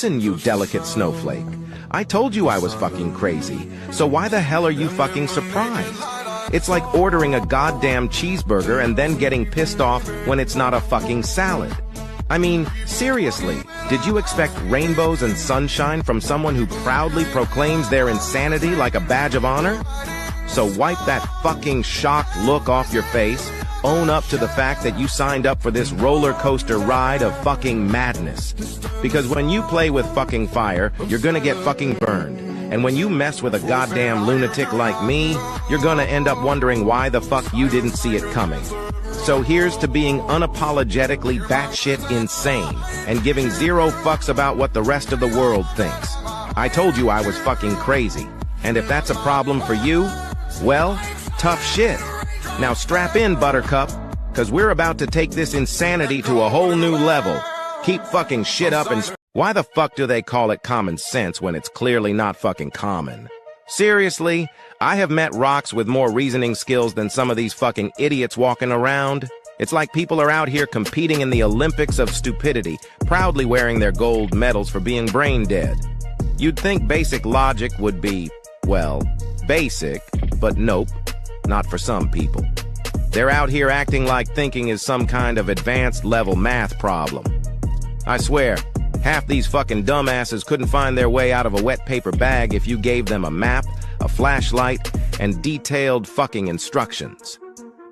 Listen, you delicate snowflake. I told you I was fucking crazy, so why the hell are you fucking surprised? It's like ordering a goddamn cheeseburger and then getting pissed off when it's not a fucking salad. I mean, seriously, did you expect rainbows and sunshine from someone who proudly proclaims their insanity like a badge of honor? So wipe that fucking shocked look off your face, own up to the fact that you signed up for this roller coaster ride of fucking madness. Because when you play with fucking fire, you're gonna get fucking burned. And when you mess with a goddamn lunatic like me, you're gonna end up wondering why the fuck you didn't see it coming. So here's to being unapologetically batshit insane and giving zero fucks about what the rest of the world thinks. I told you I was fucking crazy. And if that's a problem for you, well, tough shit. Now strap in, Buttercup, cause we're about to take this insanity to a whole new level. Keep fucking shit up and... Why the fuck do they call it common sense when it's clearly not fucking common? Seriously, I have met rocks with more reasoning skills than some of these fucking idiots walking around. It's like people are out here competing in the Olympics of stupidity, proudly wearing their gold medals for being brain dead. You'd think basic logic would be, well, basic, but nope, not for some people. They're out here acting like thinking is some kind of advanced level math problem. I swear, half these fucking dumbasses couldn't find their way out of a wet paper bag if you gave them a map, a flashlight, and detailed fucking instructions.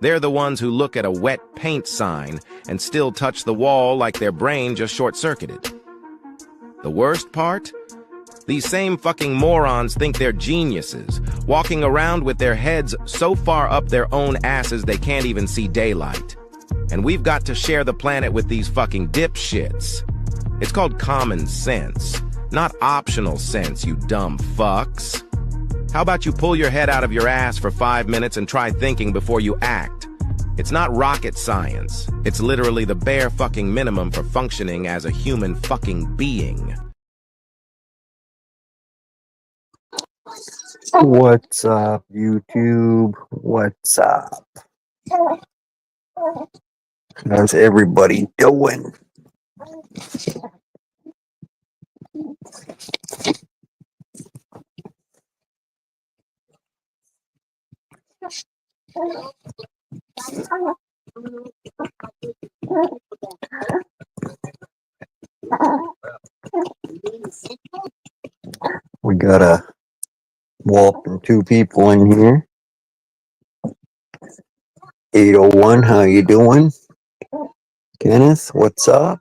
They're the ones who look at a wet paint sign and still touch the wall like their brain just short-circuited. The worst part? These same fucking morons think they're geniuses, walking around with their heads so far up their own asses they can't even see daylight. And we've got to share the planet with these fucking dipshits. It's called common sense, not optional sense, you dumb fucks. How about you pull your head out of your ass for 5 minutes and try thinking before you act? It's not rocket science. It's literally the bare fucking minimum for functioning as a human fucking being. What's up, YouTube? What's up? How's everybody doing? We got a whopping 2 people in here. 801, how you doing? Kenneth, what's up?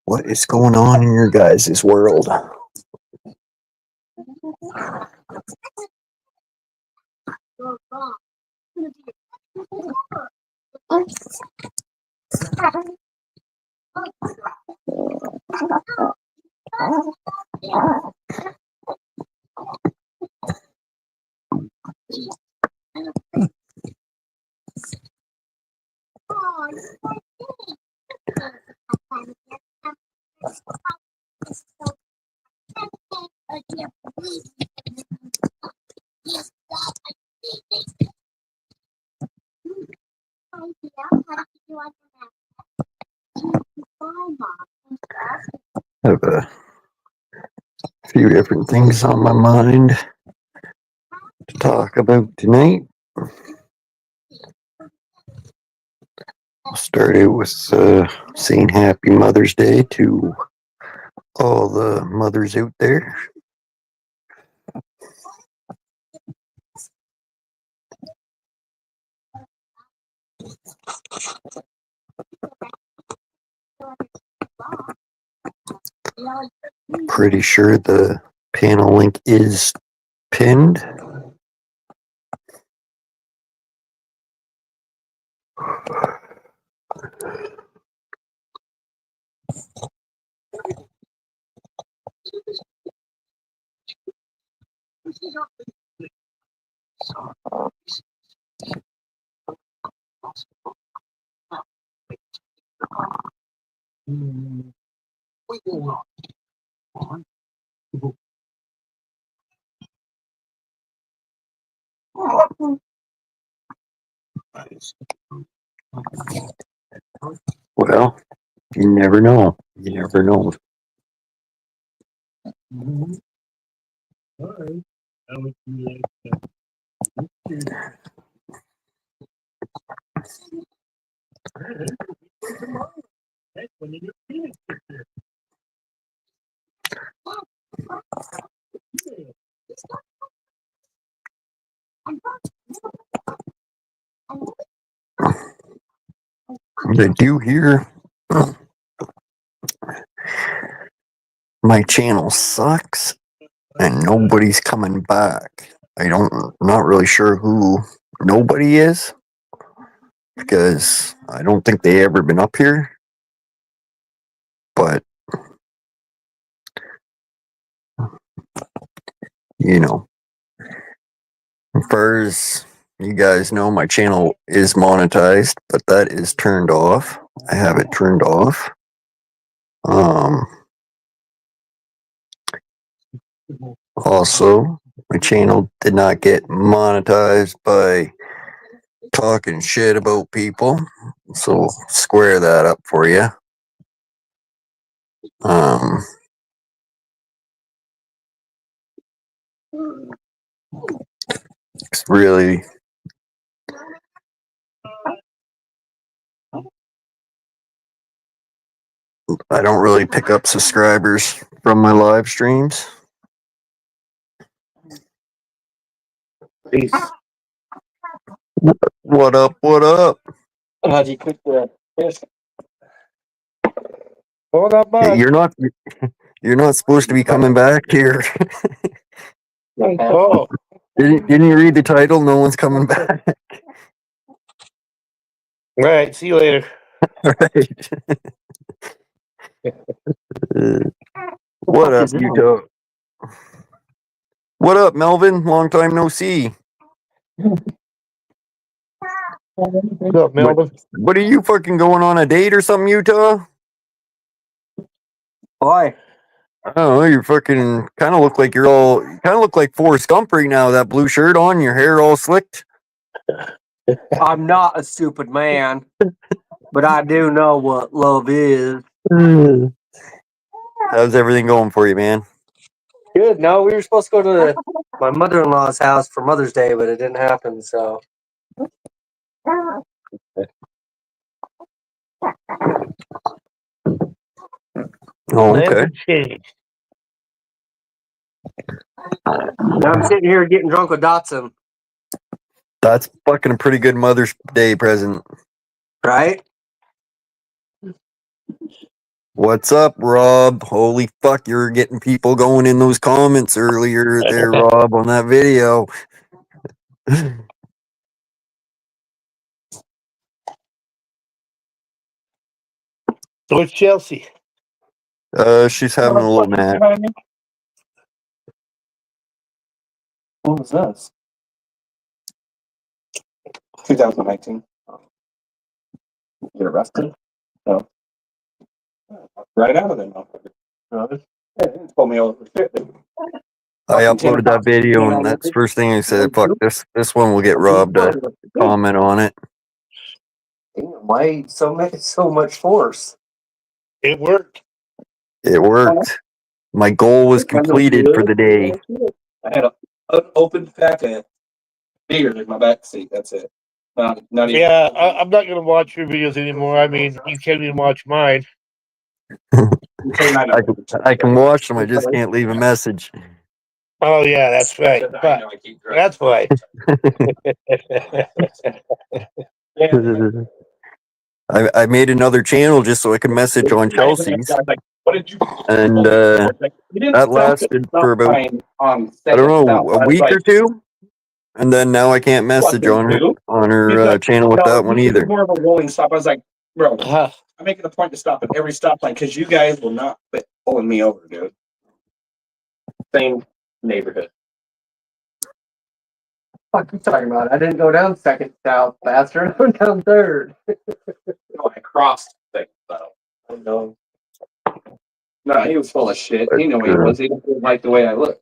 What is going on in your guys' world? I have a few different things on my mind to talk about tonight. I'll start out with saying Happy Mother's Day to all the mothers out there. Pretty sure the panel link is pinned. Well, you never know. You never know. I do hear my channel sucks and nobody's coming back. Not really sure who nobody is because I don't think they ever been up here. But you know, as far as you guys know, my channel is monetized, but that is turned off. I have it turned off. Also, my channel did not get monetized by talking shit about people, so square that up for you. It's really I don't really pick up subscribers from my live streams. Peace. What up? What up? How'd you cook the fish? Oh, not bad. You're not supposed to be coming back here. Oh, Didn't you read the title? No one's coming back. right. See you later. Right. What up, Utah? What up, Melvin? Long time no see. What's up, Melvin? What are you fucking going on a date or something, Utah? Why? I don't know. You fucking kind of look like Forrest Gump right now. That blue shirt on, your hair all slicked. I'm not a stupid man, but I do know what love is. How's everything going for you, man? Good. No, we were supposed to go to my mother-in-law's house for Mother's Day, but it didn't happen. So Oh, okay. now I'm sitting here getting drunk with Dotson. That's fucking a pretty good Mother's Day present. Right? What's up, Rob? Holy fuck, you're getting people going in those comments earlier there, Rob, on that video. So it's Chelsea. She's having a little nap. What was this? 2019. Get arrested? No. Right out of there, motherfucker. Yeah, they pulled me over for shit. I uploaded that video, and that's the first thing I said. Fuck this one will get Rob to comment on it. Damn, why so much force? It worked. It worked. My goal was completed for the day. I had an open pack of beer in my back seat. That's it. Not even. Yeah, I'm not going to watch your videos anymore. I mean, you can't even watch mine. I can watch them. I just can't leave a message. Oh, yeah, that's right. But that's right. I made another channel just so I could message on Chelsea's, and that lasted for about, I don't know, a week or two, and then now I can't message on her channel with that one either. More of a rolling stop. I was like, bro, I'm making a point to stop at every stoplight because you guys will not quit pulling me over, dude. Same neighborhood. What are you talking about? I didn't go down second south faster. I went down third. No, I crossed things though. I know. No, he was full of shit. He knew he was. He didn't like the way I looked.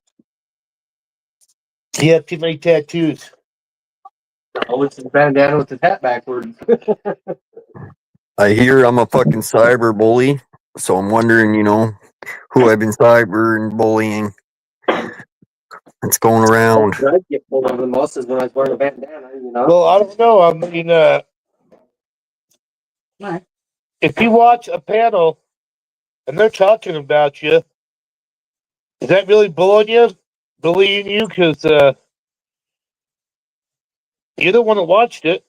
He had too many tattoos. Oh, it's the bandana with the hat backwards. I hear I'm a fucking cyber bully, so I'm wondering, who I've been cyber and bullying. It's going around. I'd get pulled over the most is when I was wearing a bandana, Well, I don't know. I mean, if you watch a panel and they're talking about you, is that really bullying you? Because you're the one that watched it,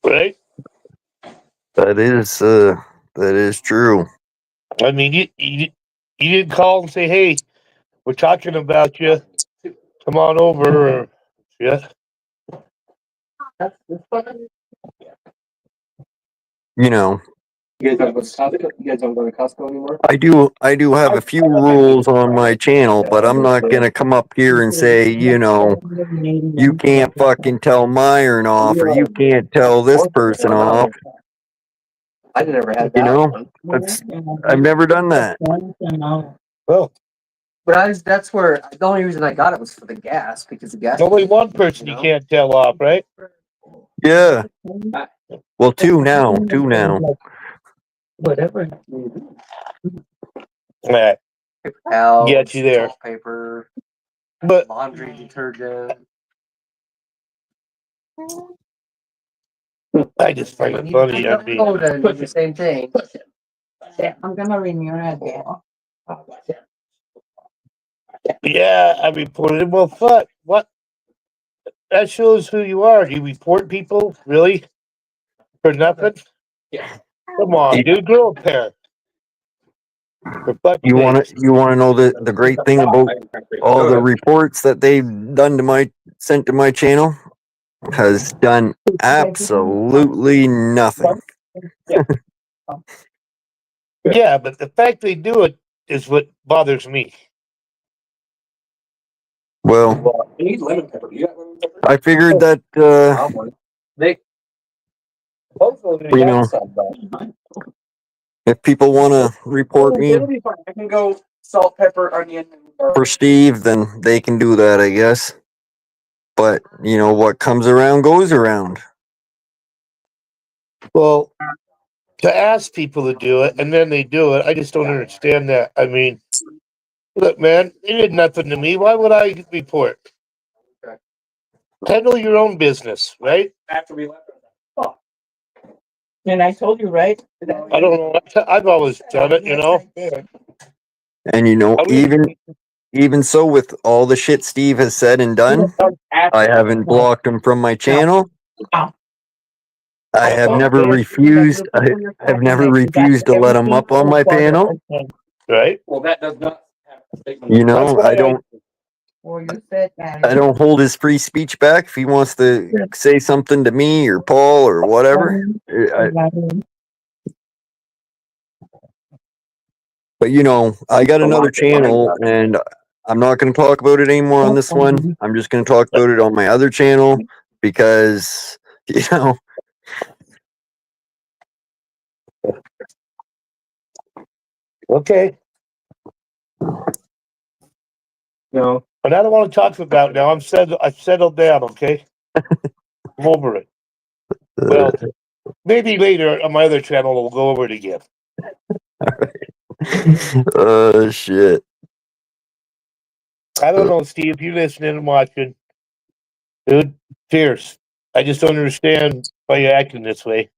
right? That is true. I mean, you didn't call and say, "Hey, we're talking about you. Come on over." Or, yeah. You know, You guys don't go to Costco? You guys don't go to Costco anymore? I do have a few rules on my channel, but I'm not gonna come up here and say, you can't fucking tell Myron off or you can't tell this person off. I never had that. I've never done that. Well, But that's where the only reason I got it was for the gas because the gas. only one person you can't tell off, right? Yeah. Well, two now. Whatever. Right. Paper towels, Get you there. salt, paper, But laundry detergent. I just find it funny. I mean, Put the same thing. I'm gonna renew it again. yeah, I reported. Well, fuck. What? That shows who you are. You report people, really? For nothing? Yeah. Come on, dude. Grow a pair. For fuck's You want sake. to know the great thing about all the reports that they've sent to my channel has done absolutely nothing. Yeah, but the fact they do it is what bothers me. Well, You need lemon pepper. You got lemon pepper? I figured that They you know, if people want to report me It'll be fine. I can go salt, pepper, onion. for Steve, then they can do that, I guess. But what comes around goes around. Well, to ask people to do it and then they do it, I just don't understand that. I mean, look, man, they did nothing to me. Why would I report? Handle your own business, right? After we left. And I told you, right? I don't know. I've always done it, And even so, with all the shit Steve has said and done, I haven't blocked him from my channel. I have never refused. I have never refused to let him up on my panel. Right? Well, that does not have a statement. I don't. Well, you said that. I don't hold his free speech back. If he wants to say something to me or Paul or whatever, but I got another channel, and I'm not going to talk about it anymore on this one. I'm just going to talk about it on my other channel because Okay. No. But I don't want to talk about it now. I've settled down, okay? I'm over it. Well, maybe later on my other channel we'll go over it again. Oh shit. I don't know, Steve, if you're listening and watching. Dude, cheers. I just don't understand why you're acting this way.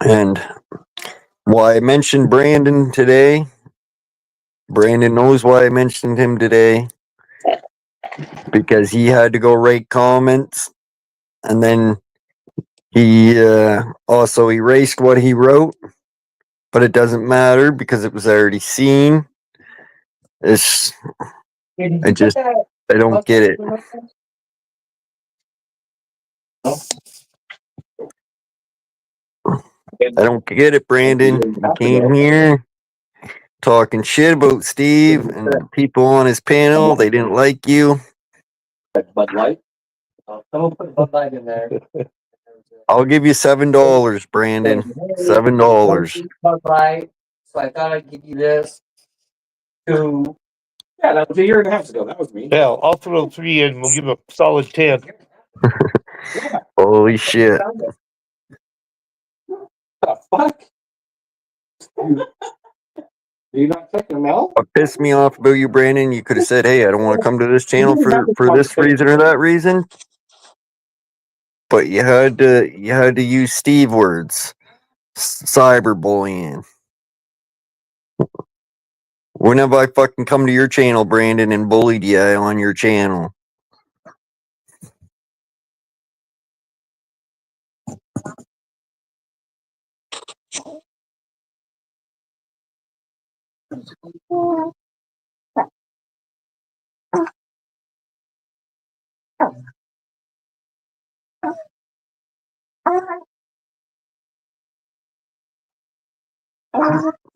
And why I mentioned Brandon today. Brandon knows why I mentioned him today. Because he had to go rate comments. And then he also erased what he wrote. But it doesn't matter because it was already seen. I don't get it. I don't get it, Brandon. You came here talking shit about Steve and the people on his panel. They didn't like you. Bud Light. Someone put Bud Light in there. I'll give you $7, Brandon. $7. Bud Light. So I thought I'd give you this to Yeah, that was a year and a half ago. That was me. Hell, I'll throw 3 in. We'll give him a solid 10. Holy shit. The fuck? Do you not check your mail? What pissed me off about you, Brandon, you could have said, hey, I don't want to come to this channel for this reason or that reason. But you had to use Steve words. Cyberbullying. When have I fucking come to your channel, Brandon, and bullied you on your channel?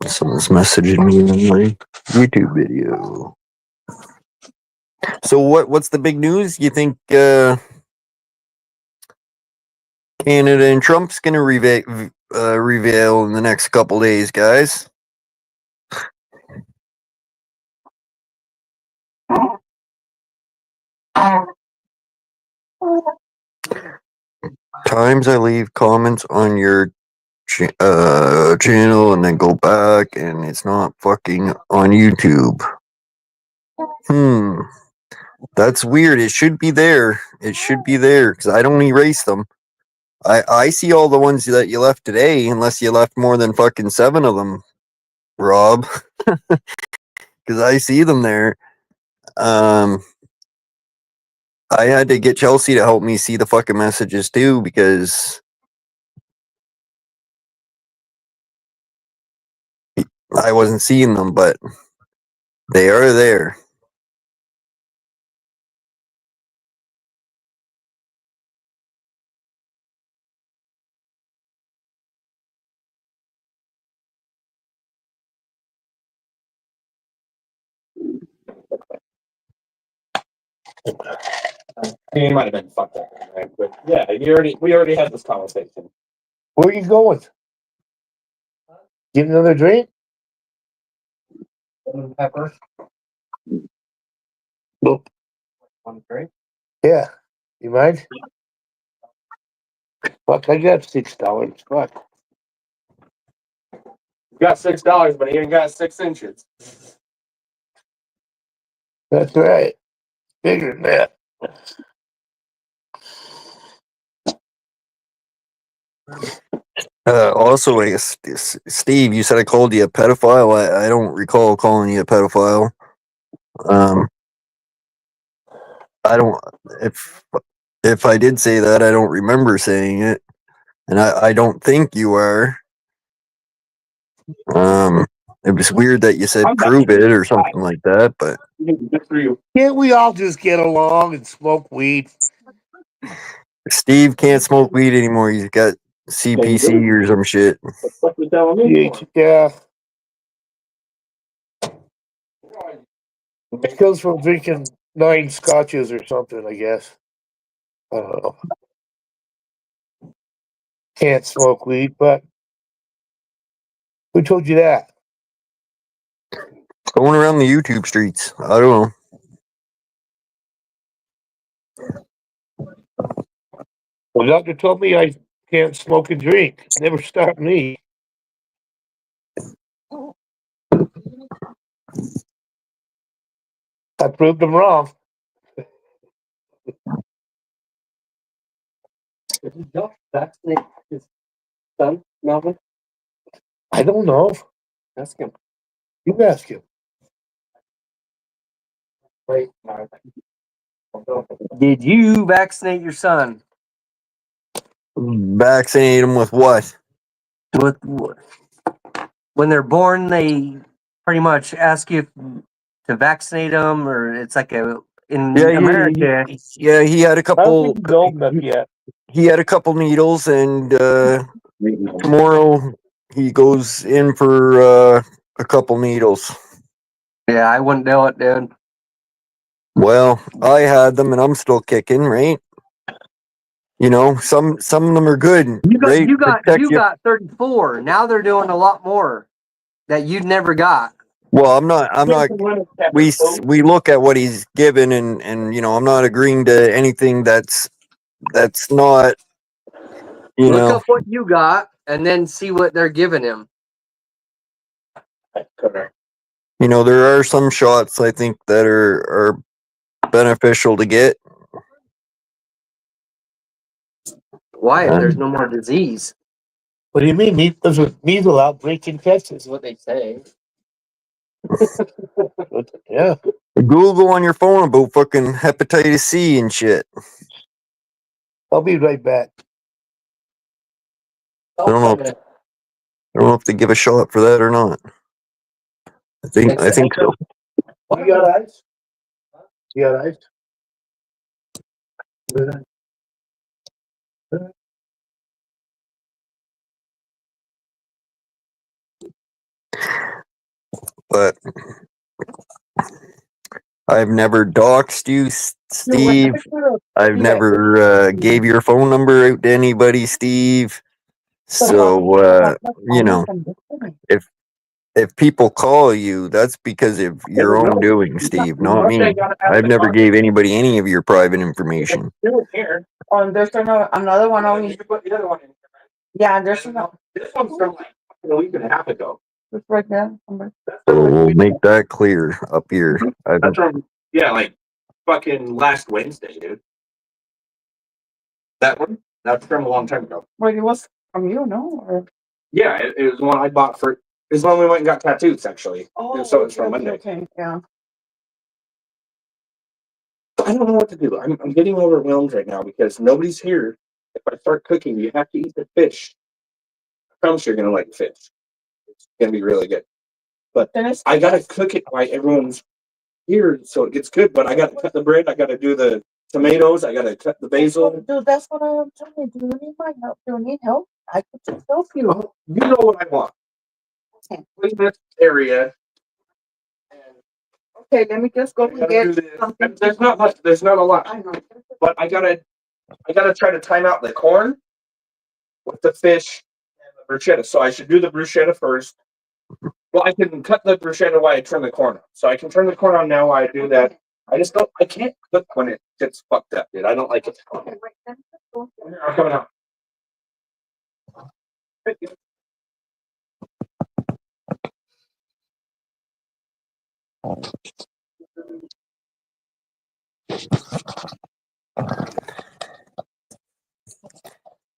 Someone's messaging me on my YouTube video. So what's the big news? You think Canada and Trump's gonna reveal in the next couple days, guys? Times I leave comments on your channel and then go back and it's not fucking on YouTube. That's weird. It should be there. It should be there because I don't erase them. I see all the ones that you left today, unless you left more than fucking 7 of them, Rob. Because I see them there. I had to get Chelsea to help me see the fucking messages too because I wasn't seeing them, but they are there. He might have been fucked up, right? But yeah, we already had this conversation. Where are you going? Get another drink? Pepper. Nope. One drink. Yeah. You mind? Fuck, I got $6. Fuck. You got $6, but he ain't got 6 inches. That's right. Bigger than that. Also, Steve, you said I called you a pedophile. I don't recall calling you a pedophile. I don't. If I did say that, I don't remember saying it, and I don't think you are. It was weird that you said prove it or something like that, but Good for you. Can't we all just get along and smoke weed? Steve can't smoke weed anymore. He's got CPC or some shit. What you telling me? Yeah. It comes from drinking 9 scotches or something, I guess. I don't know. Can't smoke weed, but who told you that? It's going around the YouTube streets. I don't know. Well, the doctor told me I can't smoke and drink. Never stopped me. I proved him wrong. Did you just vaccinate his son, Melvin? I don't know. Ask him. You ask him. Wait. Did you vaccinate your son? Vaccinate them with what? With when they're born, they pretty much ask you to vaccinate them, or it's like in America. Yeah, he had a I couple. don't think he's old enough yet. He had a couple needles, and tomorrow he goes in for a couple needles. Yeah, I wouldn't do it, dude. Well, I had them, and I'm still kicking, right? You know, some of them are good. You got 34. Now they're doing a lot more that you'd never got. Well, I'm not. We look at what he's given, and you know, I'm not agreeing to anything that's not. You Look know, up what you got and then see what they're giving him. you know, there are some shots I think that are beneficial to get. Why? If there's no more disease. What do you mean? There's a measles outbreak in Texas. Is what they say. Yeah. Google on your phone about fucking hepatitis C and shit. I'll be right back. I don't know if they give a shot for that or not. I think so. You got ice? You got ice? But I've never doxed you, Steve. I've never gave your phone number out to anybody, Steve. So you know, if people call you, that's because of your own doing, Steve, not me. I've never gave anybody any of your private information. Oh, there's another one on here. Yeah, there's another. This one's from like a week and a half ago. It's right there. So we'll make that clear up here. That's from, yeah, like fucking last Wednesday, dude. That one? That's from a long time ago. Wait, it was from you, no? Or... Yeah, it was one I bought for. It was when we went and got tattoos, actually. Oh, so it's from Monday. Okay, yeah. I don't know what to do. I'm getting overwhelmed right now because nobody's here. If I start cooking, you have to eat the fish. I promise you're gonna like fish. It's gonna be really good. But Then it's I gotta cook it while everyone's here so it gets good. But I gotta cut the bread. I gotta do the tomatoes. I gotta cut the basil. Dude, that's what I'm telling you. Do you need my help? Do you need help? I could just help you. Oh, you know what I want. Okay. Clean this area. Okay, let me just go and get something. There's not much. There's not a lot. I know. But I gotta try to time out the corn with the fish and the bruschetta. So I should do the bruschetta first. Well, I can cut the bruschetta while I turn the corn on. So I can turn the corn on now while I do that. I can't cook when it gets fucked up, dude. I don't like it. Okay, wait, let me just go. I'm coming out.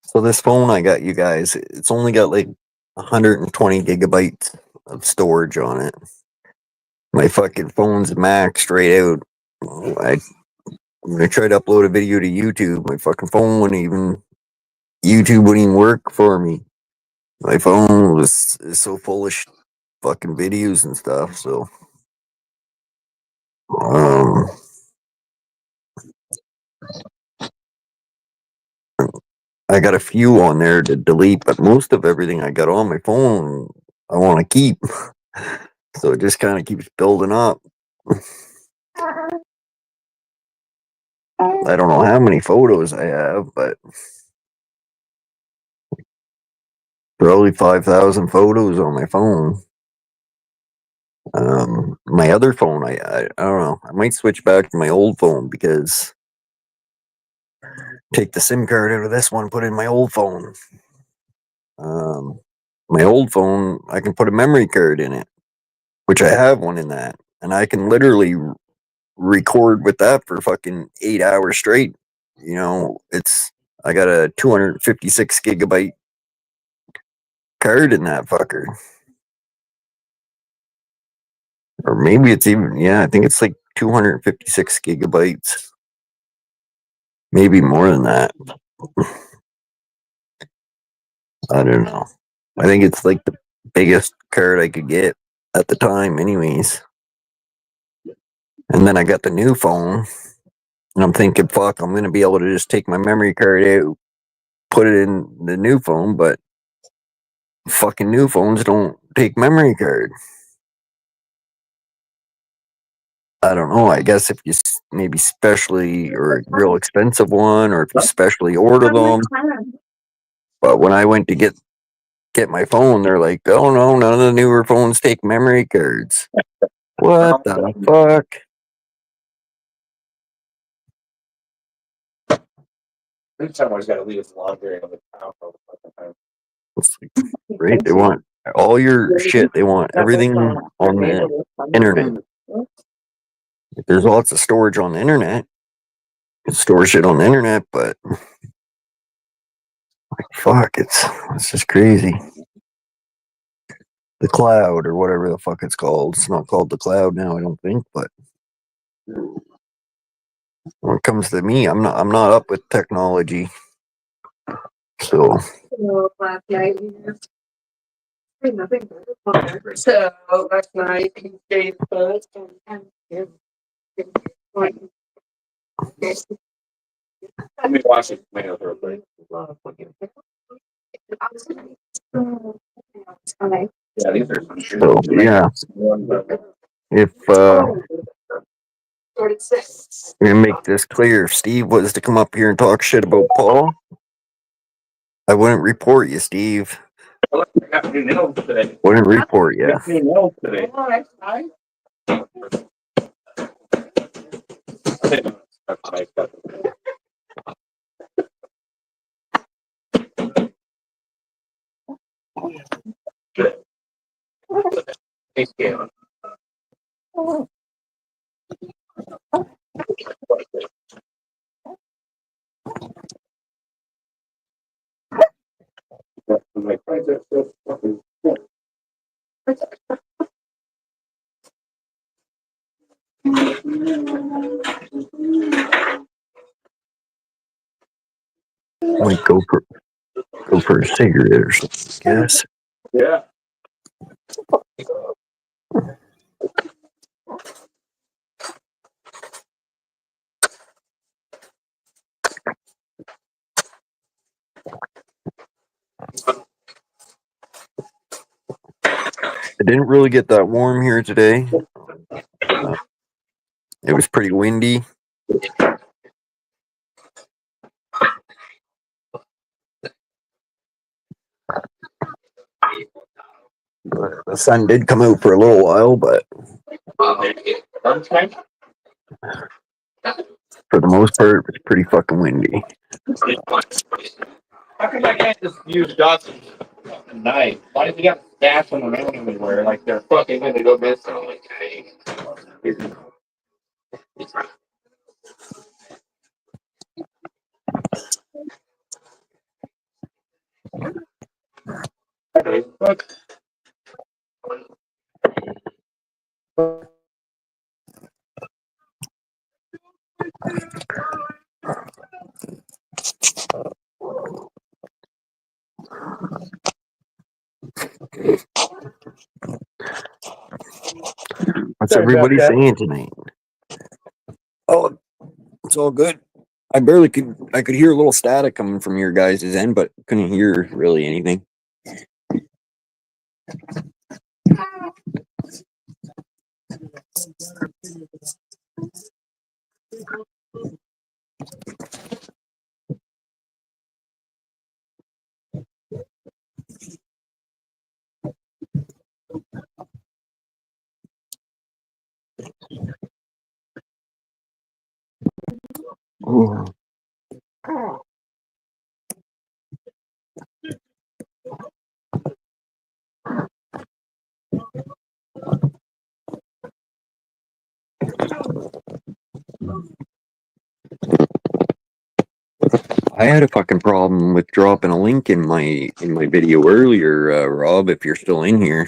So this phone I got, you guys, it's only got like 120 gigabytes of storage on it. My fucking phone's maxed right out. When I tried to upload a video to YouTube, my fucking phone YouTube wouldn't even work for me. My phone is so full of fucking videos and stuff, so I got a few on there to delete, but most of everything I got on my phone I want to keep. So it just kind of keeps building up. I don't know how many photos I have, but probably 5,000 photos on my phone. My other phone, I don't know. I might switch back to my old phone because take the SIM card out of this one, put it in my old phone. My old phone, I can put a memory card in it, which I have one in that, and I can literally record with that for fucking 8 hours straight. You know, I got a 256 gigabyte card in that fucker. Or maybe it's even, I think it's like 256 gigabytes. Maybe more than that. I don't know. I think it's like the biggest card I could get at the time, anyways. And then I got the new phone, and I'm thinking, fuck, I'm going to be able to just take my memory card out, put it in the new phone, but fucking new phones don't take memory card. I don't know. I guess if you maybe specially or a real expensive one, or if you specially order them. But when I went to get get my phone, they're like, "Oh no, none of the newer phones take memory cards." What the fuck? Someone's got to leave us laundry on the town all the fucking time. It's like, right? They want all your shit. They want everything on the internet. There's lots of storage on the internet. You can store shit on the internet, but like, fuck, it's just crazy. The cloud or whatever the fuck it's called. It's not called the cloud now, I don't think, but when it comes to me, I'm not up with technology. So Last night, so last night he gave us Let me wash it tomatoes real quick. Yeah, these are some shit. So, yeah. If we're gonna make this clear, if Steve was to come up here and talk shit about Paul, I wouldn't report you, Steve. I got new nails today. Wouldn't report you. I got new nails today. Thanks, Galen. Might go for a cigarette or something, I guess. Yeah. It didn't really get that warm here today. It was pretty windy. The sun did come out for a little while, but for the most part, it was pretty fucking windy. How come I can't just use Dawson's knife? Why do you got stash them around everywhere like they're fucking gonna go missing? Like, hey. Fuck. What's everybody saying tonight? Oh, it's all good. I could hear a little static coming from your guys' end, but couldn't hear really anything. Ooh. I had a fucking problem with dropping a link in my video earlier, Rob. If you're still in here,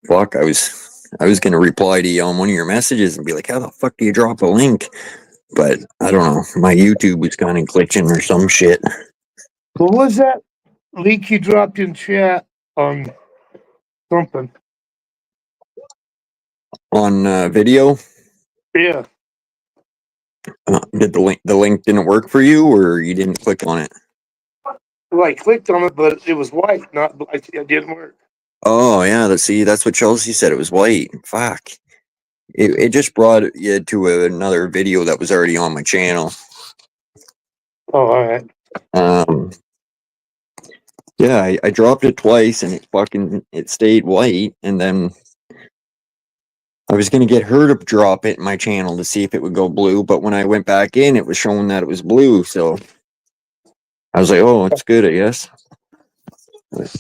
fuck, I was gonna reply to you on one of your messages and be like, "How the fuck do you drop a link?" But I don't know. My YouTube was kind of glitching or some shit. What was that link you dropped in chat on something? On video. Yeah. Did the link didn't work for you, or you didn't click on it? Well, I clicked on it, but it was white, not black. It didn't work. Oh yeah, that's what Chelsea said. It was white. Fuck. It just brought you to another video that was already on my channel. Oh, all right. Yeah, I dropped it twice and it stayed white, and then I was gonna get her to drop it in my channel to see if it would go blue, but when I went back in, it was showing that it was blue, so I was like, oh, it's good, I guess.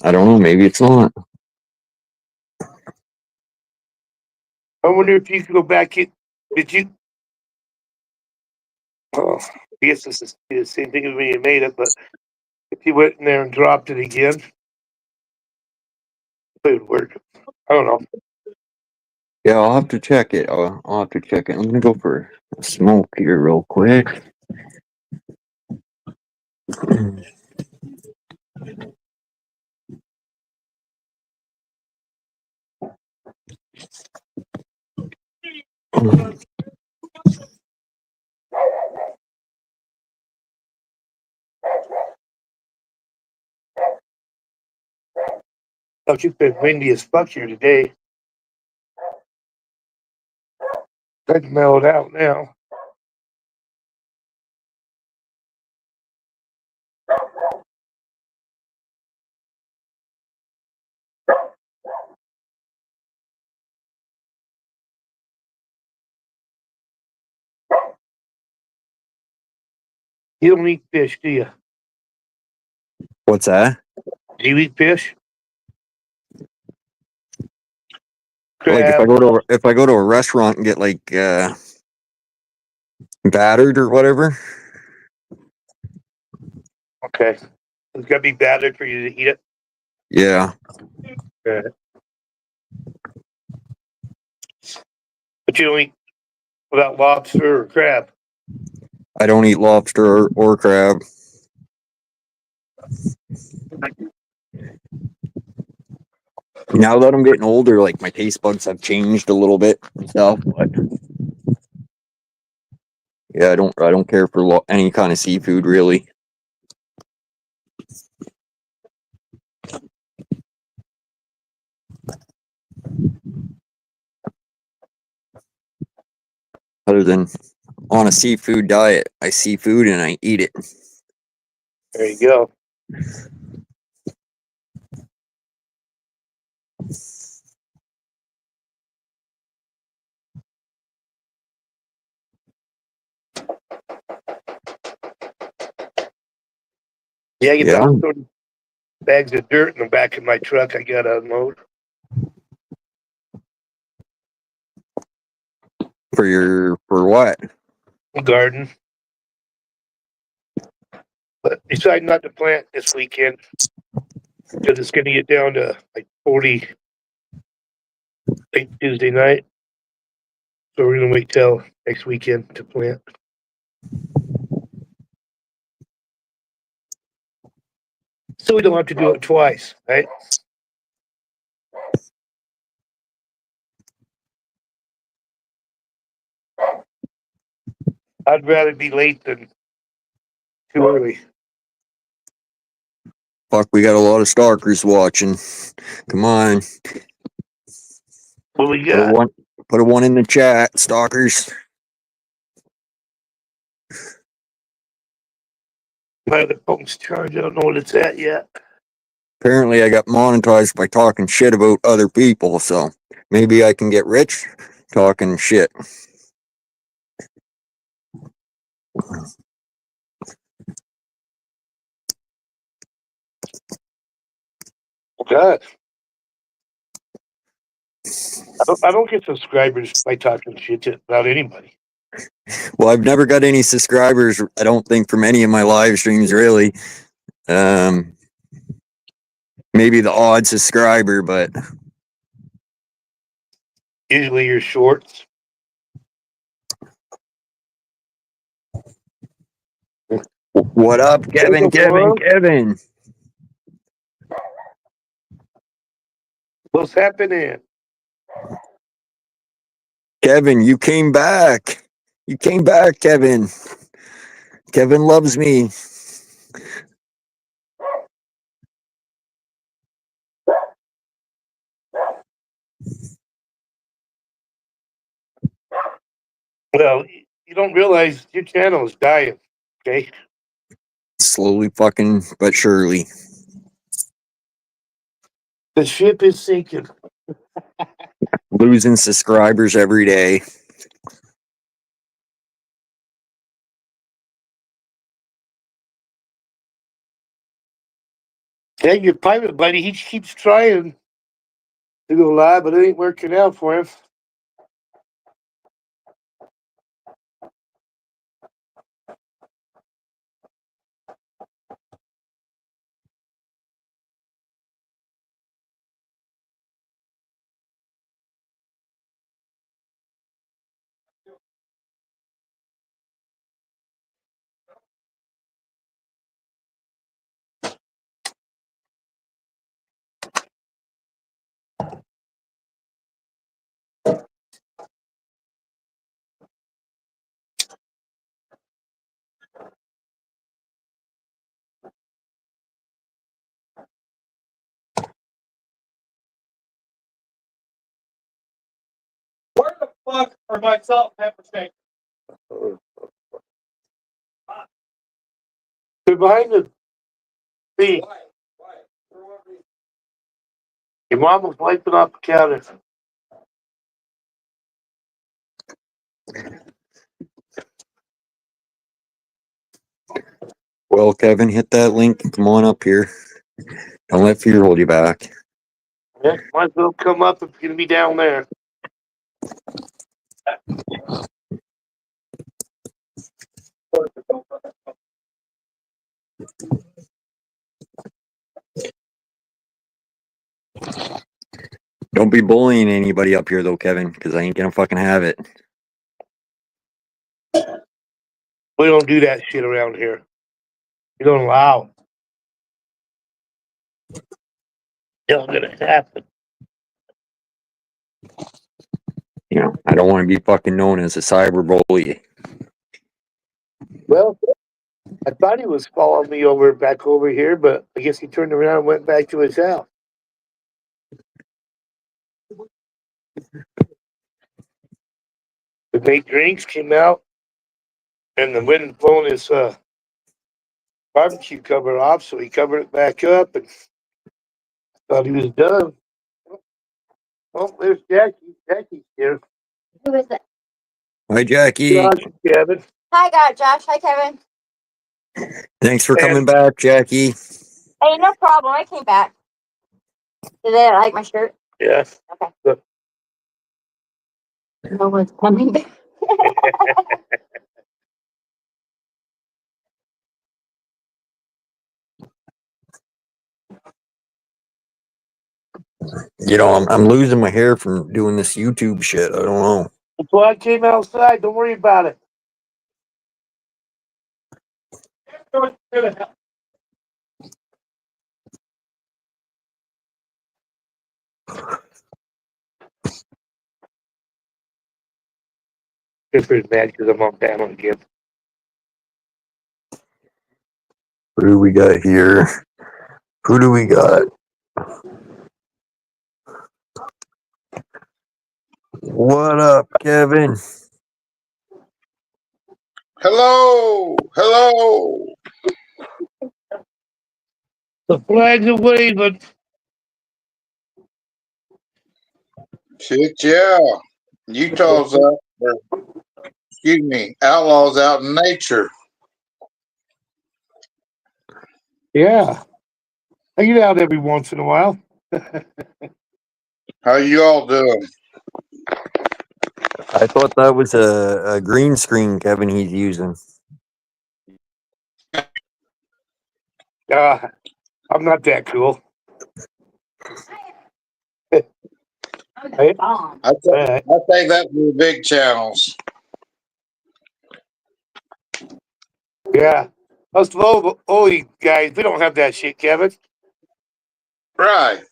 I don't know, maybe it's not. I wonder if you could go back in. Did you? Oh, I guess this is the same thing as when you made it, but if you went in there and dropped it again, it would work. I don't know. Yeah, I'll have to check it. I'll have to check it. I'm gonna go for a smoke here real quick. Oh, it's been windy as fuck here today. It's mellowed out now. You don't eat fish, do you? What's that? Do you eat fish? Like if I go to a restaurant and get like battered or whatever. Okay. It's gotta be battered for you to eat it. Yeah. Okay. But you don't eat without lobster or crab. I don't eat lobster or crab. Now that I'm getting older, like my taste buds have changed a little bit and stuff, but yeah, I don't care for any kind of seafood really. Other than on a seafood diet, I see food and I eat it. There you go. Yeah, I get Yeah. about 30 bags of dirt in the back of my truck I gotta unload. For what? Garden. But decided not to plant this weekend because it's gonna get down to like 40 late Tuesday night. So we're gonna wait till next weekend to plant. So we don't have to do it twice, right? I'd rather be late than too early. Fuck, we got a lot of stalkers watching. Come on. What we Put a got? one put a one in the chat, stalkers. My other phone's charged. I don't know what it's at yet. Apparently I got monetized by talking shit about other people, so maybe I can get rich talking shit. God. I don't get subscribers by talking shit to about anybody. Well, I've never got any subscribers, I don't think, from any of my live streams really. Maybe the odd subscriber, but Usually your shorts. what up, Kevin? What's happening? Kevin, you came back. You came back, Kevin. Kevin loves me. Well, you don't realize your channel is dying. Okay. Slowly fucking but surely. The ship is sinking. Losing subscribers every day. Yeah, your pirate buddy, he keeps trying to go live, but it ain't working out for him. Where the fuck are my salt and pepper shakers? They're behind the thing. Why? For what reason? Your mom was wiping off the counter. Well, Kevin, hit that link and come on up here. Don't let fear hold you back. Yeah, might as well come up if you're gonna be down there. Don't be bullying anybody up here, though, Kevin, because I ain't gonna fucking have it. We don't do that shit around here. We don't allow. It's gonna happen. You know, I don't want to be fucking known as a cyber bully. Well, I thought he was following me back over here, but I guess he turned around and went back to his house. The big drinks came out, and the wind had blown his barbecue cover off, so he covered it back up and thought he was done. Oh, there's Jackie. Jackie's here. Who is it? Hi, Jackie. Josh, Kevin. Hi, God, Josh. Hi, Kevin. Thanks for coming back, Jackie. Hey, no problem. I came back. Did they like my shirt? Yes. Okay. Look. No one's coming back. You know, I'm losing my hair from doing this YouTube shit. I don't know. That's why I came outside. Don't worry about it. Skipper's mad because I'm on panel again. Who do we got here? Who do we got? What up, Kevin? Hello, hello. The flags are waving. Shit, yeah. Utah's out, excuse me, outlaws out in nature. Yeah. I get out every once in a while. How you all doing? I thought that was a green screen, Kevin, he's using. I'm not that cool. I'm Hey. bomb. I take that for the big channels. Yeah. Us low old guys, we don't have that shit, Kevin. Right.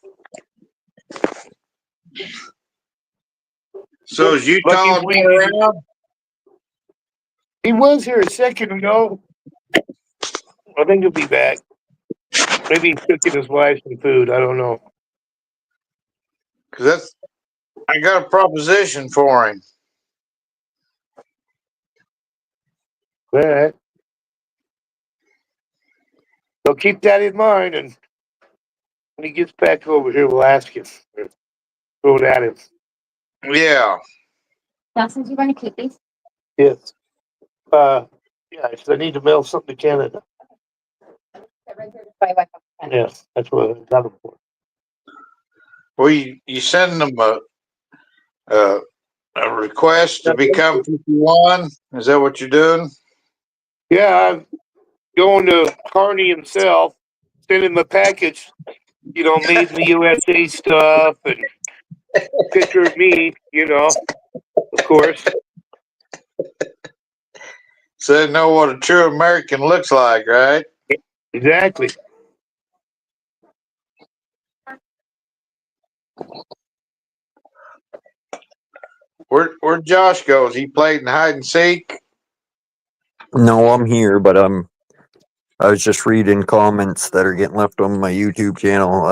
So is Utah Lucky been around? He was here a second ago. I think he'll be back. Maybe he's cooking his wife some food. I don't know. Cause I got a proposition for him. All right. So keep that in mind and When he gets back over here, we'll ask him. Throw it at him. Yeah. Dawson, do you want to keep these? Yes. Yeah, 'cause I need to mail something to Canada. They're right there by Wi-Fi. Yes, that's what I got them for. Well, you send them a request to become 51. Is that what you're doing? Yeah, I'm going to Carney himself, send him a package, made in the USA stuff and picture of me, of course. So they know what a true American looks like, right? Exactly. Where Josh goes? He played in hide and seek. No, I'm here, but I was just reading comments that are getting left on my YouTube channel.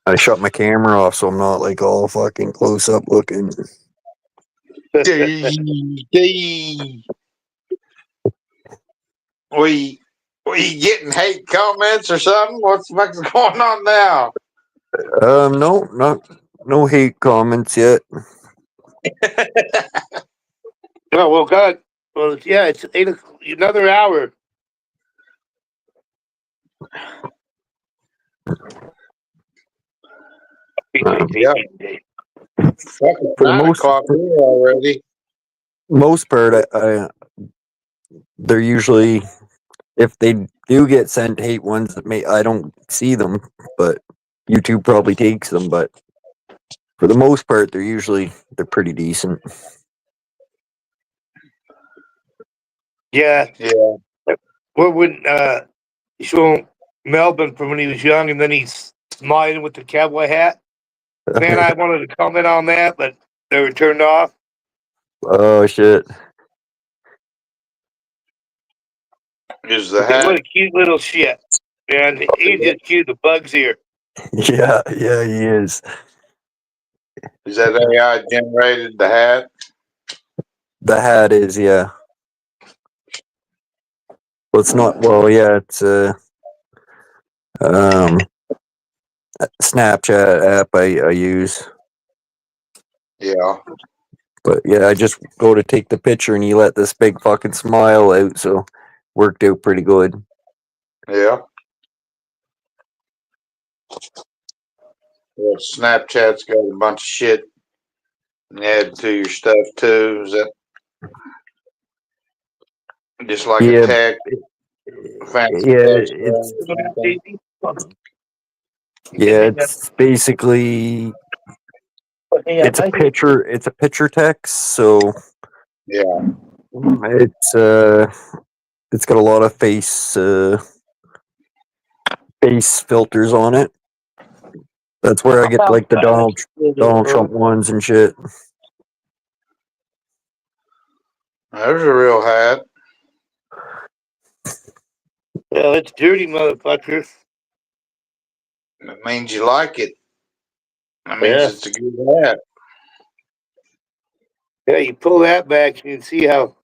I shut my camera off so I'm not like all fucking close up looking. We getting hate comments or something? What's going on now? No hate comments yet. Oh, well, God. Well, yeah, it's 8 o'clock, another hour. Yeah. For the 9 o'clock here already. most part, they're usually, if they do get sent hate ones, I don't see them, but YouTube probably takes them. But for the most part, they're pretty decent. Yeah. Yeah. Well, when you show Melbourne from when he was young and then he's smiling with the cowboy hat. Man, I wanted to comment on that, but they were turned off. Oh shit! Is the What hat? a cute little shit. And he's just cute, the bug's here. Yeah, he is. Is that AI generated the hat? The hat is, yeah. Well, it's not. Well, yeah, it's Snapchat app I use. Yeah. But yeah, I just go to take the picture and he let this big fucking smile out, so worked out pretty good. Yeah. Well, Snapchat's got a bunch of shit and add to your stuff too. Is that just like Yeah, a tag? Fancy yeah, text, it's basically it's a picture text, so yeah. it's got a lot of face filters on it. That's where I get like the Donald Trump ones and shit. There's a real hat. Well, it's dirty, motherfucker. It means you like it. That means it's a good hat. Yeah, you pull that back, you can see how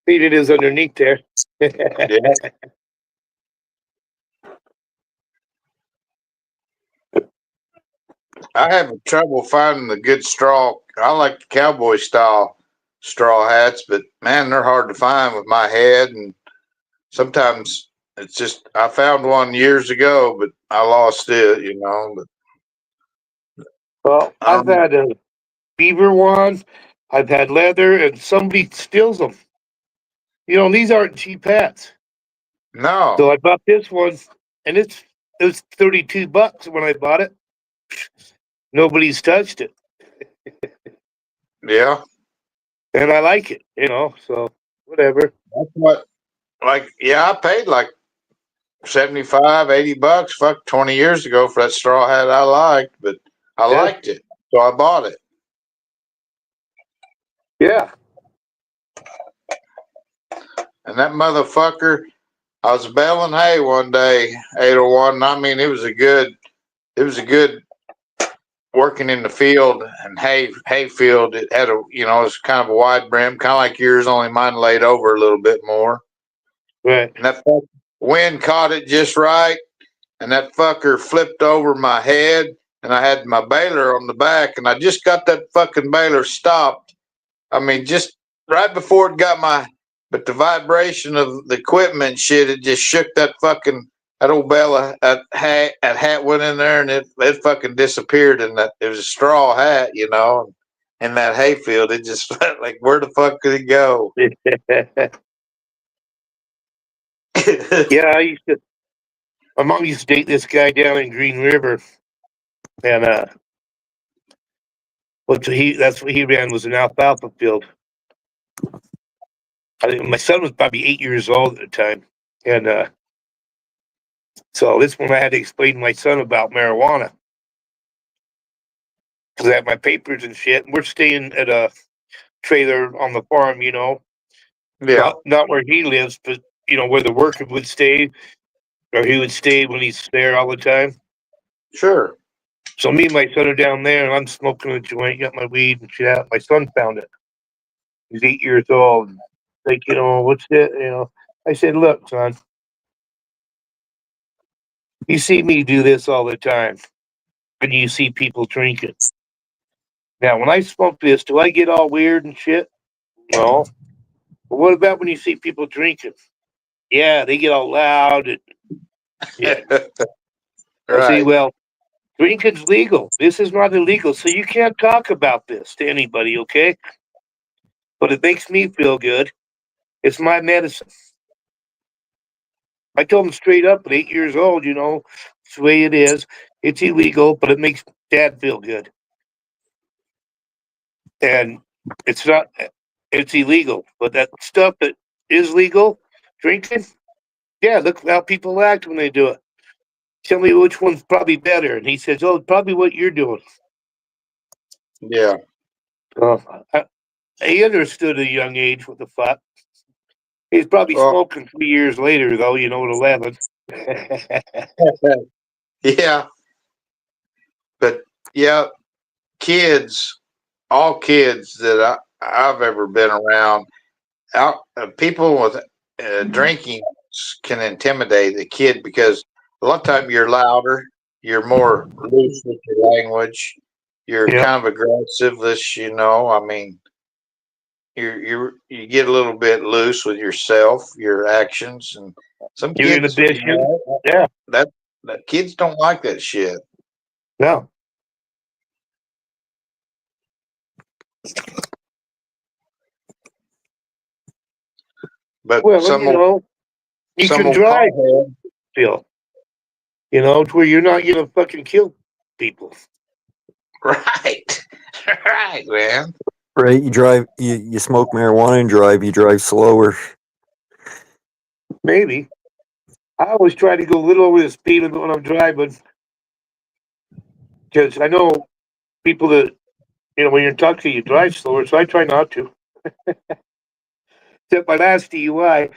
clean it is underneath there. Yeah. I have trouble finding the good straw. I like the cowboy style straw hats, but man, they're hard to find with my head. And sometimes it's just, I found one years ago, but I lost it, But Well, I've had a beaver one, I've had leather, and somebody steals them. These aren't cheap hats. no. So I bought this one, and it was $32 when I bought it. Nobody's touched it, Yeah. and I like it. So whatever. That's what, I paid like $75, $80, fuck, 20 years ago for that straw hat I liked, but I liked it. So I bought it. Yeah. And that motherfucker, I was baling hay one day, 801. And I mean, it was a good working in the field and hay field. It had it was kind of a wide brim, kind of like yours, only mine laid over a little bit more. Right. And that wind caught it just right. and that fucker flipped over my head, and I had my baler on the back, and I just got that fucking baler stopped. I mean, just right before it got but the vibration of the equipment and shit, it just shook that old Bella, that hat went in there, and it fucking disappeared, and it was a straw hat, you know, in that hayfield. It just felt like, where the fuck did it go? Yeah, my mom used to date this guy down in Green River, and that's what he ran, was an alfalfa field. I think my son was probably 8 years old at the time, and so this one I had to explain to my son about marijuana because I had my papers and shit. And we're staying at a trailer on the farm, you know, Yeah, not where he lives, but you know where the worker would stay, or he would stay when he's there all the time. sure. So me and my son are down there, and I'm smoking a joint, got my weed and shit out. My son found it. He's 8 years old. Like, you know, what's that? You know, I said, look, son, you see me do this all the time, and you see people drinking. Now, when I smoke this, do I get all weird and shit? No. But what about when you see people drinking? Yeah, they get all loud. And, yeah. I say, Right. well, drinking's legal. This is not illegal, so you can't talk about this to anybody, okay? But it makes me feel good. It's my medicine. I told him straight up at 8 years old, you know, it's the way it is. It's illegal, but it makes Dad feel good. And it's not, it's illegal. But that stuff that is legal, drinking, yeah, look how people act when they do it. Tell me which one's probably better. And he says, oh, probably what you're doing. Yeah. Uh, he understood at a young age what the fuck. He's probably Well, smoking 3 years later, though, you know, at 11. yeah. But yeah, all kids that I've ever been around, people with drinking can intimidate a kid because a lot of time you're louder, you're more loose with your language, you're Yeah. kind of aggressive. You know, I mean, you get a little bit loose with yourself, your actions, and some Your kids, inhibition. Yeah. that kids don't like that shit. No. But Well, some you know, you some can will drive call still. You know, to where you're not gonna fucking kill people. right, right, man. Right? You smoke marijuana and drive. You drive slower. Maybe. I always try to go a little over the speed limit when I'm driving. Because I know people that, you know, when you're in Tuxie, you drive slower, so I try not to. Except my last DUI,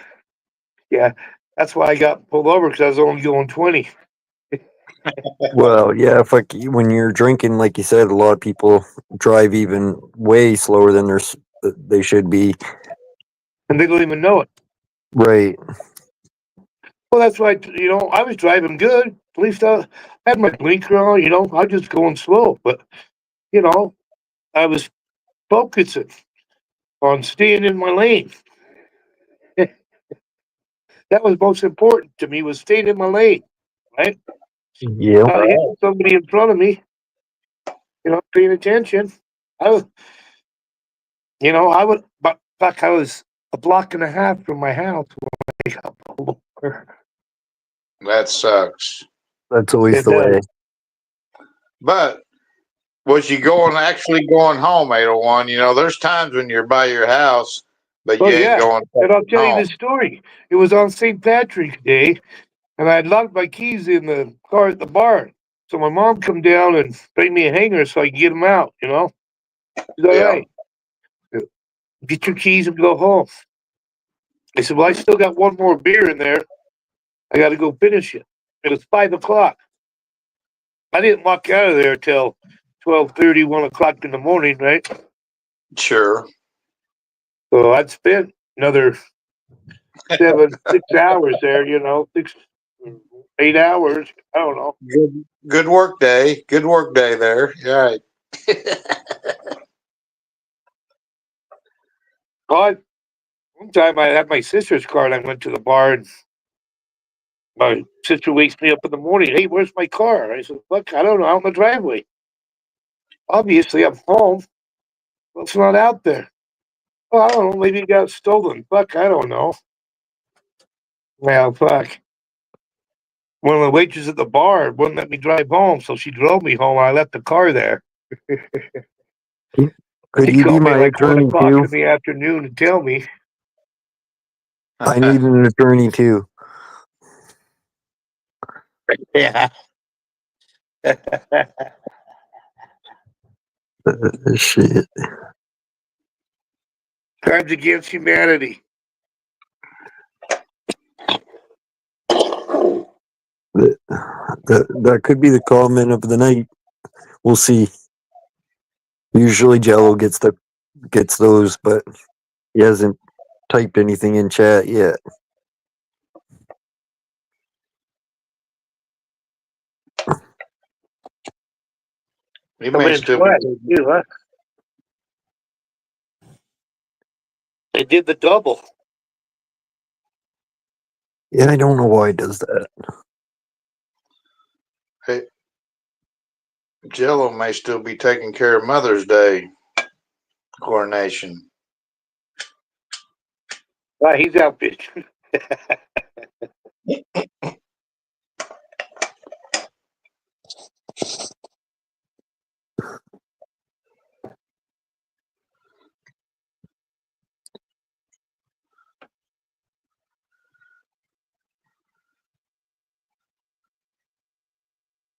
yeah, that's why I got pulled over because I was only going 20. Well, yeah. When you're drinking, like you said, a lot of people drive even way slower than they should be. And they don't even know it. Right. Well, that's why, you know, I was driving good. At least I had my blinker on, you know, I was just going slow. But, you know, I was focusing on staying in my lane. That was most important to me, was staying in my lane, right? Yeah. Not hitting somebody in front of me, you know, paying attention. I was, you know, but fuck, I was a block and a half from my house when I got pulled over. That sucks. That's always It the way. does. But was you actually going home, 801? You know, there's times when you're by your house, but you Oh, ain't yeah. going And I'll tell you home. this story. It was on St. Patrick's Day, and I had locked my keys in the car at the barn. So my mom come down and bring me a hanger so I can get them out, you know? She's all Yeah. right. Get your keys and go home. I said, well, I still got one more beer in there. I got to go finish it. It was 5 o'clock. I didn't walk out of there till 12:30, 1 o'clock in the morning, right? Sure. So I'd spent another 6 hours there, you know, 8 hours. I don't know. Good work day. Good work day there. All right. One time I had my sister's car and I went to the bar and my sister wakes me up in the morning. Hey, where's my car? I said, look, I don't know. Out in the driveway. Obviously, I'm home. Well, it's not out there. Well, I don't know. Maybe it got stolen. Fuck, I don't know. Well, fuck. One of the waitresses at the bar wouldn't let me drive home, so she drove me home. I left the car there. Could She you be called me my like 1 attorney o'clock too? in the afternoon to tell me. I need an attorney too. Yeah. Shit. Crimes against humanity. That could be the comment of the night. We'll see. Usually Jello gets those, but he hasn't typed anything in chat yet. You I'm may in still sweat, be. too, huh? They did the double. Yeah, I don't know why he does that. Hey, Jello may still be taking care of Mother's Day coronation. He's out bitch.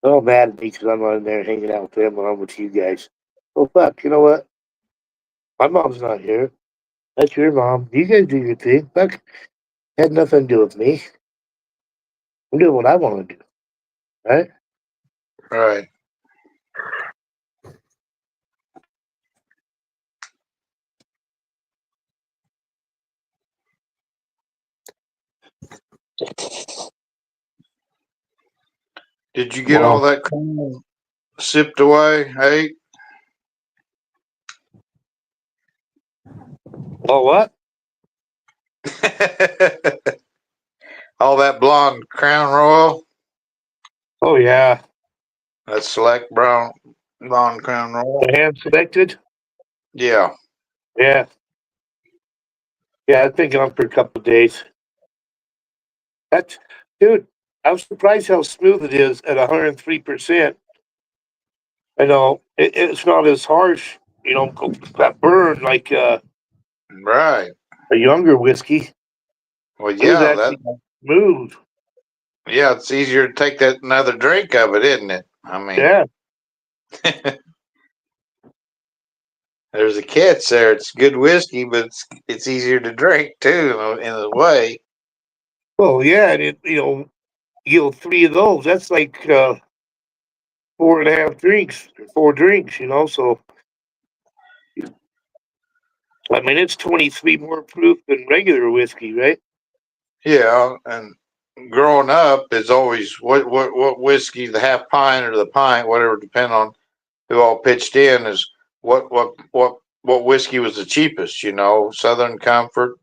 Oh, mad at me because I'm on there hanging out with them when I'm with you guys. Oh, fuck. You know what? My mom's not here. That's your mom. You guys do your thing. Fuck. Had nothing to do with me. I'm doing what I want to do. Right? Right. Did you get all that corn sipped away? Hey, Oh, what? all that blonde Crown Royal. Oh, yeah. That select brown blonde Crown Royal. Hand selected? Yeah. Yeah. Yeah, I've been gone for a couple of days. That's, dude, I was surprised how smooth it is at 103%. I know it's not as harsh, that burn like Right. a younger whiskey. Well, It was yeah. That. actually smooth. Yeah, it's easier to take that another drink of it, isn't it? I mean, Yeah. there's a catch there. It's good whiskey, but it's easier to drink too in a way. Well, yeah, and you 3 of those. That's like 4.5 drinks, 4 drinks. So I mean, it's 23 more proof than regular whiskey, right? Yeah, and growing up is always what whiskey, the half pint or the pint, whatever, depending on who all pitched in, is what whiskey was the cheapest. Southern Comfort,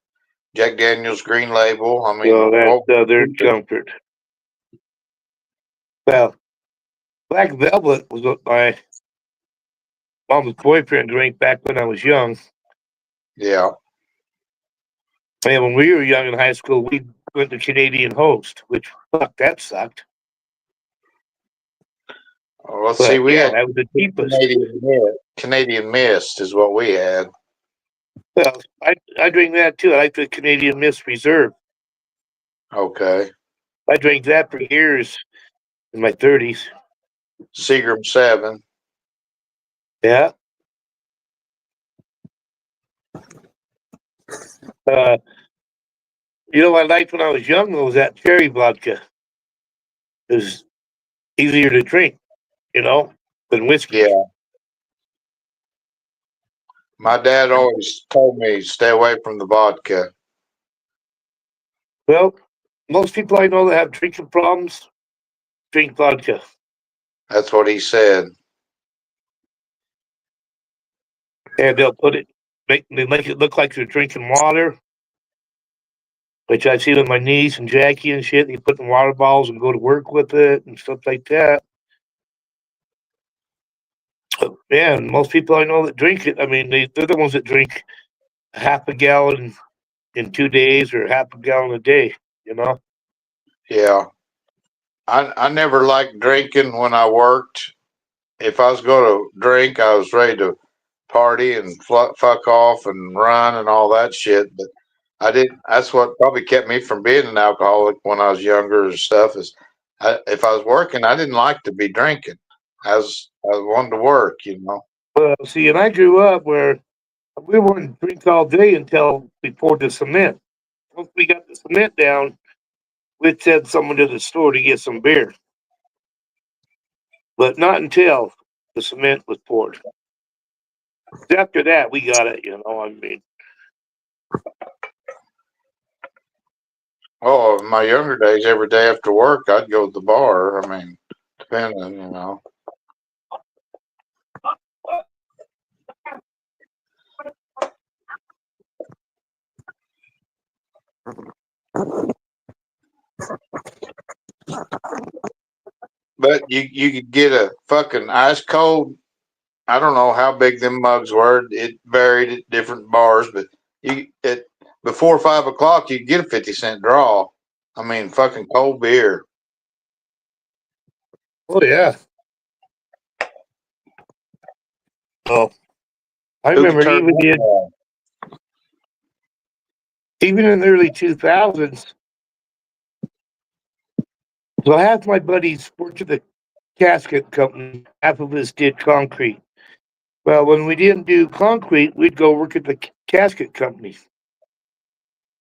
Jack Daniel's Green Label. I mean, Well, that's Southern Comfort. Well, Black Velvet was what my mom's boyfriend drank back when I was young. Yeah. And when we were young in high school, we went to Canadian Host, which, fuck, that sucked. Well, let's But see. We yeah, had that was the cheapest. Canadian Mist is what we had. Well, I drink that too. I like the Canadian Mist Reserve. Okay. I drank that for years in my 30s. Seagram 7. Yeah. I liked when I was young was that cherry vodka. It was easier to drink, than whiskey. Yeah. My dad always told me stay away from the vodka. Well, most people I know that have drinking problems drink vodka. That's what he said. And they'll they make it look like they're drinking water, which I see with my niece and Jackie and shit. They put in water bottles and go to work with it and stuff like that. But man, most people I know that drink it, I mean, they're the ones that drink half a gallon in 2 days or half a gallon a day, you know? Yeah. I never liked drinking when I worked. If I was going to drink, I was ready to party and fuck off and run and all that shit. But I didn't. That's what probably kept me from being an alcoholic when I was younger and stuff. If I was working, I didn't like to be drinking. I wanted to work, you know. Well, see, and I grew up where we wouldn't drink all day until we poured the cement. Once we got the cement down, we'd send someone to the store to get some beer. But not until the cement was poured. After that, we got it, you know. I mean, Oh, in my younger days, every day after work, I'd go to the bar. I mean, depending, you know. But you could get a fucking ice cold. I don't know how big them mugs were. It varied at different bars, but before 5 o'clock, you'd get a 50-cent draw. I mean, fucking cold beer. oh yeah. Oh, I Who could remember turn that on? even in the early 2000s. So half my buddies worked at the casket company. Half of us did concrete. Well, when we didn't do concrete, we'd go work at the casket company.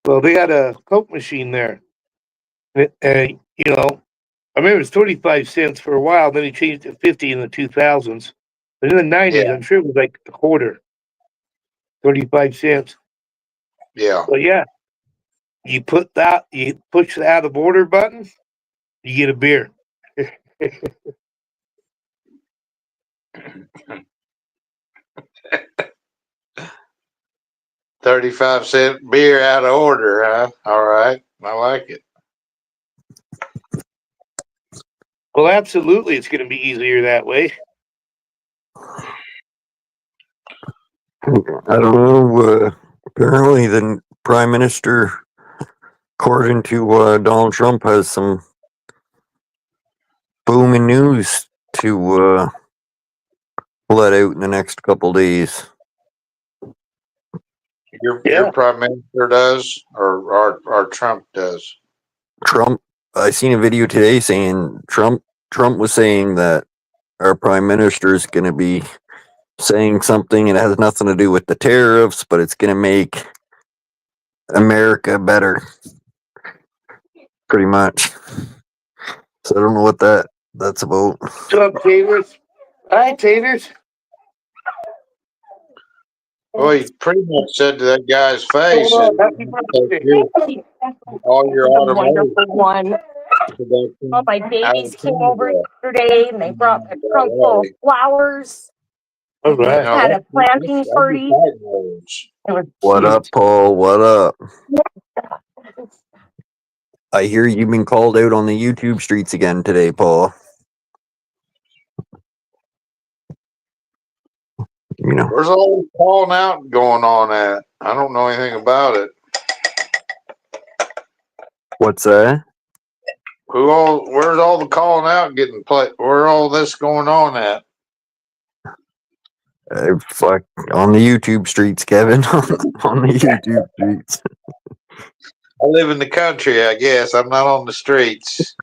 Well, they had a Coke machine there. And, you know, I remember it was 35 cents for a while. Then he changed it to 50 in the 2000s. But in the 90s, Yeah, I'm sure it was like a quarter, 35 cents. yeah. But yeah, you push the out of order button, you get a beer. 35-cent beer out of order, huh? All right. I like it. Well, absolutely, it's going to be easier that way. I don't know. Apparently, the prime minister, according to Donald Trump, has some booming news to let out in the next couple days. Your Yeah. prime minister does, or our Trump does. Trump. I seen a video today saying Trump was saying that our prime minister is going to be saying something, and it has nothing to do with the tariffs, but it's going to make America better, pretty much. So I don't know what that's about. What's up, Taters? Hi, Taters. Well, he pretty much said to that guy's face, Hold on, happy birthday. all your A automotive wonderful one. production All my out babies of came over Canada. yesterday and they brought a trunk full of flowers. All And we right. had a planting That'd be party. fighting words. It was What cute. up, Paul? What up? I hear you've been called out on the YouTube streets again today, Paul. You know, Where's all this calling out going on at? I don't know anything about it. what's that? Where's all the calling out getting played? Where all this going on at? Fuck on the YouTube streets, Kevin. On the YouTube streets. I live in the country, I guess. I'm not on the streets.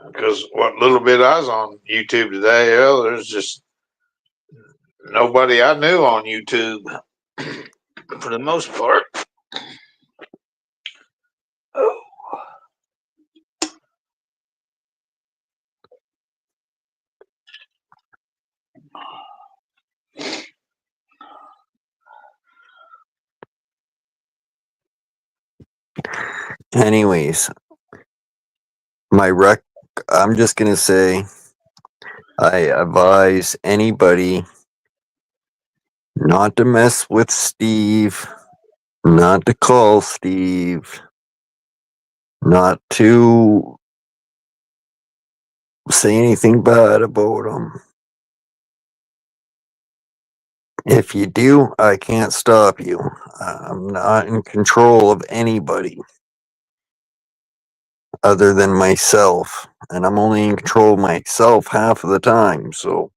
Because what little bit I was on YouTube today, well, there's just nobody I knew on YouTube for the most part. Anyways, I'm just gonna say, I advise anybody not to mess with Steve, not to call Steve, not to say anything bad about him. If you do, I can't stop you. I'm not in control of anybody other than myself. And I'm only in control of myself half of the time, so.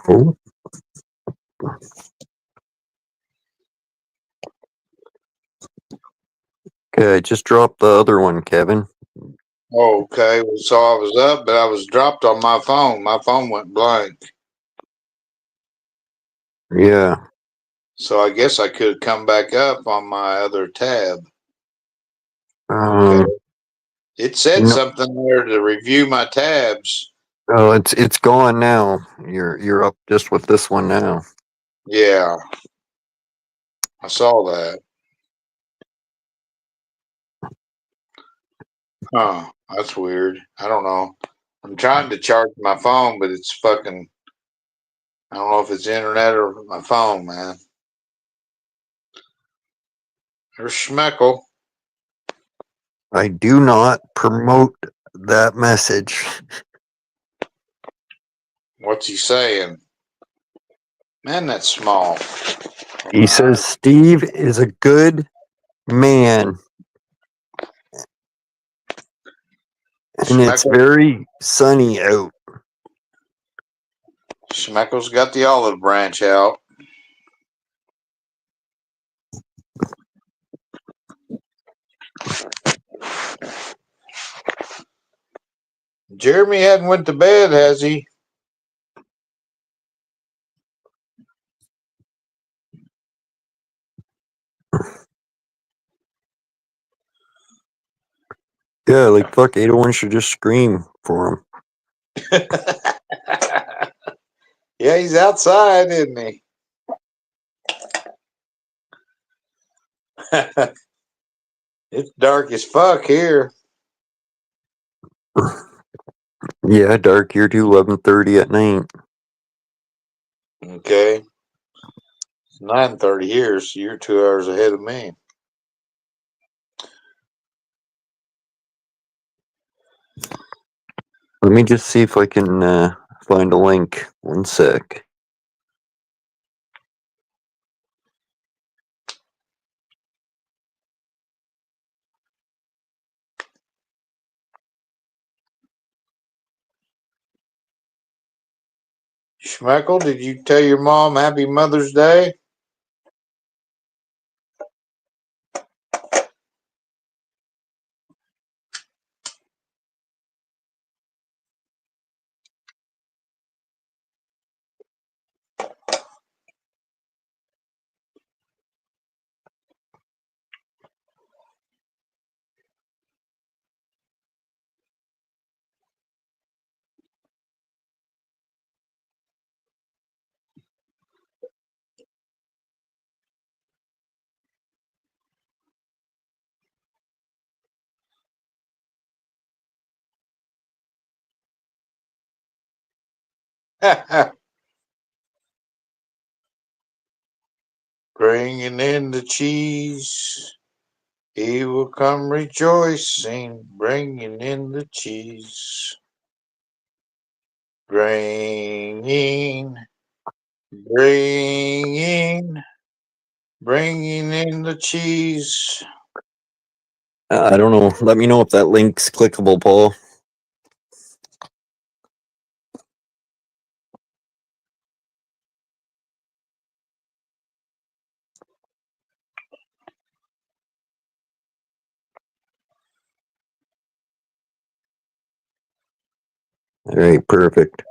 Oh. Okay, I just dropped the other one, Kevin. Okay, well, so I was up, but I was dropped on my phone. My phone went blank. Yeah. So I guess I could come back up on my other tab. Um, Okay. It said no, something there to review my tabs. oh, it's gone now. You're up just with this one now. Yeah, I saw that. Huh, that's weird. I don't know. I'm trying to charge my phone, but it's fucking. I don't know if it's internet or my phone, man. There's Schmeckle. I do not promote that message. What's he saying? Man, that's small. He says Steve is a good man. And it's Schmeckle, very sunny out. Schmeckle's got the olive branch out. Jeremy hadn't went to bed, has he? Yeah, like fuck, 801 should just scream for him. Yeah, he's outside, isn't he? It's dark as fuck here. Yeah, dark here too, 11:30 at night. Okay. It's 9:30 here, so you're 2 hours ahead of me. Let me just see if I can find a link. One sec. Schmeckle, did you tell your mom Happy Mother's Day? Bringing in the cheese. He will come rejoicing, bringing in the cheese. Bringing, bringing, bringing in the cheese. I don't know. Let me know if that link's clickable, Paul. All right, perfect.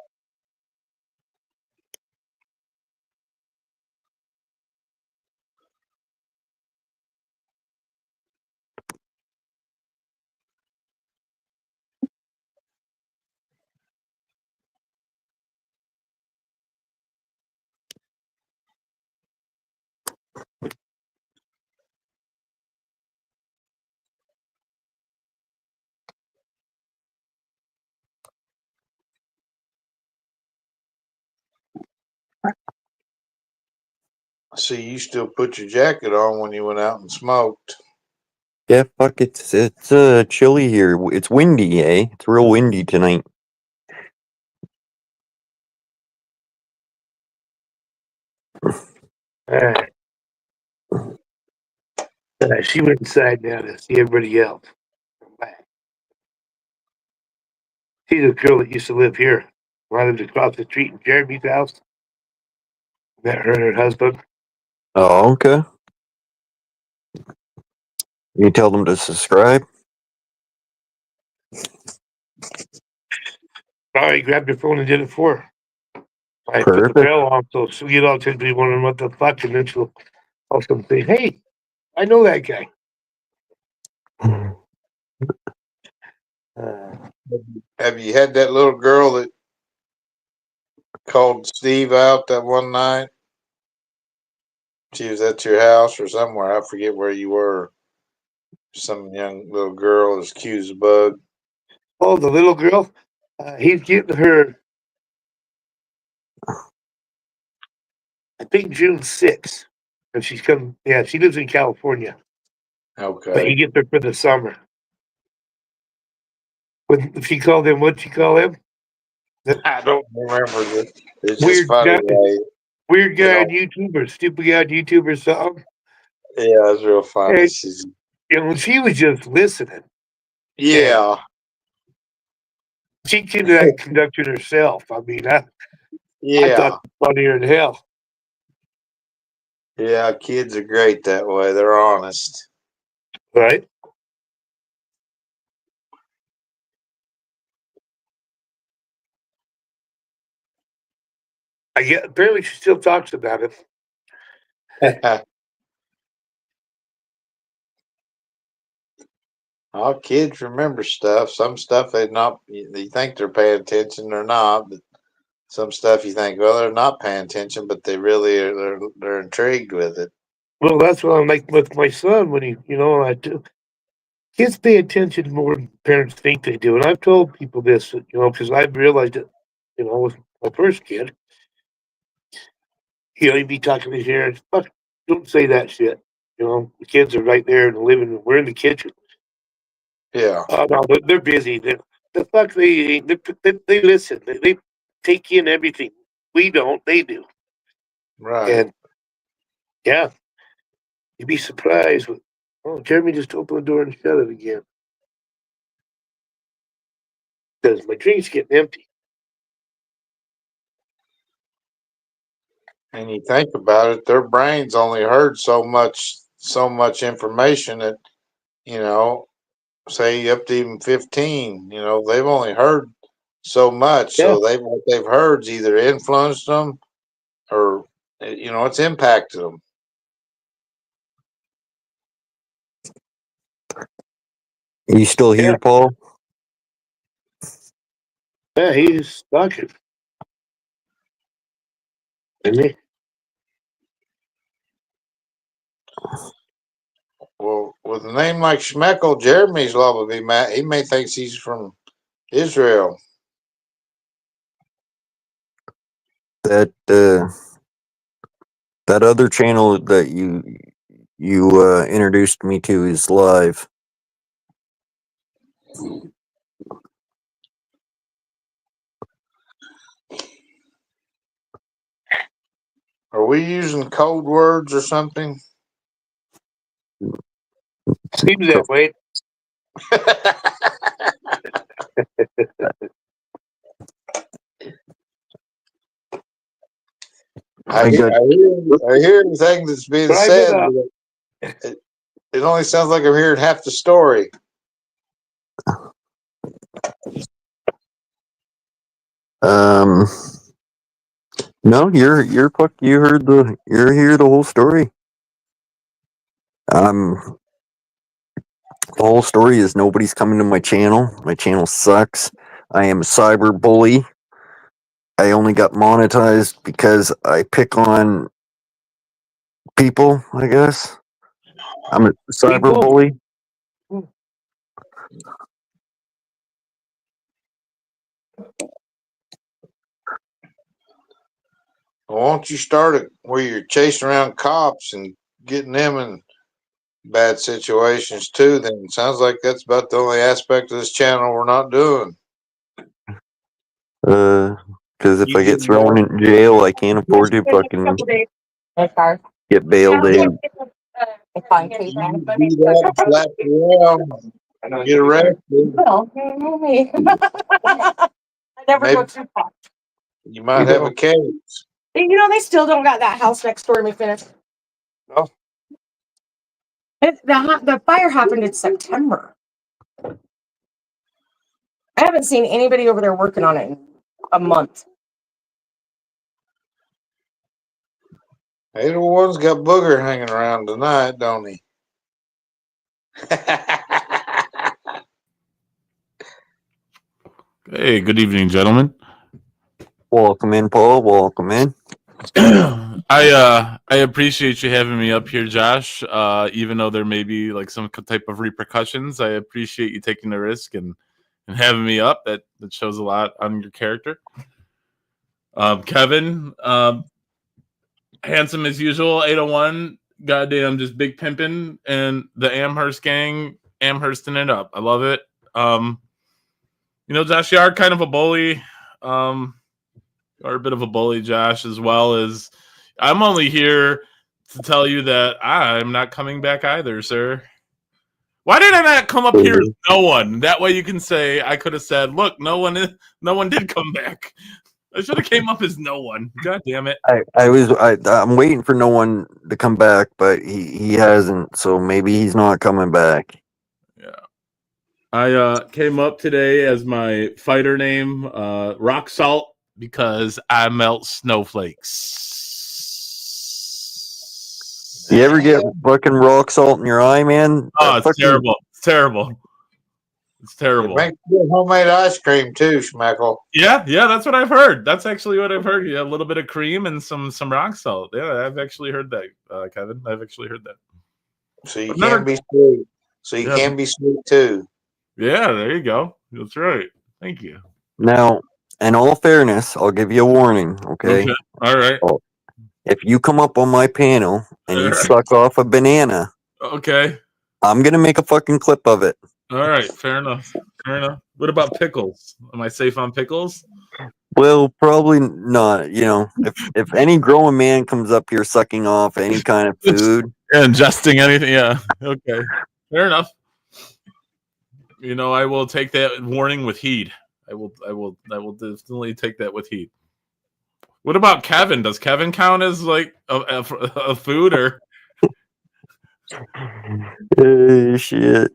See, you still put your jacket on when you went out and smoked. Yeah, fuck, it's chilly here. It's windy, eh? It's real windy tonight. Alright. She went inside now to see everybody else. Come back. She's a girl that used to live here. I lived across the street in Jeremy's house. Met her and her husband. Oh, okay. You tell them to subscribe? I grabbed her phone and did it for her. I put the Perfect. bell on so she'll get all to be wondering what the fuck, and then she'll also say, "Hey, I know that guy." Have you had that little girl that called Steve out that one night? She was at your house or somewhere. I forget where you were. Some young little girl is cute as a bug. Oh, the little girl. He's getting her. I think June 6th. And she's coming. Yeah, she lives in California, but he Okay. gets her for the summer. When she called him, what'd she call him? The I don't remember. It's just weird funny. guy, weird You guy on know, YouTube or stupid guy on YouTube or something. yeah, it's real funny. And, She's, she was just listening. And yeah, she came to that conductor herself. I mean, I thought yeah, it was funnier than hell. yeah. Kids are great that way. They're honest. Right? I get apparently she still talks about it. All kids remember stuff. Some stuff they not. You think they're paying attention or not, but some stuff you think, well, they're not paying attention, but they really are. They're intrigued with it. Well, that's what I'm like with my son when I do. Kids pay attention more than parents think they do. And I've told people this, because I've realized it, with my first kid. He'd be talking to his parents, fuck, don't say that shit. The kids are right there in the living room. We're in the kitchen. Yeah, Oh, no, they're busy. The fuck they listen. They take in everything. We don't, they do. right. And yeah, you'd be surprised. Oh, Jeremy just opened the door and shut it again. Because my drink's getting empty. And you think about it, their brains only heard so much information that you know, say up to even 15. They've only heard so much, Yeah, so what they've heard's either influenced them or it's impacted them. Are you still yeah, here, Paul? yeah, he's talking. Isn't he? Well, with a name like Schmeckel, Jeremy's liable to be mad. He may think he's from Israel. That that other channel that you introduced me to is live. Are we using code words or something? Seems that way. I got I hear everything that's being Drive it said, up. but it only sounds like I'm hearing half the story. um. No, you heard you're here the whole story. The whole story is nobody's coming to my channel. My channel sucks. I am a cyber bully. I only got monetized because I pick on people, I guess. I'm a cyber People. bully. Well, won't you start it where you're chasing around cops and getting them in bad situations too? Then it sounds like that's about the only aspect of this channel we're not doing. Because if You I get get thrown in jail, I can't afford to fucking get bailed in. If I take you do that, slap around, get arrested. I never Maybe- go too far. You might have a case. You know, they still don't got that house next door to me finished. No. The fire happened in September. I haven't seen anybody over there working on it in a month. 801's got Booger hanging around tonight, don't he? Hey, good evening, gentlemen. Welcome in, Paul. Welcome in. I appreciate you having me up here, Josh. Even though there may be like some type of repercussions, I appreciate you taking the risk and having me up. That shows a lot on your character. Kevin, handsome as usual, 801, goddamn, just big pimping, and the Amherst gang, Amhersting it up. I love it. You know, Josh, you are kind of a bully. Or a bit of a bully, Josh, as well as I'm only here to tell you that I'm not coming back either, sir. Why did I not come up here as no one? That way you can say I could have said, look, no one did come back. I should have came up as no one. God damn it. I'm waiting for no one to come back, but he hasn't, so maybe he's not coming back. Yeah. I came up today as my fighter name, Rock Salt, because I melt snowflakes. You ever get fucking rock salt in your eye, man? Oh, it's terrible. It's terrible. It's terrible. Make good homemade ice cream too, Schmeckle. Yeah, that's what I've heard. That's actually what I've heard. Yeah, a little bit of cream and some rock salt. Yeah, I've actually heard that, Kevin. I've actually heard that. So you can be sweet. So you can be sweet too. Yeah, there you go. That's right. Thank you. Now, in all fairness, I'll give you a warning, okay? All right. If you come up on my panel and you suck off a banana, okay, I'm gonna make a fucking clip of it. All right, fair enough. What about pickles? Am I safe on pickles? Well, probably not. You know, if any grown man comes up here sucking off any kind of food, ingesting anything, yeah. Okay, fair enough. You know, I will take that warning with heed. I will definitely take that with heed. What about Kevin? Does Kevin count as like a food or? Shit.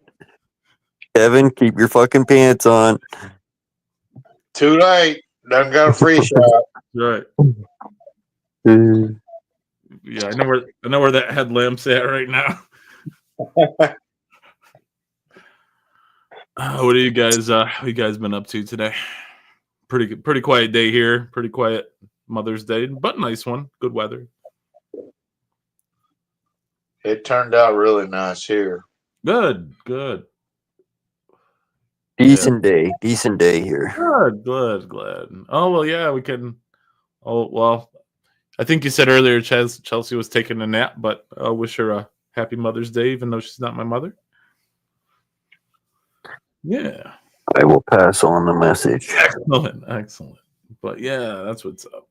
Kevin, keep your fucking pants on. Too late. Done got a free shot. Right. Yeah, I know where that headlamp's at right now. What are you guys? What you guys been up to today? Pretty quiet day here. Pretty quiet Mother's Day, but nice one. Good weather. It turned out really nice here. Good. Decent day here. Good, glad. Oh well, yeah, we can. Oh well, I think you said earlier Chelsea was taking a nap, but I'll wish her a happy Mother's Day, even though she's not my mother. Yeah, I will pass on the message. Excellent. But yeah, that's what's up.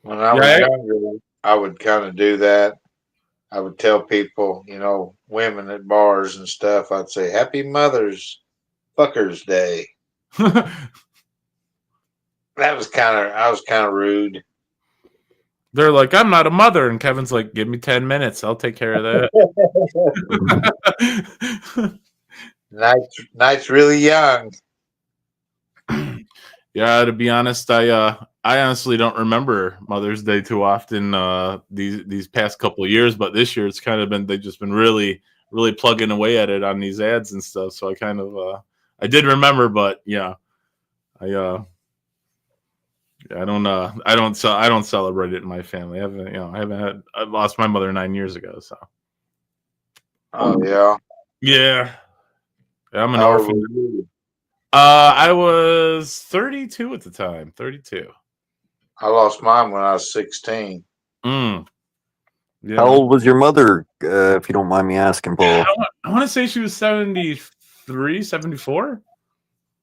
When I was younger, I would kind of do that. I would tell people, you know, women at bars and stuff, I'd say, Happy Mother's Fuckers Day. I was kind of rude. They're like, I'm not a mother. And Kevin's like, give me 10 minutes. I'll take care of that. Night's really young. Yeah, to be honest, I honestly don't remember Mother's Day too often these past couple of years, but this year it's kind of been they've just been really plugging away at it on these ads and stuff. So I kind of I did remember, but yeah, I don't celebrate it in my family. I lost my mother 9 years ago, so. Oh yeah. Yeah, I'm an orphan. I was 32 at the time. 32. I lost mine when I was 16. Mm. Yeah. How old was your mother, if you don't mind me asking, Paul? I want to say she was 73, 74?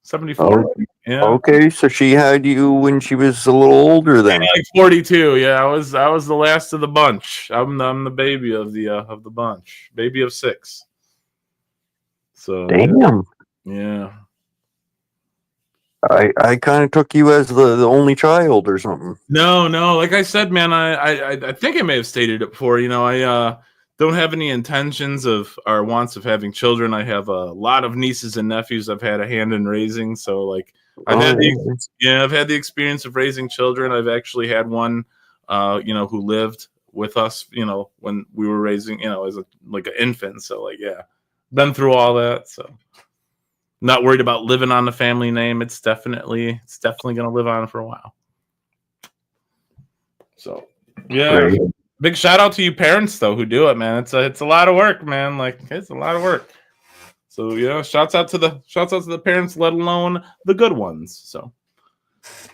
74? Oh, Yeah. okay, so she had you when she was a little older then. Like 42. Yeah, I was the last of the bunch. I'm the baby of the bunch. Baby of 6. So Damn. yeah. I kind of took you as the only child or something. No, like I said, man, I think I may have stated it before. I don't have any intentions of or wants of having children. I have a lot of nieces and nephews I've had a hand in raising. So like I've had the experience of raising children. I've actually had one who lived with us, when we were raising, as like an infant. So like yeah. Been through all that, so not worried about living on the family name. It's definitely gonna live on for a while. So yeah. Right. Big shout out to you parents though who do it, man. It's a lot of work, man. Like it's a lot of work. So shouts out to the parents, let alone the good ones. So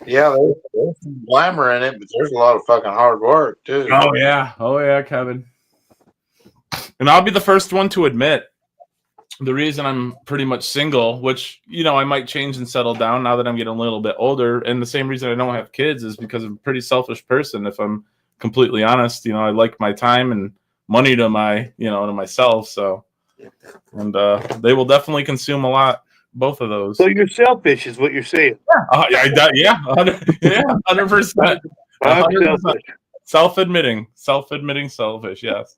Yeah, there's some glamour in it, but there's a lot of fucking hard work too. oh yeah, Kevin. And I'll be the first one to admit the reason I'm pretty much single, which I might change and settle down now that I'm getting a little bit older, and the same reason I don't have kids is because I'm a pretty selfish person. If I'm completely honest, I like my time and money to myself. So, and they will definitely consume a lot. Both of those. So you're selfish, is what you're saying. Yeah, 100%. I'm selfish. Self-admitting selfish. Yes.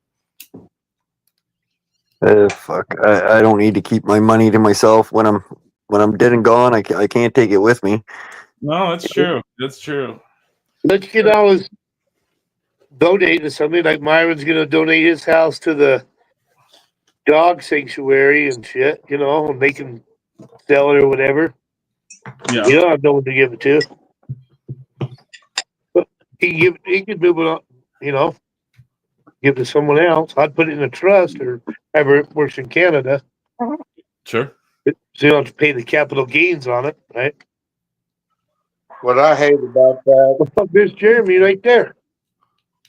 Fuck. I don't need to keep my money to myself when I'm dead and gone. I can't take it with me. No, that's true. That's true. Let's get always donate to something. Like Myron's going to donate his house to the dog sanctuary and shit, and they can sell it or whatever. Yeah. You don't have no one to give it to. But he could move it on, give it to someone else. I'd put it in a trust or however it works in Canada. Sure. So you don't have to pay the capital gains on it, right? What I hate about that, Well, fuck, there's Jeremy right there.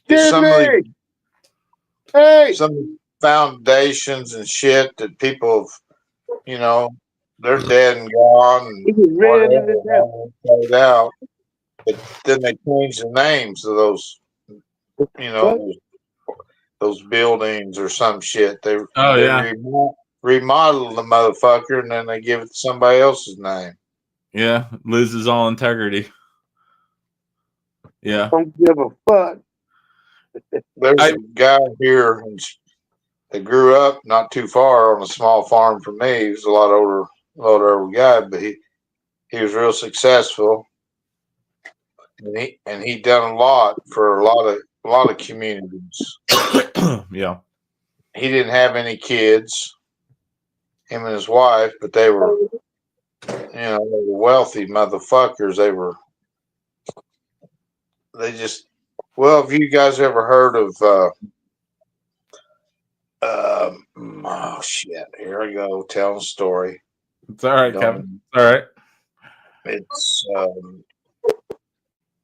some of Jeremy! Hey! some foundations and shit that people have, they're dead and gone and He just ran into that. whatever, out. But then they change the names of those, those buildings or some shit. They remodel the motherfucker and then they give it to somebody else's name. Yeah, loses all integrity. Yeah. Don't give a fuck. There's a guy here that grew up not too far on a small farm from me. He was a lot older guy, but he was real successful, and he done a lot for a lot of communities. Yeah. He didn't have any kids, him and his wife, but they were, they were wealthy motherfuckers. Have you guys ever heard of, oh shit, here I go, telling a story. It's all right, Kevin. It's all right. It's,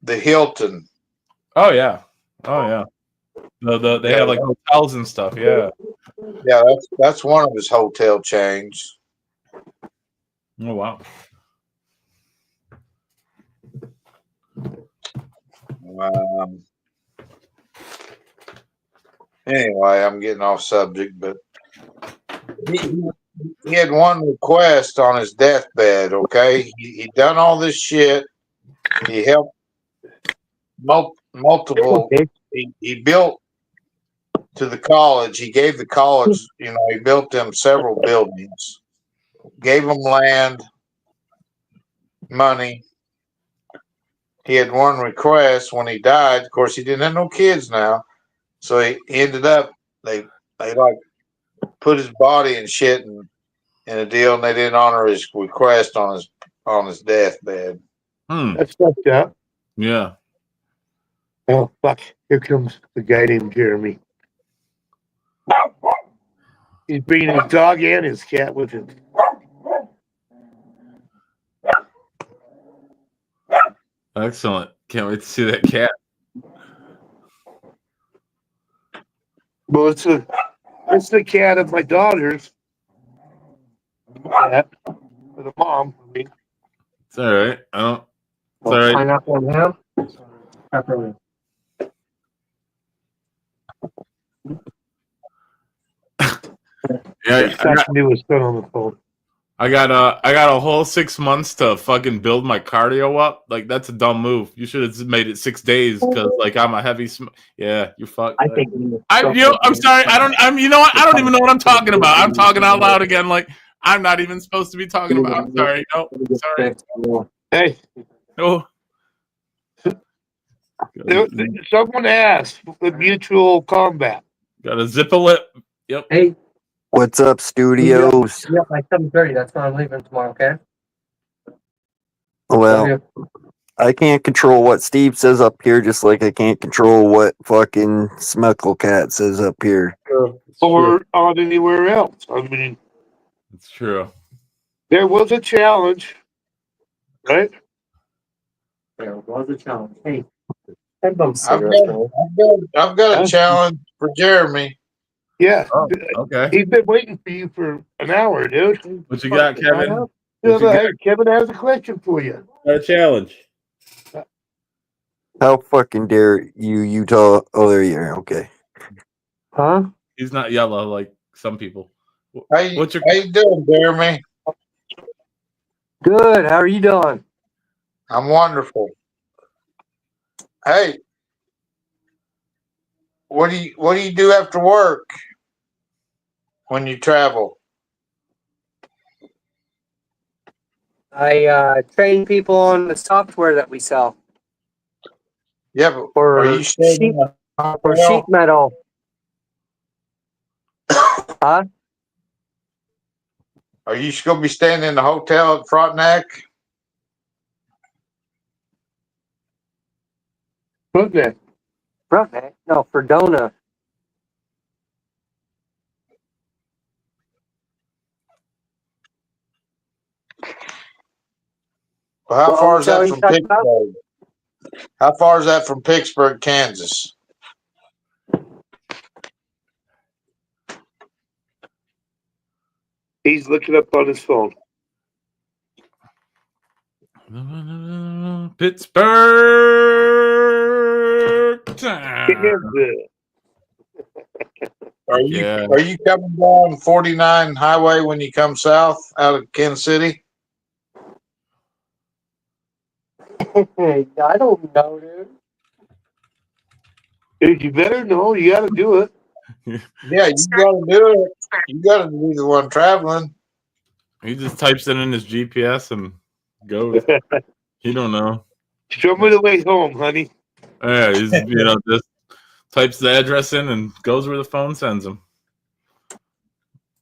the Hilton. Oh yeah. They have like hotels and stuff. Yeah. Yeah, that's one of his hotel chains. Oh wow. Anyway, I'm getting off subject, but he had one request on his deathbed. Okay, he done all this shit. He helped multiple. He built to the college. He gave the college. He built them several buildings. Gave them land, money. He had one request when he died. Of course, he didn't have no kids now, so he ended up they like put his body and shit in a deal, and they didn't honor his request on his deathbed. That's fucked up. Yeah. Oh fuck! Here comes the guy named Jeremy. He's bringing his dog and his cat with him. Excellent. Can't wait to see that cat. Well, it's the cat of my daughter's. Cat. For the mom. I mean, It's all right. I don't. It's all right. Pineapple and ham. Pepperoni. Yeah, he's talking to his son on the phone. I got a whole 6 months to fucking build my cardio up. Like that's a dumb move. You should have made it 6 days because like I'm a heavy. Yeah, you're fucked. I think I'm sorry. I'm. You know what? I don't even know what I'm talking about. I'm talking out loud again. Like I'm not even supposed to be talking about. I'm sorry. No, sorry. Hey, No. someone asked the mutual combat. Got a zip a lip. Yep. Hey, What's up, studios? yeah, by 7:30. That's when I'm leaving tomorrow. Okay. Well, I can't control what Steve says up here, just like I can't control what fucking Smecklecat says up here. Or on anywhere else. I mean, It's true. there was a challenge, right? There was a challenge. Hey, I've I've got a challenge for Jeremy. Yeah. Oh, okay. He's been waiting for you for an hour, dude. What you got, Kevin? Hey, Kevin has a question for you. Got a challenge. How fucking dare you, Utah? Oh, there you are. Okay. Huh? He's not yellow like some people. How you doing, Jeremy? Good. How are you doing? I'm wonderful. Hey, what do you do after work when you travel? I train people on the software that we sell Yeah, but for are you staying sheet, in a for hotel? sheet metal. Huh? Are you going to be staying in the hotel at Frontenac? Okay. Frontenac? No, Fredona. Well, how What far is hotel that are you from talking about? Pittsburgh? How far is that from Pittsburgh, Kansas? He's looking up on his phone. Pittsburgh time. Are you coming down 49 highway when you come south out of Kansas City? I don't know, dude. Dude, you better know. You got to do it. Yeah, you got to do it. You got to be the one traveling. He just types it in his GPS and goes. He don't know. Show me the way home, honey. Yeah, he's just types the address in and goes where the phone sends him.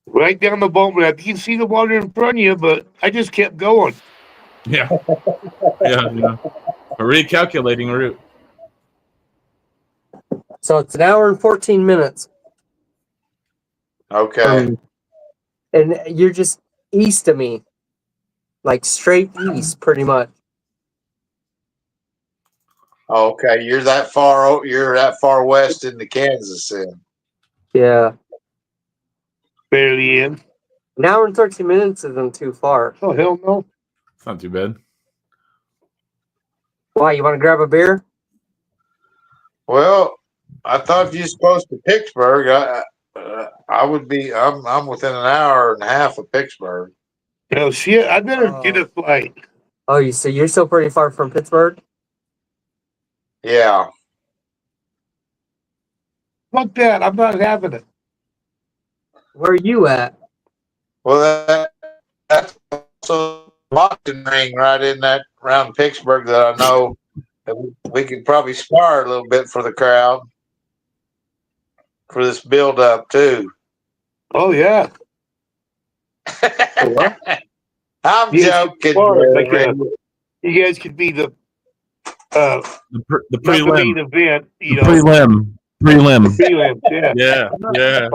Right down the boat ramp. You can see the water in front of you, but I just kept going. Yeah. Yeah. Recalculating route. So it's an hour and 14 minutes. Okay. And you're just east of me. Like straight east, pretty much. Okay, you're that far west into Kansas then. Yeah. Barely in. An hour and 13 minutes isn't too far. Oh, hell no. It's not too bad. Why, you want to grab a beer? Well, I thought if you're supposed to Pittsburgh, I'm within an hour and a half of Pittsburgh. Hell shit, I better get a flight. Oh, so you're still pretty far from Pittsburgh? Yeah. Fuck that. I'm not having it. Where are you at? Well, that's also a boxing ring right in that around Pittsburgh that I know that we could probably spar a little bit for the crowd for this build up too. Oh, yeah. I'm Yes, joking. like you guys could be the The not the prelim. main event, you know. Prelim. Prelim, yeah. Yeah.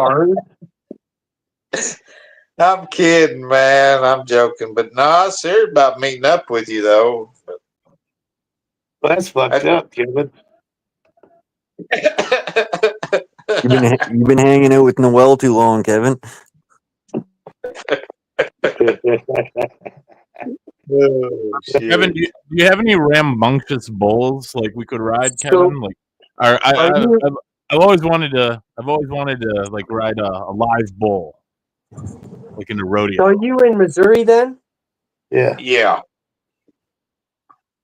I'm kidding, man. I'm joking, but no, I'm serious about meeting up with you though. Well, that's fucked up, Kevin. You've been hanging out with Noel too long, Kevin. Oh, shit. Kevin, do you have any rambunctious bulls like we could ride, Kevin? Like, I've always wanted to like ride a live bull, like in a rodeo. So are you in Missouri then? Yeah. Yeah.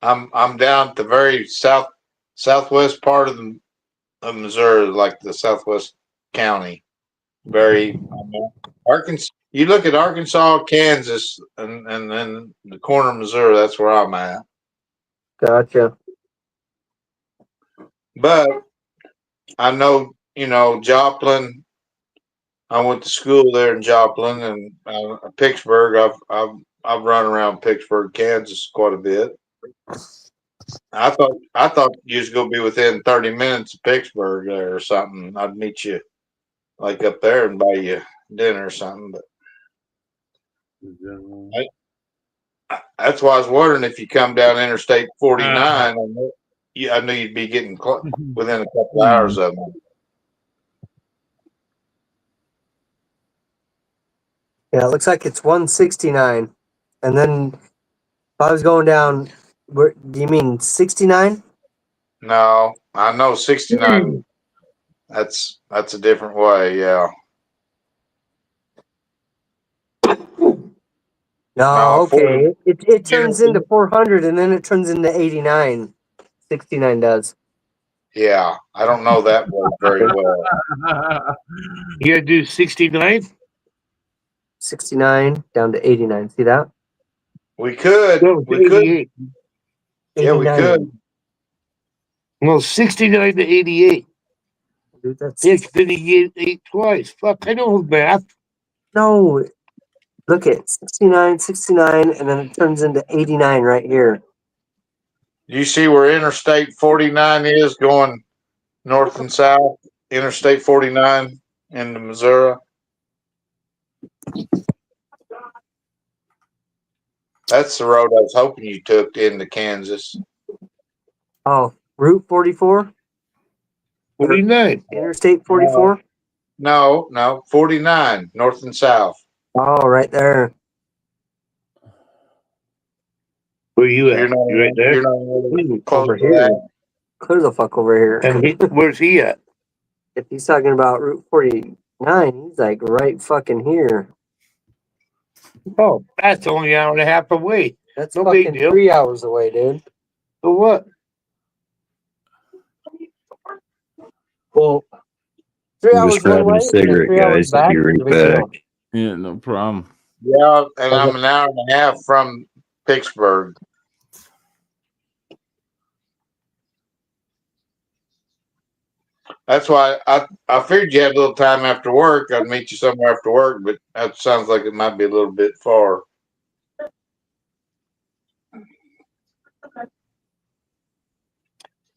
I'm down at the very southwest part of Missouri, like the southwest county. Very Arkansas. You look at Arkansas, Kansas, and then the corner of Missouri. That's where I'm at. Gotcha. But I know, Joplin. I went to school there in Joplin and Pittsburgh. I've run around Pittsburgh, Kansas quite a bit. I thought you was gonna be within 30 minutes of Pittsburgh there or something. I'd meet you like up there and buy you dinner or something. But that's why I was wondering if you come down Interstate 49. I knew you'd be getting within a couple hours of them. Yeah, it looks like it's 169. And then if I was going down, do you mean 69? No, I know 69. That's a different way. Yeah. No, okay. 40. It turns into 400 and then it turns into 89. 69 does. Yeah, I don't know that word very well. You gotta do 69? 69 down to 89. See that? We could. No, We could. 88. Yeah, we 89. could. Well, 69 to 88. Dude, that's Then you get 8 twice. Fuck, I know math. no. Look at 69, 69, and then it turns into 89 right here. You see where Interstate 49 is going north and south? Interstate 49 into Missouri. That's the road I was hoping you took into Kansas. Oh, Route 44? 49. Interstate 44? No, 49 north and south. Oh, right there. Where you at? You're not, You right there? You're not really close Over to here. that. Clear the fuck over here. And where's he at? If he's talking about Route 49, he's like right fucking here. Oh, that's only an hour and a half away. That's No big fucking deal. 3 hours away, dude. So what? Well, 3 I'm hours just grabbing one way, a cigarette, 3 hours guys. I'll be back. right no big deal. back. Yeah, no problem. Yeah, and I'm an hour and a half from Pittsburgh. That's why I figured you had a little time after work. I'd meet you somewhere after work, but that sounds like it might be a little bit far.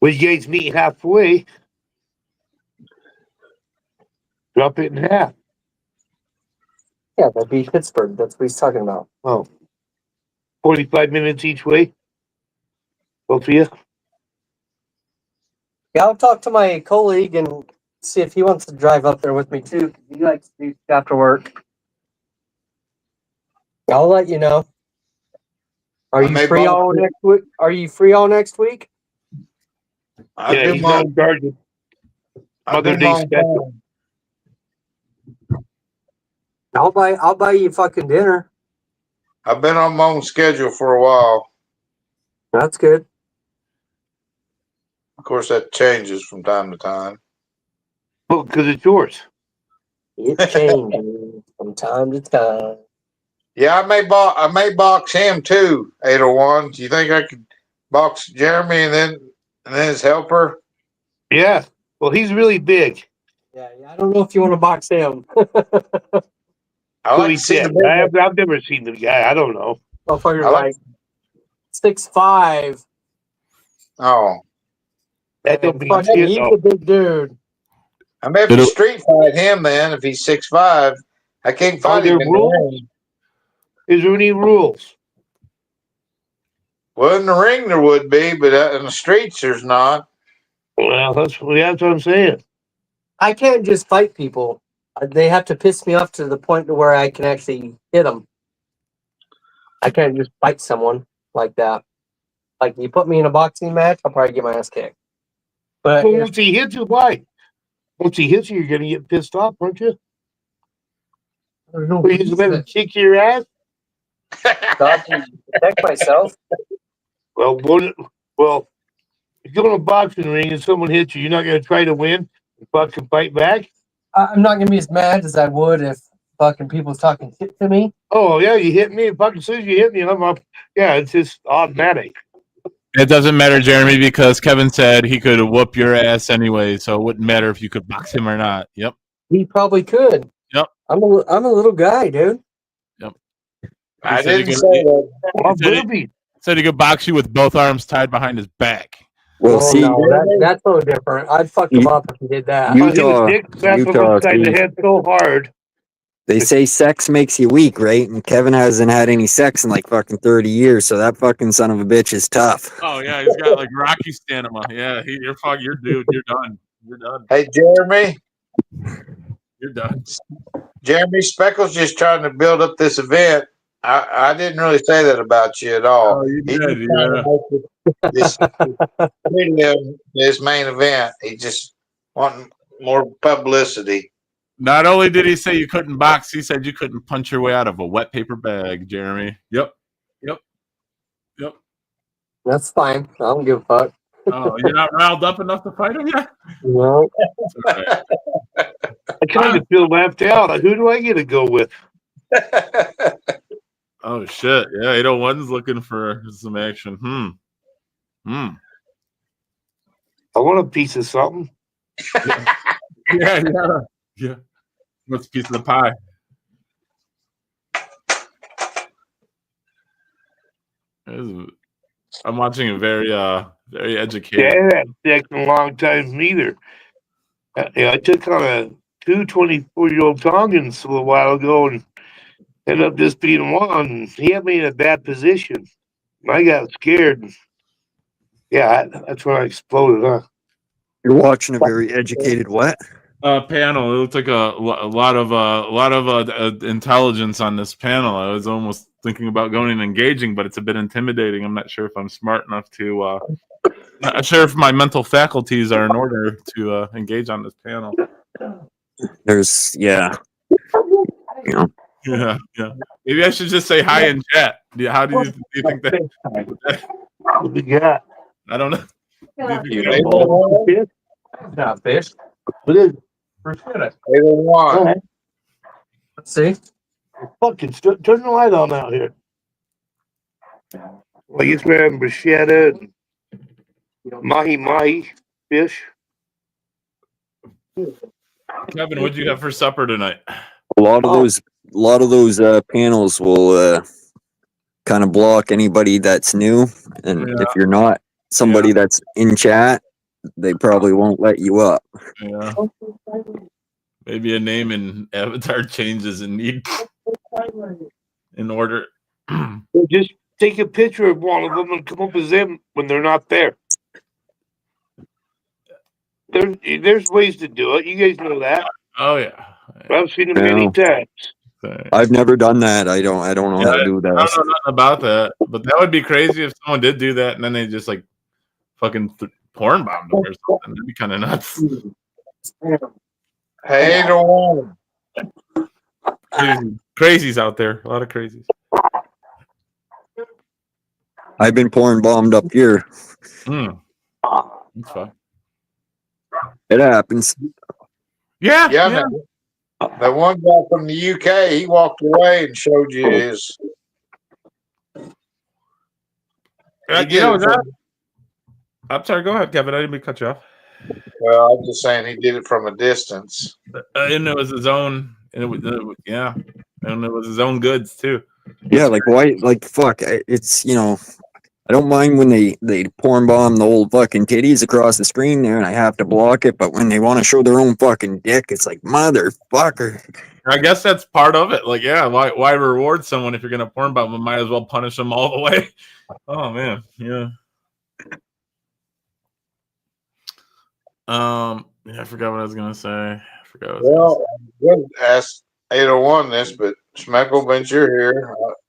Well, you guys meet halfway. Drop it in half. Yeah, that'd be Pittsburgh. That's what he's talking about. Oh. 45 minutes each way. Both of you. Yeah, I'll talk to my colleague and see if he wants to drive up there with me too. He likes to do stuff after work. I'll let you know. Are I you may free bump all you. next week? Are you free all next week? I Yeah, do he's my not in charge of I Mother do Day my special. I'll buy you fucking dinner. I've been on my own schedule for a while. That's good. Of course, that changes from time to time. Well, because it's yours. It changes from time to time. Yeah, I may box him too. 801. Do you think I could box Jeremy and then his helper? Yeah. Well, he's really big. Yeah, I don't know if you want to box him. I like to see the big I've never seen the guy. I don't know. Motherfucker's I like- like 6'5". Oh, That don't mean Fucking, shit, he's though. a big dude. I may have to street fight him then if he's 6'5". I can't fight there him in the rules? ring. Is there any rules? Well, in the ring there would be, but in the streets there's not. Well, that's what I'm saying. I can't just fight people. They have to piss me off to the point to where I can actually hit them. I can't just fight someone like that. Like, you put me in a boxing match, I'll probably get my ass kicked. But Well, once he hits you, why? Once he hits you, you're gonna get pissed off, aren't you? I don't know. Well, he's gonna kick your ass. God, to protect myself. Well, if you're in a boxing ring and someone hits you, you're not gonna try to win and fucking fight back. I'm not gonna be as mad as I would if fucking people's talking shit to me. Oh yeah, you hit me. And fucking as soon as you hit me, I'm up. Yeah, it's just automatic. It doesn't matter, Jeremy, because Kevin said he could whoop your ass anyway, so it wouldn't matter if you could box him or not. Yep. He probably could. Yep. I'm a little guy, dude. Yep. I said he didn't could- say that. Well, He said he- booby. Said he could box you with both arms tied behind his back. Well, Oh, see, no, that's a little different. I'd fuck him up if he did that. You- He was Utah- dick slapped him Utah, upside the Steve. head so hard. they say sex makes you weak, right? And Kevin hasn't had any sex in like fucking 30 years, so that fucking son of a bitch is tough. Oh yeah, he's got like Rocky stamina. Yeah, you're fucking, you're dude. You're done. You're done. Hey, Jeremy. You're done. Jeremy Speckles just trying to build up this event. I didn't really say that about you at all. Oh, you He did, just trying to make this main event. He just wanting more publicity. Not only did he say you couldn't box, he said you couldn't punch your way out of a wet paper bag, Jeremy. Yep. That's fine. I don't give a fuck. Oh, you're not riled up enough to fight him yet? No. It's all right. I kind of feel left out. Who do I get to go with? Oh shit. Yeah, 801's looking for some action. I want a piece of something. Yeah. What's a piece of the pie? I'm watching a very educated. Yeah, I haven't had sex in a long time either. I took on two 24-year-old Tongans a little while ago and ended up just being one. He had me in a bad position. I got scared. Yeah, that's when I exploded, huh? You're watching a very educated what? Panel. It looked like a lot of intelligence on this panel. I was almost thinking about going and engaging, but it's a bit intimidating. I'm not sure if I'm smart enough to. Not sure if my mental faculties are in order to engage on this panel. There's, yeah. You know, Yeah. Maybe I should just say hi in chat. How do you think that? What we got? I don't know. You know, Fish? Not fish. What is it? Bruschetta. 801. Let's see. Fucking turn the light on out here. Well, I guess we're having bruschetta and mahi fish. Kevin, what'd you have for supper tonight? a lot of those panels will kind of block anybody that's new, and Yeah. if you're not somebody that's in chat, they probably won't let you up. Yeah. Maybe a name in avatar changes in order. Just take a picture of one of them and come up as them when they're not there. There's ways to do it. You guys know that. Oh yeah. I've seen them many times. I've never done that. I don't know how to do I don't know that. nothing about that, but that would be crazy if someone did do that and then they just like fucking porn bombed them or something. That'd be kind of nuts. Hey, 801. Crazies out there. A lot of crazies. I've been porn bombed up here. That's fine. It happens. Yeah. Yeah, man. That one guy from the UK, he walked away and showed you his. You know that? I'm sorry. Go ahead, Kevin. I didn't mean to cut you off. Well, I'm just saying he did it from a distance. And it was his own. And yeah. And it was his own goods too. Yeah, like why? Like fuck. It's I don't mind when they porn bomb the old fucking titties across the screen there and I have to block it, but when they want to show their own fucking dick, it's like, motherfucker. I guess that's part of it. Like, yeah, why reward someone if you're gonna porn bomb them? Might as well punish them all the way. Oh man, yeah. Yeah, I forgot what I was gonna say. I forgot. Well, I'm going to ask 801 this, but Schmeckle, since you're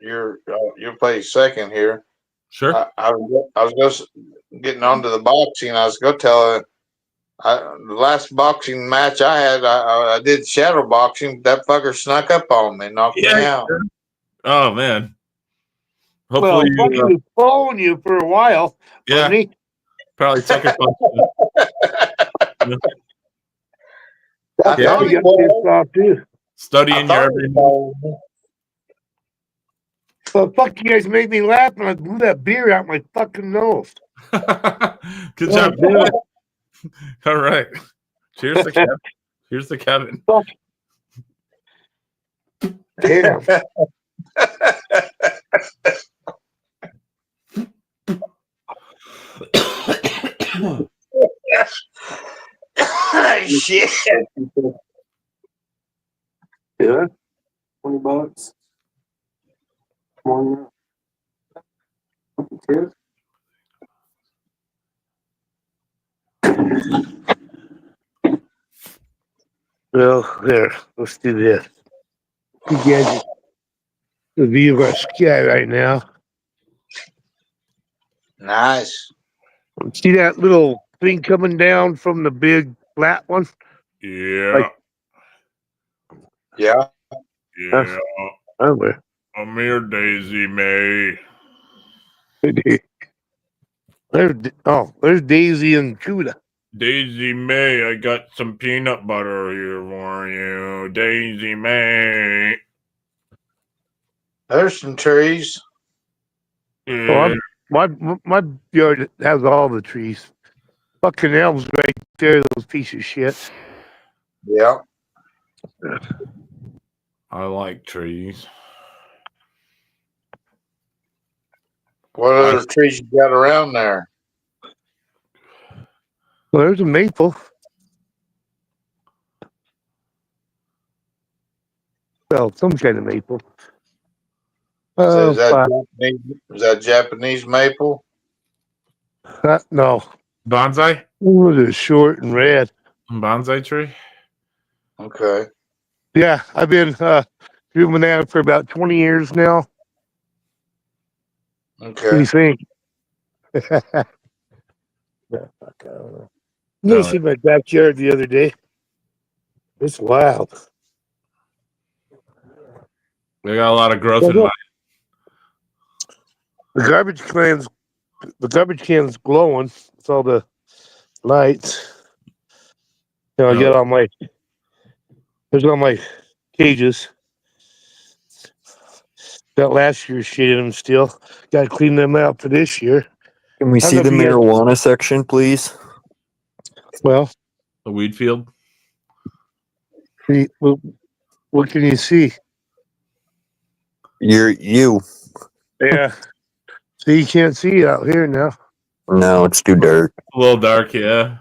here, you'll play second here. Sure. I was just getting onto the boxing. I was going to tell her the last boxing match I had, I did shadow boxing. That fucker snuck up on me and knocked me out. Oh man. Well, Hopefully, fucking was following you for a while. yeah, wasn't he? probably sucker punch. I Yeah. thought He he got was. pissed off too. Studying your every move. Well, fuck, you guys made me laugh when I blew that beer out my fucking nose. Good job, David. All right. Cheers to Kevin. Cheers to Kevin. Damn. Shit. Yeah. $20. Come on now. Well, there. Let's do this. You guys, the view of our sky right now. Nice. See that little thing coming down from the big flat one? Yeah. Yeah. Yeah. Oh, I'm here, Daisy May. there's Daisy and Cuda. Daisy May, I got some peanut butter here for you. Daisy May. There's some trees. Yeah. My yard has all the trees. Fucking elms right there, those pieces of shit. Yeah. I like trees. What other trees you got around there? Well, there's a maple. Well, some kind of maple. Is that Japanese maple? No. Bonsai? Ooh, they're short and red. Bonsai tree? Okay. Yeah, I've been doing that for about 20 years now. What do Okay. you think? Yeah, fuck, I don't know. You No. see my backyard the other day. It's wild. They got a lot of growth in mine. The garbage can's glowing. It's all the lights. You know, I got there's all my cages. Got last year's shit in them still. Got to clean them out for this year. Can we How's see that the for you? marijuana section, please? Well, The weed field? what can you see? You. Yeah. So you can't see out here now. No, it's too dark. A little dark, yeah.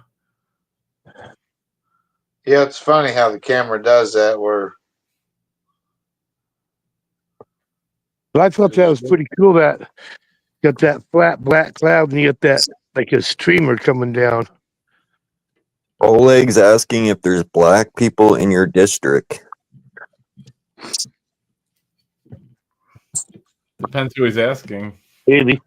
Yeah, it's funny how the camera does that where But I thought that was pretty cool. That got that flat black cloud and you got that like a streamer coming down. Oleg's asking if there's black people in your district. Depends who he's asking. Maybe.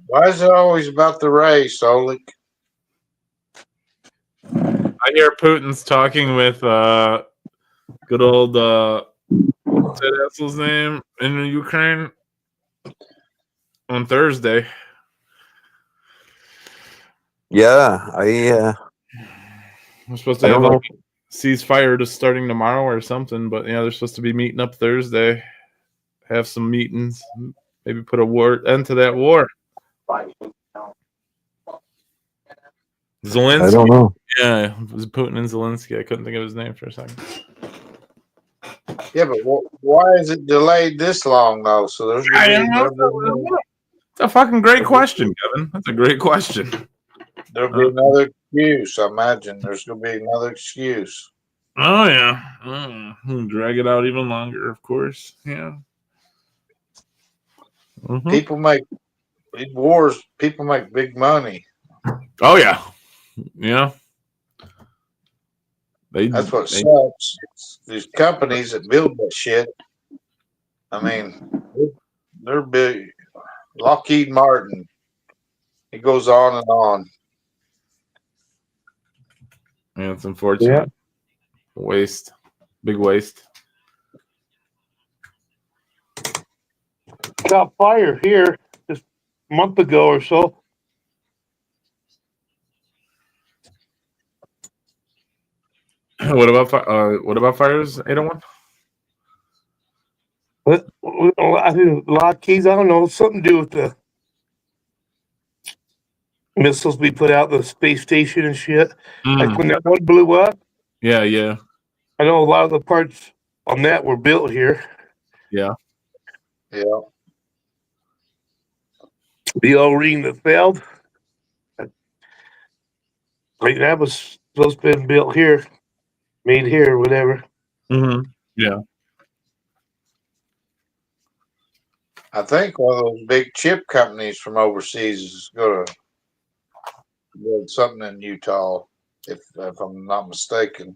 why is it always about the race, Oleg? I hear Putin's talking with good old what's that asshole's name in Ukraine on Thursday. Yeah, We're supposed to I have don't a know. ceasefire just starting tomorrow or something, but yeah, they're supposed to be meeting up Thursday, have some meetings, maybe put a end to that war. Zelensky. I don't know. Yeah, it was Putin and Zelensky. I couldn't think of his name for a second. Yeah, but why is it delayed this long though? So there's I gonna don't know. It's a fucking great question, Kevin. That's a great question. there'll be another excuse. I imagine there's gonna be another excuse. Oh yeah, drag it out even longer, of course. Yeah. Mhm. People make these wars. People make big money. Oh yeah, yeah. That's what sucks. These companies that build that shit. I mean, they're big. Lockheed Martin. It goes on and on. Yeah, it's unfortunate. Waste, big waste. Got fire here just a month ago or so. What about fires? 801. But I think Lockheed's, I don't know, something to do with the missiles we put out the space station and shit. Like when that one blew up, Yeah, yeah, I know a lot of the parts on that were built here. yeah. Yeah. The O-ring that failed, like that was supposed to be built here, made here, whatever. Yeah. I think one of those big chip companies from overseas is going to build something in Utah, if I'm not mistaken.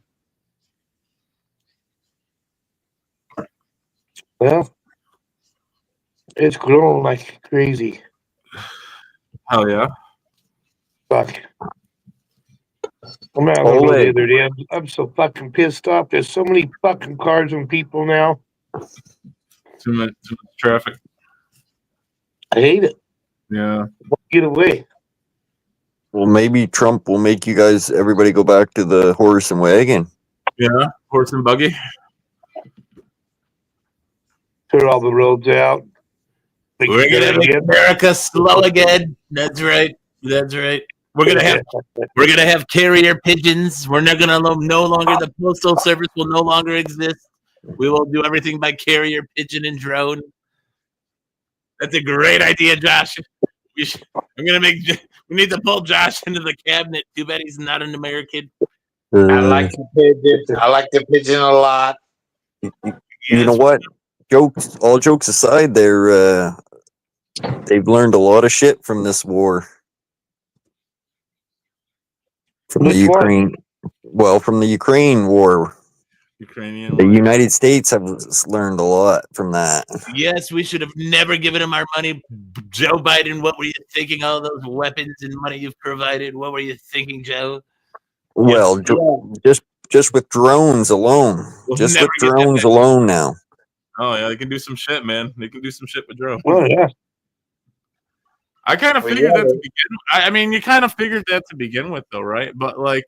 Well, it's growing like crazy. Hell yeah. Fuck. I'm out on the road the other day. I'm so fucking pissed off. There's so many fucking cars and people now. Too much traffic. I hate it. Yeah. Get away. Well, maybe Trump will make you guys, everybody, go back to the horse and wagon. Yeah. Horse and buggy. Clear all the roads out. We're gonna make America slow again. That's right. That's right. We're gonna have carrier pigeons. We're not gonna no longer the postal service will no longer exist. We will do everything by carrier pigeon and drone. That's a great idea, Josh. I'm gonna make. We need to pull Josh into the cabinet. Too bad he's not an American. I like the pigeon. I like the pigeon a lot. You know what? All jokes aside, they've learned a lot of shit from this war. From the Ukraine. Well, from the Ukraine war. Ukrainian. The United States have learned a lot from that. Yes, we should have never given him our money. Joe Biden, what were you thinking? All those weapons and money you've provided. What were you thinking, Joe? Well, just with drones alone. Just with drones alone now. Oh yeah, they can do some shit, man. They can do some shit with drones. Oh yeah. I kind of figured that to begin. I mean, you kind of figured that to begin with, though, right? But like,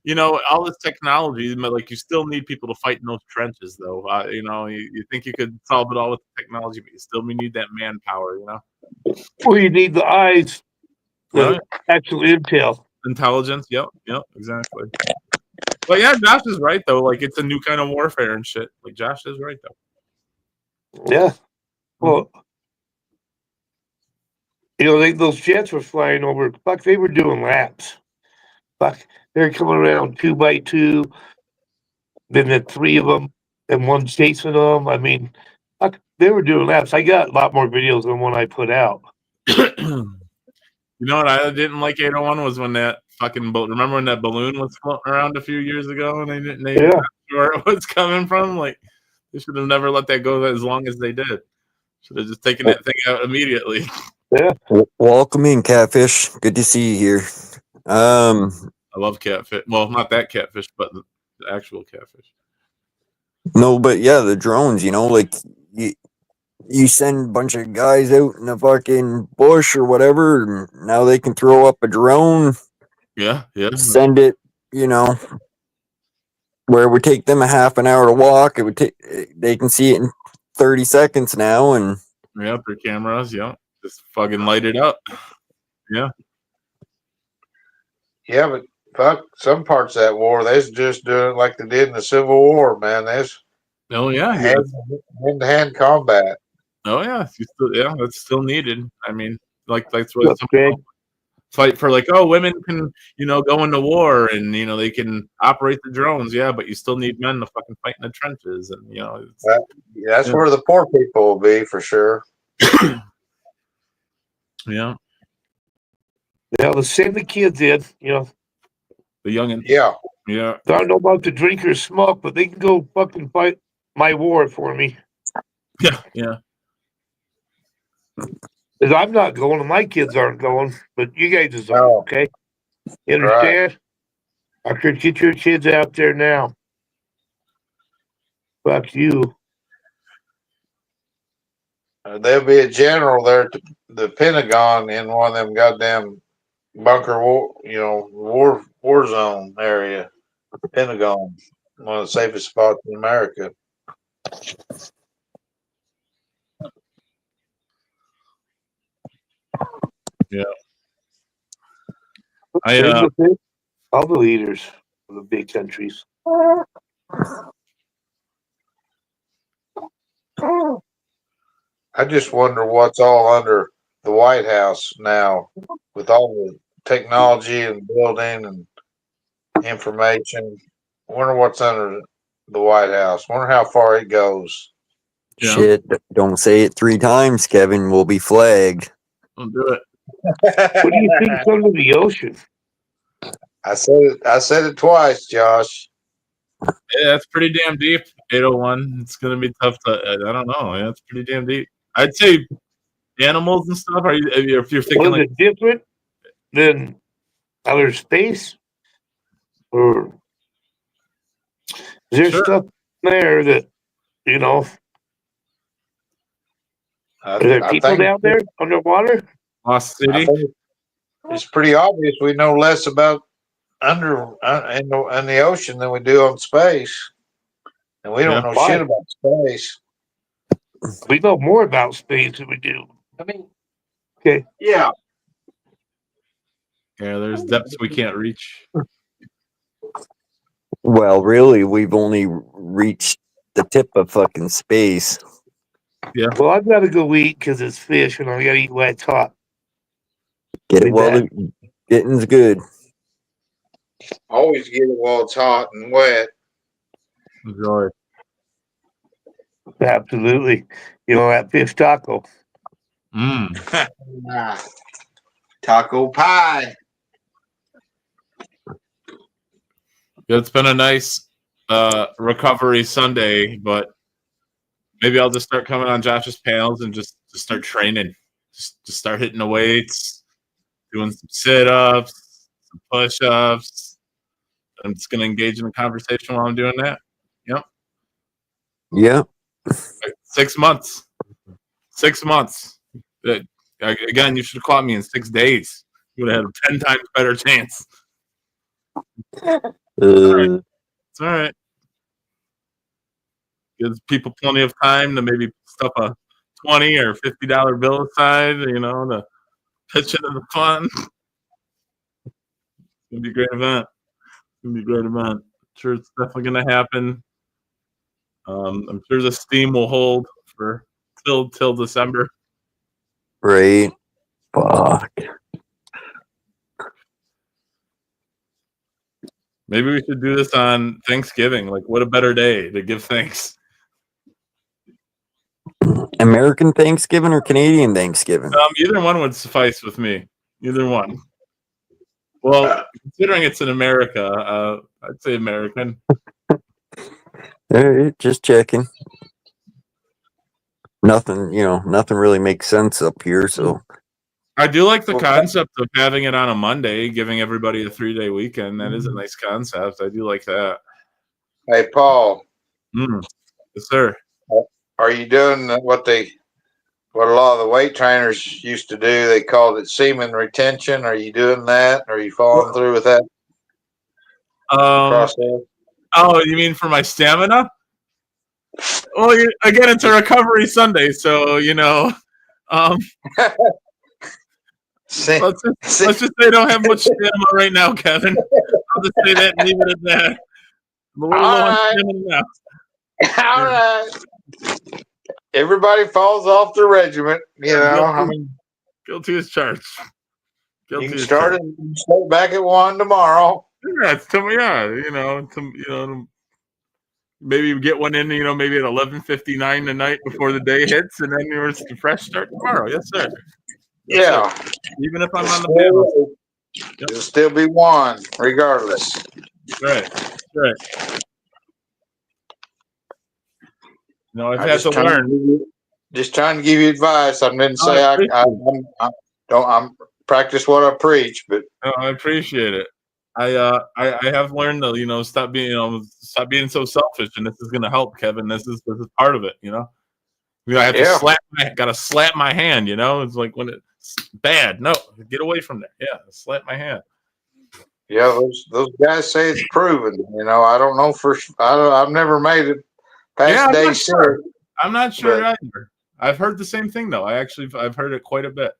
you know, all this technology, but like, you still need people to fight in those trenches, though. You know, you think you could solve it all with technology, but you still need that manpower. You know. Well, you need the eyes, the actual intel, intelligence. Yep, exactly. But yeah, Josh is right though. Like, it's a new kind of warfare and shit. Like, Josh is right though. Yeah. Well. You know, those jets were flying over. Fuck, they were doing laps. Fuck, they're coming around 2 by 2. Then the 3 of them, and one chasing them. I mean, fuck, they were doing laps. I got a lot more videos than one I put out. You know what I didn't like 801 was when that fucking boat. Remember when that balloon was floating around a few years ago and they didn't know where it was coming from? Like, they should have never let that go as long as they did. Should have just taken that thing out immediately. Yeah. Welcome in, Catfish. Good to see you here. I love catfish. Well, not that catfish, but the actual catfish. No, but yeah, the drones, you know, like you send a bunch of guys out in the fucking bush or whatever, and now they can throw up a drone. Yeah. Send it, you know, where it would take them a half an hour to walk. It would take. They can see it in 30 seconds now, and yeah, their cameras, just fucking light it up. Yeah. Yeah, but fuck, some parts of that war, they's just doing it like they did in the Civil War, man. Oh yeah, hand-to-hand combat. oh yeah, that's still needed. I mean, like that's what some Greg? people fight for. Like, oh, women can go into war and they can operate the drones. Yeah, but you still need men to fucking fight in the trenches, and That's Yeah. where the poor people will be for sure. yeah, Yeah, the same the kids did. the youngin. Yeah. Yeah, I don't know about the drink or smoke, but they can go fucking fight my war for me. yeah. Because I'm not going and my kids aren't going, but you guys are, No. okay? You understand? I could get your kids out there now. Fuck you. There'll be a general there at the Pentagon in one of them goddamn bunker war zone area. Pentagon, one of the safest spots in America. Yeah. Same with all the leaders of the big countries. I just wonder what's all under the White House now with all the technology and building and information. I wonder what's under the White House. I wonder how far it goes. Yeah. Shit, don't say it 3 times, Kevin. We'll be flagged. Don't do it. What do you think's under the ocean? I said it twice, Josh. Yeah, that's pretty damn deep. 801. It's gonna be tough to. I don't know. Yeah, it's pretty damn deep. I'd say animals and stuff. If you're thinking Was like it different than outer space? Or is there Sure. stuff there that, are there people down there underwater? Lost I City. think it's pretty obvious we know less about under in the ocean than we do on space, and we don't Yeah. know shit about space. We know more about space than we do. I mean, Okay. yeah. Yeah, there's depths we can't reach. Well, really, we've only reached the tip of fucking space. Well, I've got to go eat because it's fish and I got to eat while it's hot. Get it Be while back. getting's good. Always get it while it's hot and wet. Enjoy. Absolutely. That fish taco. Taco pie. It's been a nice recovery Sunday, but maybe I'll just start coming on Josh's panels and just start training. Just start hitting the weights, doing some sit-ups, some push-ups. I'm just gonna engage in a conversation while I'm doing that. Yep. Yeah. 6 months. 6 months. Again, you should have caught me in 6 days. You would have had a 10 times better chance. It's all right. Gives people plenty of time to maybe stuff a $20 or $50 bill aside, to pitch into the fun. It's gonna be a great event. I'm sure it's definitely gonna happen. I'm sure the steam will hold for till December. Right. Fuck. Maybe we should do this on Thanksgiving. Like, what a better day to give thanks. American Thanksgiving or Canadian Thanksgiving? Either one would suffice with me. Either one. Well, considering it's in America, I'd say American. All right, just checking. Nothing really makes sense up here, so. I do like the concept of having it on a Monday, giving everybody a 3-day weekend. That is a nice concept. I do like that. Hey, Paul. Yes, sir. Are you doing what a lot of the weight trainers used to do? They called it semen retention. Are you doing that? Are you following through with that process? Oh, you mean for my stamina? Well, again, it's a recovery Sunday, so let's just say I don't have much stamina right now, Kevin. I'll just say that and leave it at that. I'm a little low on stamina now. All right. Everybody falls off the regiment, you know. I mean, Guilty as charged. you Guilty can as start charged. it and start back at 1 tomorrow. Yeah, maybe get one in, maybe at 11:59 the night before the day hits, and then you're fresh start tomorrow. Yes, sir. Yes, Yeah. sir. Even if I'm on the panel. It'll still be 1, regardless. Right. I've I'm had to learn. just trying to give you advice. I didn't Oh, say I I don't. I'm practice what I preach, but No, I appreciate it. I have learned to stop being so selfish, and this is going to help, Kevin. This is part of it. I have to gotta slap my hand. It's like when it's bad. No, get away from there. Yeah, slap my hand. yeah, those guys say it's proven. I don't know I've never made it past day 6. I'm not sure either. I've heard the same thing though. I've heard it quite a bit.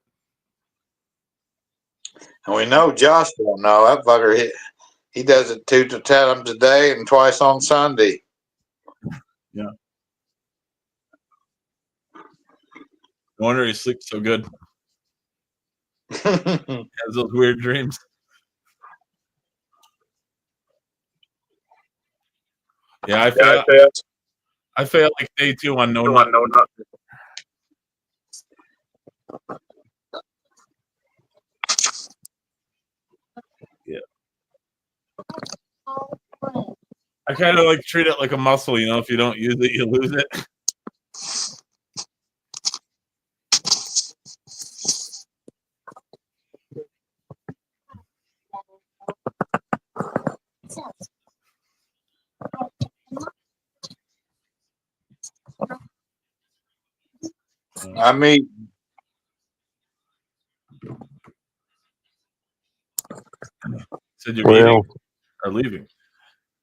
And we know Josh don't know that fucker. He does it 2 to 10 times a day and twice on Sunday. Yeah. No wonder he sleeps so good. Has those weird dreams. Yeah, I failed like day 2 on no nut. Yeah. I kind of like treat it like a muscle, if you don't use it, you lose it. I mean, Said you're meeting or leaving.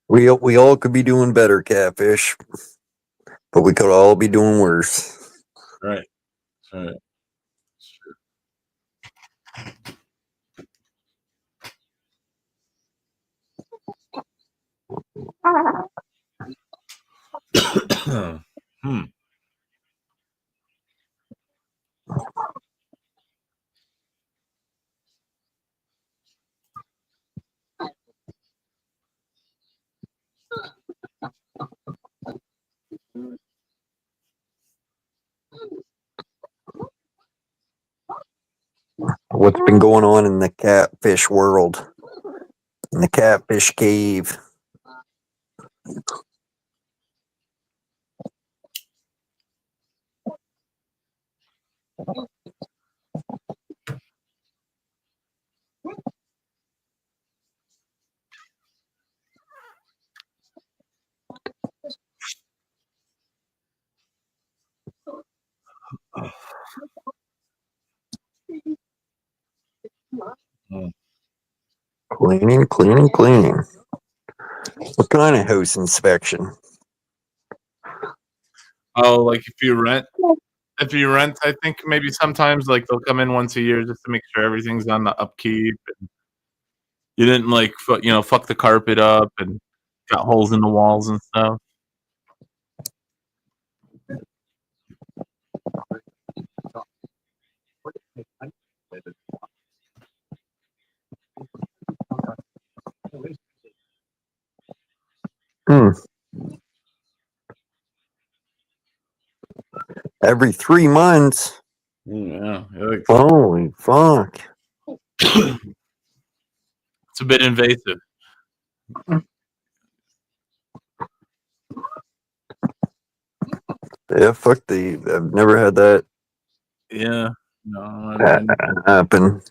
We all could be doing better, Catfish, but we could all be doing worse. Right. What's been going on in the catfish world? In the catfish cave? Cleaning. What kind of house inspection? Oh, like if you rent, I think maybe sometimes like they'll come in once a year just to make sure everything's on the upkeep. And you didn't fuck the carpet up and got holes in the walls and stuff. Every 3 months? Yeah. Holy fuck. It's a bit invasive. Yeah, fuck I've never had that Yeah. No. happen.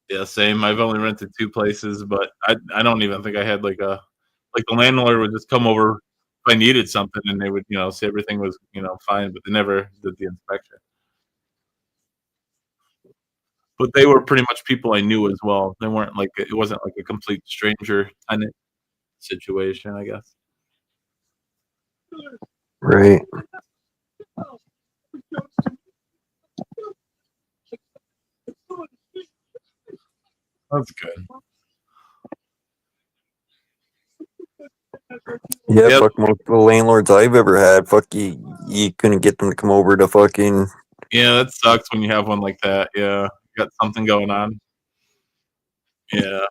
Yeah, same. I've only rented 2 places, but I don't even think I had like the landlord would just come over if I needed something, and they would say everything was fine, but they never did the inspection. But they were pretty much people I knew as well. They weren't it wasn't like a complete stranger tenant situation, I guess. Right. That's good. Yeah, Yep. fuck most of the landlords I've ever had. Fuck you couldn't get them to come over to fucking. Yeah, that sucks when you have one like that. Yeah, got something going on. Yeah.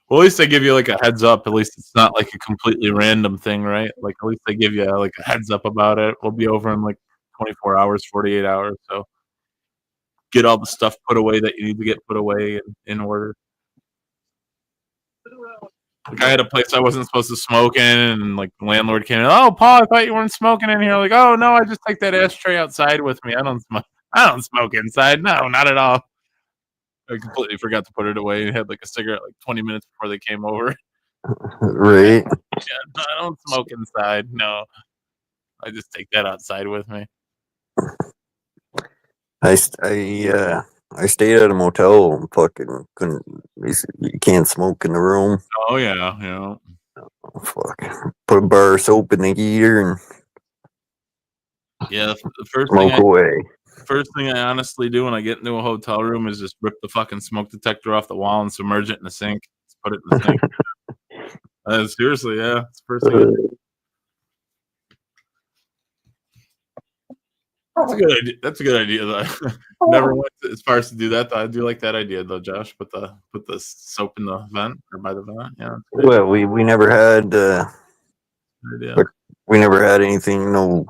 Well, at least they give you like a heads up. At least it's not like a completely random thing, right? Like at least they give you like a heads up about it. We'll be over in like 24 hours, 48 hours. So get all the stuff put away that you need to get put away in order. Like I had a place I wasn't supposed to smoke in, and like the landlord came in. Oh, Paul, I thought you weren't smoking in here. Like, oh no, I just take that ashtray outside with me. I don't smoke. I don't smoke inside. No, not at all. I completely forgot to put it away and had like a cigarette like 20 minutes before they came over. Right. Yeah, I don't smoke inside. No, I just take that outside with me. I stayed at a motel and fucking couldn't. You can't smoke in the room. Oh yeah, yeah. Oh, fuck. Put a bar of soap in the heater and Yeah, the first smoke away. first thing I honestly do when I get into a hotel room is just rip the fucking smoke detector off the wall and submerge it in the sink. Just put it in the sink. Seriously, yeah. It's the first thing I do. That's a good idea though. Never went as far as to do that though. I do like that idea though, Josh. Put the soap in the vent or by the vent. Yeah. Well, we never had Idea. we never had anything, no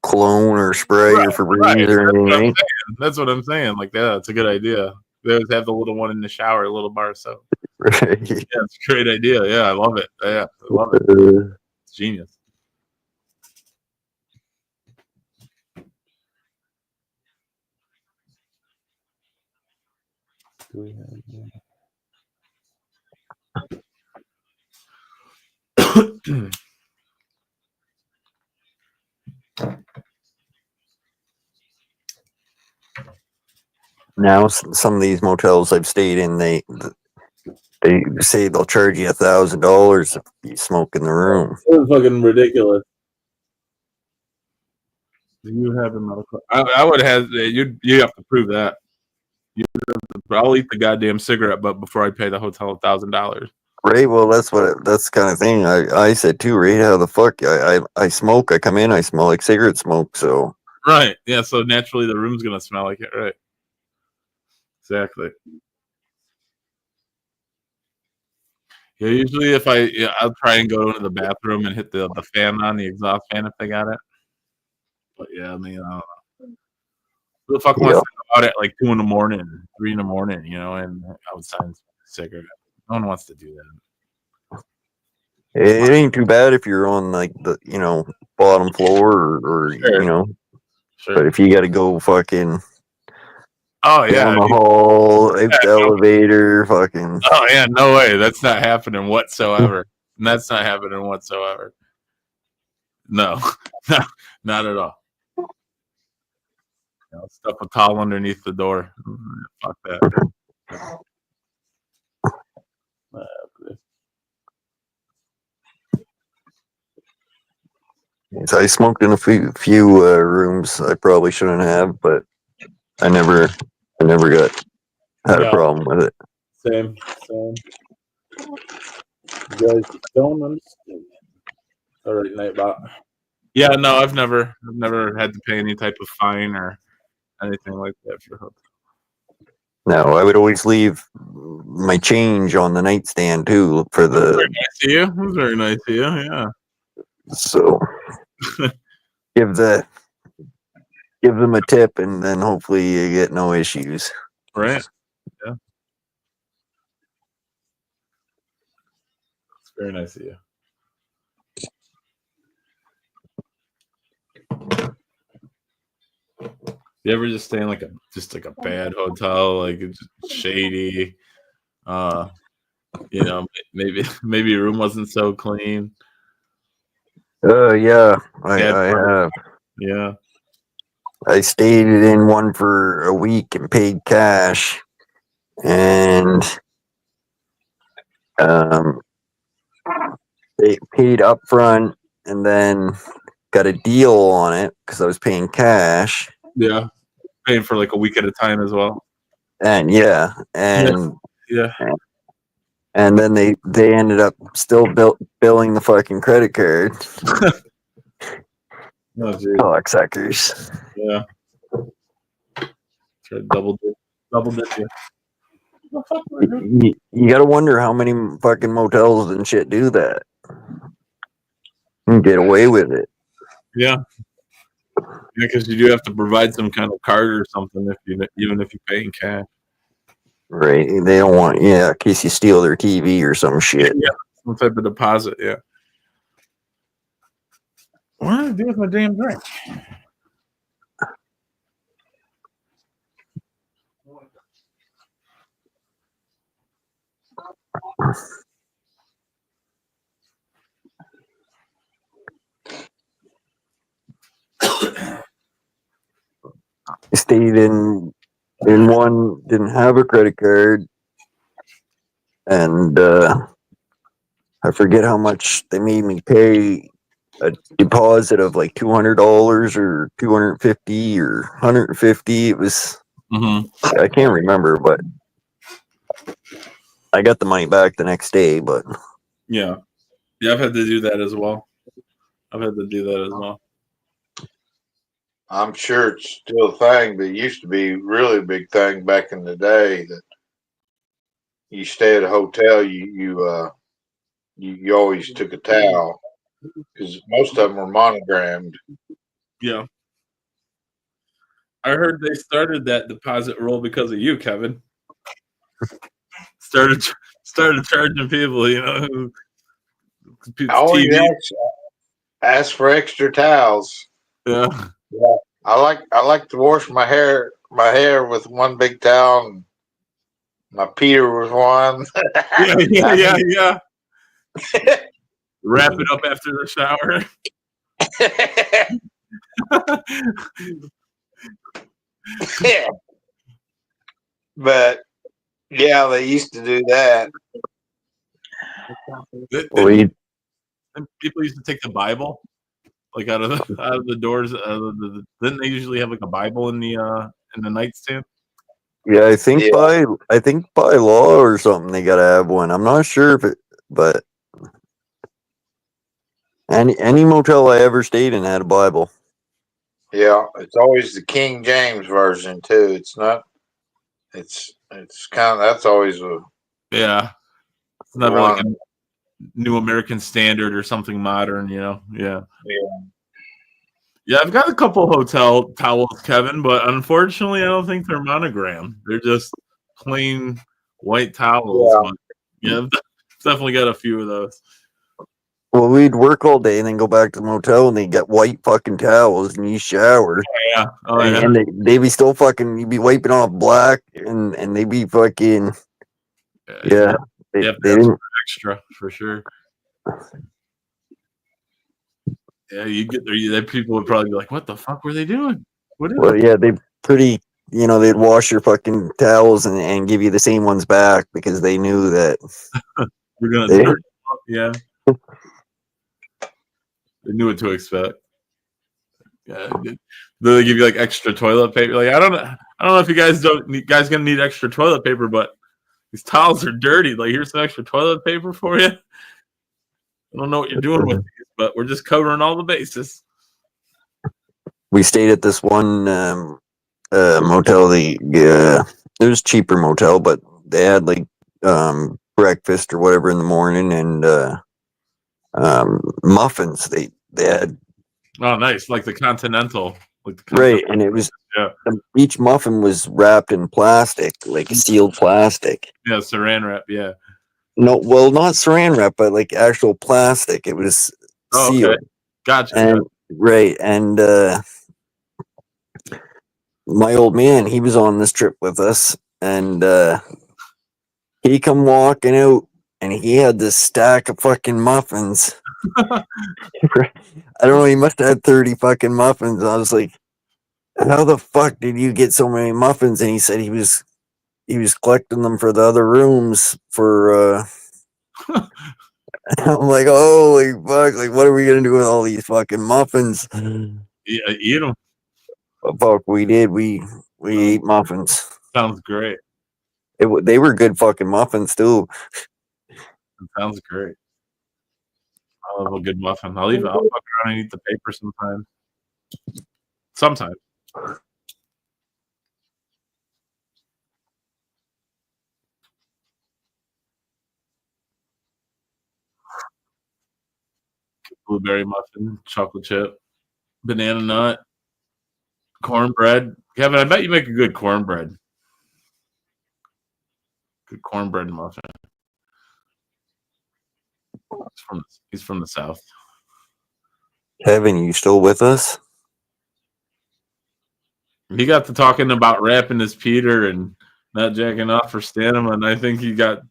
cologne or spray or Febreze or anything, right? That's what I'm saying. Like, yeah, it's a good idea. They always have the little one in the shower, a little bar of soap. Right. Yeah, it's a great idea. Yeah, I love it. Yeah, I love it. It's genius. Do we have Now some of these motels I've stayed in, they say they'll charge you $1,000 if you smoke in the room. It's fucking ridiculous. Do you have a medical? I would have you have to prove that. I'll eat the goddamn cigarette butt before I pay the hotel $1,000. Right. Well, that's the kind of thing I said too. Right? How the fuck I smoke? I come in, I smell like cigarette smoke. So Right. Yeah. So naturally, the room's gonna smell like it. Right. Exactly. Yeah. Usually, if I'll try and go into the bathroom and hit the fan on the exhaust fan if they got it. But yeah, I mean, who the fuck wants to go out at like 2 a.m, 3 a.m, and outside and smoke a cigarette? No one wants to do that. it ain't too bad if you're on like the bottom floor or Sure. Sure. But if you got to go fucking Oh yeah. down the hall, out the elevator, fucking. Oh yeah, no way. That's not happening whatsoever. That's not happening whatsoever. No, not at all. Stuff a towel underneath the door. Fuck that. So I smoked in a few rooms I probably shouldn't have, but I never had a problem with it. Same. You guys don't understand. All right, Nightbot. Yeah, no, I've never had to pay any type of fine or anything like that for hotel. No, I would always leave my change on the nightstand too for the. Very nice of you. It was very nice of you. Yeah. So give them a tip, and then hopefully you get no issues. Right. Yeah. It's very nice of you. You ever just stay in like a bad hotel, like it's just shady? Maybe your room wasn't so clean. Yeah, I have. Yeah. I stayed in one for a week and paid cash, and they paid up front and then got a deal on it because I was paying cash. Yeah. Paying for like a week at a time as well. And yeah. Yeah. And then they ended up still billing the fucking credit card. Oh, dude. Cocksuckers. Yeah. Try to double dip you. You gotta wonder how many fucking motels and shit do that. And get away with it. Yeah. Yeah, because you do have to provide some kind of card or something even if you pay in cash. Right. They don't want, in case you steal their TV or some shit. Yeah, some type of deposit, yeah. What did I do with my damn drink? Stayed in one, didn't have a credit card, and I forget how much they made me pay a deposit of like $200 or $250 or $150. It was I can't remember, but I got the money back the next day. But Yeah, I've had to do that as well. I'm sure it's still a thing, but it used to be really a big thing back in the day that you stay at a hotel, you always took a towel because most of them were monogrammed. Yeah. I heard they started that deposit rule because of you, Kevin. started charging people, Always ask for extra towels. Yeah. I like to wash my hair with one big towel and my Peter with one. Yeah. Wrap it up after the shower. Yeah. But yeah, they used to do that. People used to take the Bible, like out of the doors. Didn't they usually have like a Bible in the nightstand? yeah, I think by law or something they gotta have one. I'm not sure if it, but any motel I ever stayed in had a Bible. Yeah, it's always the King James version too. It's not. It's kind of that's always a Yeah. It's not like a New American Standard or something modern, Yeah. Yeah, I've got a couple hotel towels, Kevin, but unfortunately, I don't think they're monogrammed. They're just plain white towels. Yeah. But yeah, I've definitely got a few of those. Well, we'd work all day and then go back to the motel and they get white fucking towels and you shower. Yeah. Oh, yeah. And they be still fucking, you'd be wiping off black and they be fucking, yeah. They didn't. Extra for sure. Yeah, you get there. People would probably be like, "What the fuck were they doing?" Well, yeah, they pretty. They'd wash your fucking towels and give you the same ones back because they knew that we're gonna. Yeah, they knew what to expect. Yeah, they give you like extra toilet paper. Like I don't know if you guys gonna need extra toilet paper, but these towels are dirty. Like here's some extra toilet paper for you. I don't know what you're doing with these, but we're just covering all the bases. We stayed at this one motel. It was a cheaper motel, but they had like breakfast or whatever in the morning and muffins. They had. Oh, nice! Like the Continental. Right, and it was each muffin was wrapped in plastic, like sealed plastic. Yeah, saran wrap. Yeah. No, well, not saran wrap, but like actual plastic. It was sealed. Okay. Gotcha. And right, and my old man, he was on this trip with us, and he come walking out, and he had this stack of fucking muffins. I don't know. He must have had 30 fucking muffins. I was like, "How the fuck did you get so many muffins?" And he said he was collecting them for the other rooms for. I'm like, holy fuck! Like, what are we gonna do with all these fucking muffins? Yeah, eat them. Fuck, we did. We ate muffins. Sounds great. They were good fucking muffins too. It sounds great. I love a good muffin. I'll fuck around and eat the paper sometimes. Sometimes. Blueberry muffin, chocolate chip, banana nut, cornbread. Kevin, I bet you make a good cornbread. Good cornbread muffin. He's from the South. Kevin, you still with us? He got to talking about rapping as Peter and not jacking off for stamina, and I think he got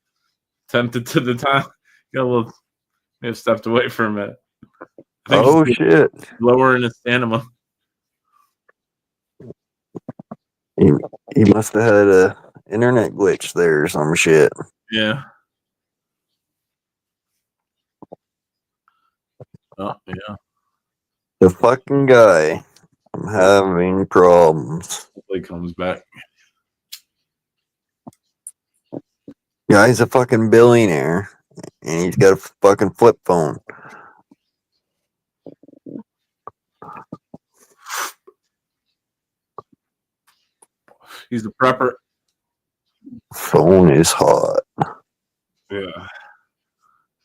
tempted to the time. Got a little, may have stepped away for a minute. Oh shit! Lowering his stamina. He must have had a internet glitch there or some shit. Yeah. Oh yeah. The fucking guy. I'm having problems. Hopefully he comes back. Guy's a fucking billionaire, and he's got a fucking flip phone. He's a prepper. Phone is hot. Yeah.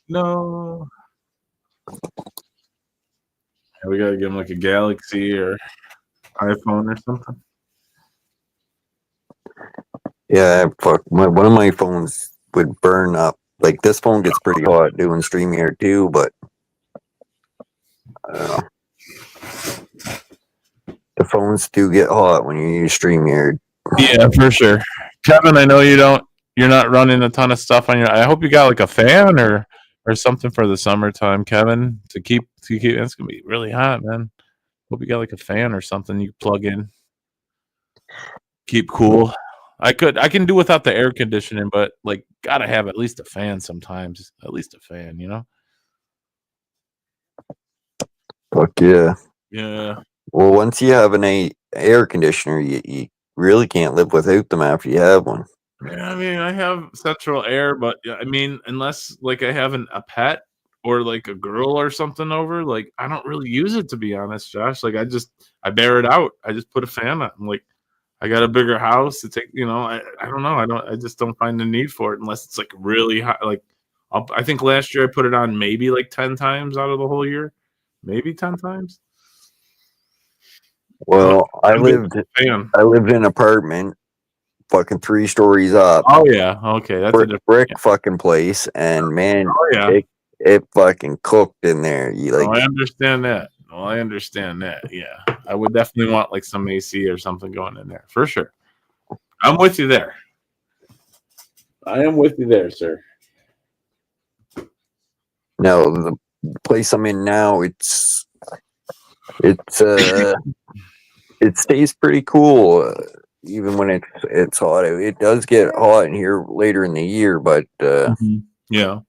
No. Yeah, we gotta give him like a Galaxy or iPhone or something. Yeah, fuck. One of my phones would burn up. Like, this phone gets pretty hot doing StreamYard too, but I don't know. The phones do get hot when you use StreamYard. Yeah, for sure. Kevin, I know you're not running a ton of stuff on your. I hope you got like a fan or something for the summertime, Kevin, to keep. It's gonna be really hot, man. Hope you got like a fan or something you plug in. Keep cool. I can do without the air conditioning, but like gotta have at least a fan sometimes. At least a fan, you know. Fuck yeah. Yeah. Well, once you have an air conditioner, you really can't live without them after you have one. Yeah, I mean, I have central air, but I mean, unless like I have a pet or like a girl or something over, like I don't really use it, to be honest, Josh. Like I bear it out. I just put a fan on. Like I got a bigger house to take, I don't know. I just don't find the need for it unless it's like really hot. Like I think last year I put it on maybe like 10 times out of the whole year, maybe 10 times. Well, I lived in an apartment, fucking 3 stories up. Oh yeah, okay, that's a brick fucking place, and man, it fucking cooked in there. I understand that. Well, I understand that. Yeah, I would definitely want like some AC or something going in there for sure. I'm with you there. I am with you there, sir. No, the place I'm in now, it stays pretty cool, even when it's hot. It does get hot in here later in the year, but yeah,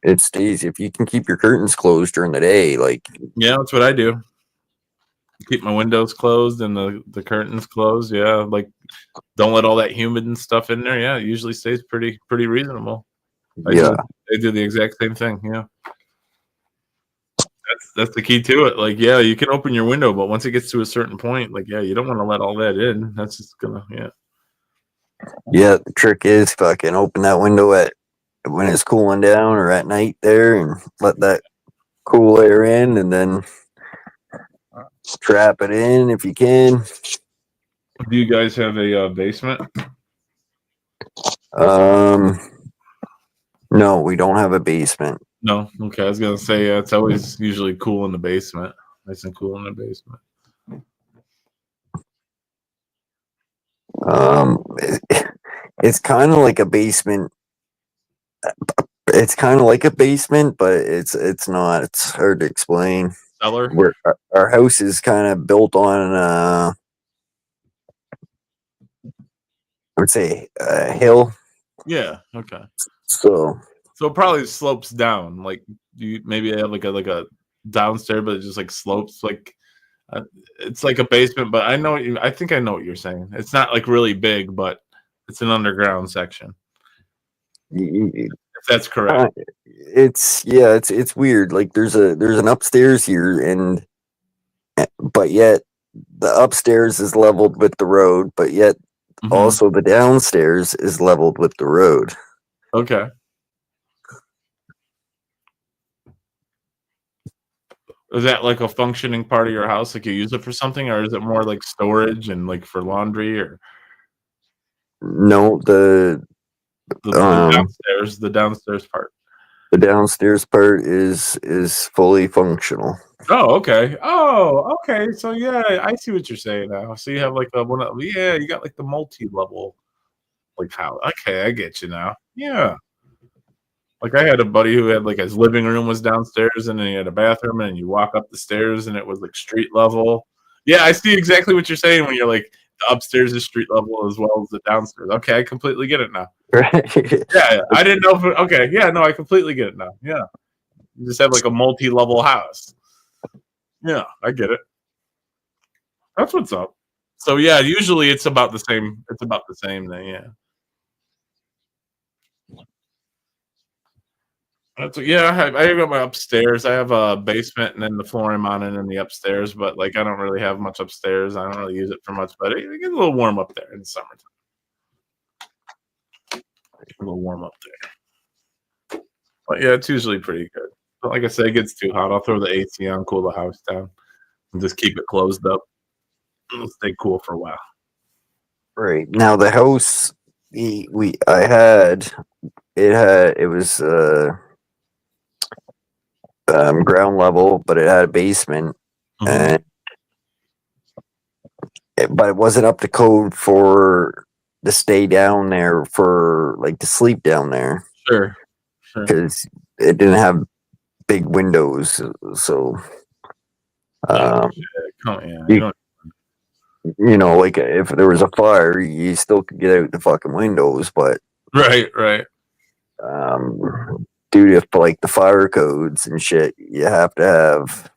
it stays if you can keep your curtains closed during the day. Like, yeah, that's what I do. Keep my windows closed and the curtains closed. Yeah, like don't let all that humid and stuff in there. Yeah, it usually stays pretty reasonable. I do the exact same thing. Yeah. That's the key to it. Like, yeah, you can open your window, but once it gets to a certain point, like, yeah, you don't want to let all that in. That's just gonna, Yeah, the trick is fucking open that window when it's cooling down or at night there, and let that cool air in, and then trap it in if you can. Do you guys have a basement? No, we don't have a basement. No. Okay, I was gonna say it's always usually cool in the basement. Nice and cool in the basement. It's kind of like a basement. It's kind of like a basement, but it's not. It's hard to explain. Cellar. Our house is kind of built on I would say a hill. Yeah. Okay. So it probably slopes down. Like you maybe have like a downstairs, but it just like slopes. Like it's like a basement. But I think I know what you're saying. It's not like really big, but it's an underground section. If that's correct. It's weird. Like there's an upstairs here, but yet the upstairs is leveled with the road, but yet Mhm. also the downstairs is leveled with the road. Okay. Is that like a functioning part of your house? Like you use it for something, or is it more like storage and like for laundry, or No, the um downstairs part? the downstairs part is fully functional. Oh, okay. Oh, okay. So yeah, I see what you're saying now. So you have like you got like the multi-level like house. Okay, I get you now. Yeah. Like I had a buddy who had like his living room was downstairs and then he had a bathroom and you walk up the stairs and it was like street level. Yeah, I see exactly what you're saying when you're like the upstairs is street level as well as the downstairs. Okay, I completely get it now. Right. Yeah, I didn't know if okay, yeah, no, I completely get it now. Yeah. You just have like a multi-level house. Yeah, I get it. That's what's up. So yeah, usually it's about the same. It's about the same thing. Yeah. I got my upstairs. I have a basement and then the floor I'm on and then the upstairs. But like, I don't really have much upstairs. I don't really use it for much. But it gets a little warm up there in the summertime. A little warm up there. But yeah, it's usually pretty good. But like I say, it gets too hot. I'll throw the AC on, cool the house down, and just keep it closed up. It'll stay cool for a while. Right. Now the house it was ground level, but it had a basement, Mhm. but it wasn't up to code for to stay down there for like to sleep down there Sure. because it didn't have big windows. So, Yeah, you know, like if there was a fire, you still could get out the fucking windows, but right. due to like the fire codes and shit, you have to have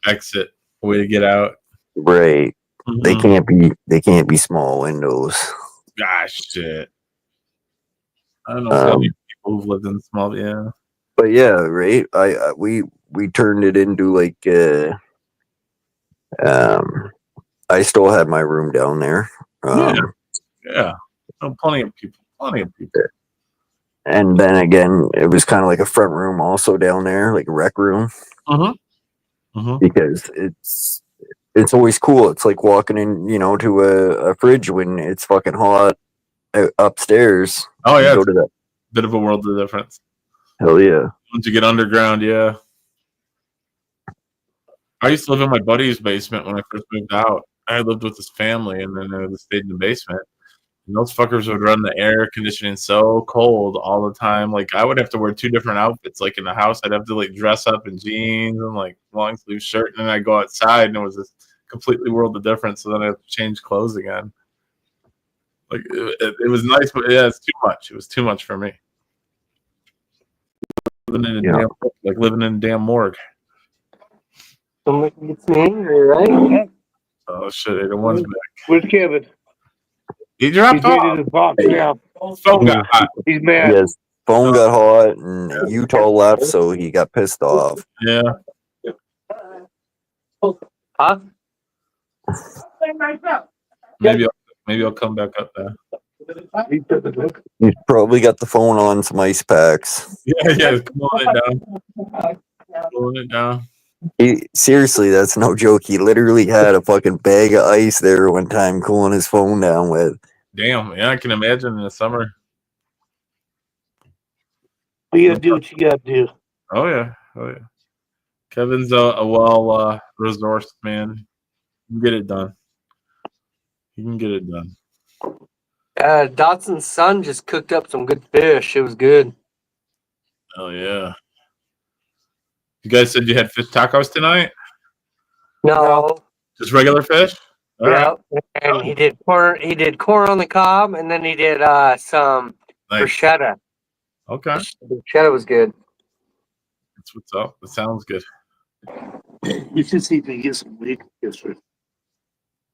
Exit way to get out. right. Mhm. They can't be small windows. Gosh, shit. I don't know plenty of people who've lived in small. Yeah. But yeah, right. We turned it into like I still had my room down there. Yeah. Oh, plenty of people. And then again, it was kind of like a front room also down there, like a rec room, because it's always cool. It's like walking in, you know, to a fridge when it's fucking hot upstairs. Oh yeah, go to that. Bit of a world of difference. Hell yeah. Once you get underground, yeah. I used to live in my buddy's basement when I first moved out. I lived with his family, and then I stayed in the basement. And those fuckers would run the air conditioning so cold all the time. Like I would have to wear 2 different outfits. Like in the house, I'd have to like dress up in jeans and like long sleeve shirt, and then I'd go outside, and it was this completely world of difference. So then I have to change clothes again. Like it was nice, but yeah, it's too much. It was too much for me. Living in a damn morgue. Somebody gets me angry, right? Oh shit! The one's back. Where's Kevin? He dropped He's ready off. to box now. Phone got hot. He's mad. Yes, phone got hot, and Utah left, so he got pissed off. Yeah. Huh? Maybe I'll come back up there. He's probably got the phone on some ice packs. Yeah. Cooling it down. Seriously, that's no joke. He literally had a fucking bag of ice there one time, cooling his phone down with. Damn, yeah, I can imagine in the summer. You gotta do what you gotta do. Oh yeah. Kevin's a well resourced man. He can get it done. Dotson's son just cooked up some good fish. It was good. Oh yeah. You guys said you had fish tacos tonight? No. Just regular fish? All Yeah. right. And he did corn on the cob, and then he did some bruschetta. Okay. Bruschetta was good. That's what's up. That sounds good. You should see if you can get some weed yesterday.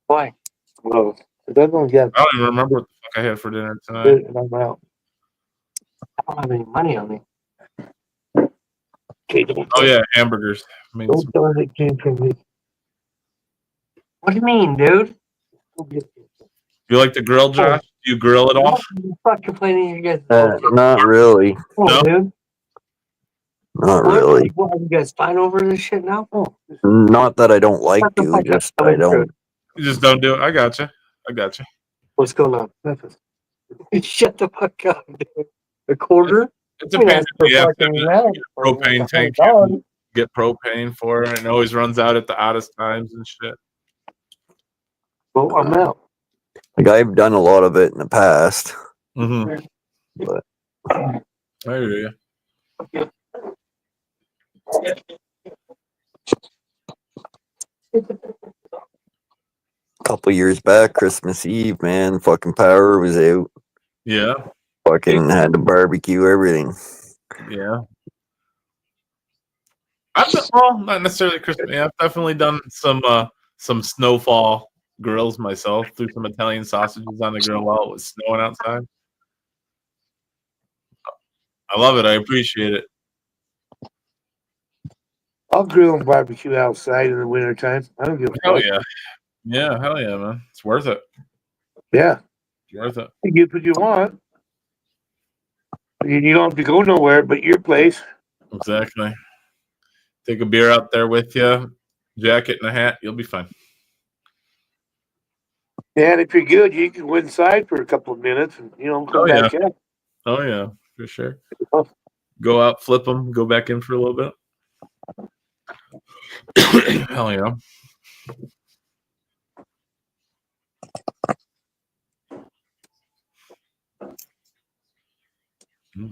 Why? Well, I don't got I don't even remember what the fuck I had for dinner tonight. it and I'm out. don't have any money on me. Okay, don't Oh yeah, hamburgers. I mean, don't tell it came from me. What do you mean, dude? you like to grill, Josh? Do you grill at all? Fuck complaining you guys. Not really. Oh, No. dude. Not really. What, are you guys fine over this shit now? Oh, Not that I don't like shut the to, fuck up. just I don't. You just don't do it. I got you. What's going on? Nothing. Shut the fuck up, dude. A quarter? It depends. You have to Get propane tank. You have to get propane for it, and it always runs out at the oddest times and shit. Well, I'm out. Like I've done a lot of it in the past. Mm-hmm. But I hear you. a couple years back, Christmas Eve, man, fucking power was out. Yeah, Fucking had to barbecue everything. yeah. Well, not necessarily Christmas. Yeah, I've definitely done some snowfall grills myself. Threw some Italian sausages on the grill while it was snowing outside. I love it. I appreciate it. I'll grill and barbecue outside in the wintertime. I don't give a Hell fuck. yeah. Yeah, hell yeah, man. It's worth it. Yeah. It's worth it. You get what you want. You don't have to go nowhere but your place. Exactly. Take a beer out there with you, jacket and a hat, you'll be fine. And if you're good, you can go inside for a couple of minutes and come back out. Oh yeah, for sure. Go out, flip them, go back in for a little bit. Hell yeah.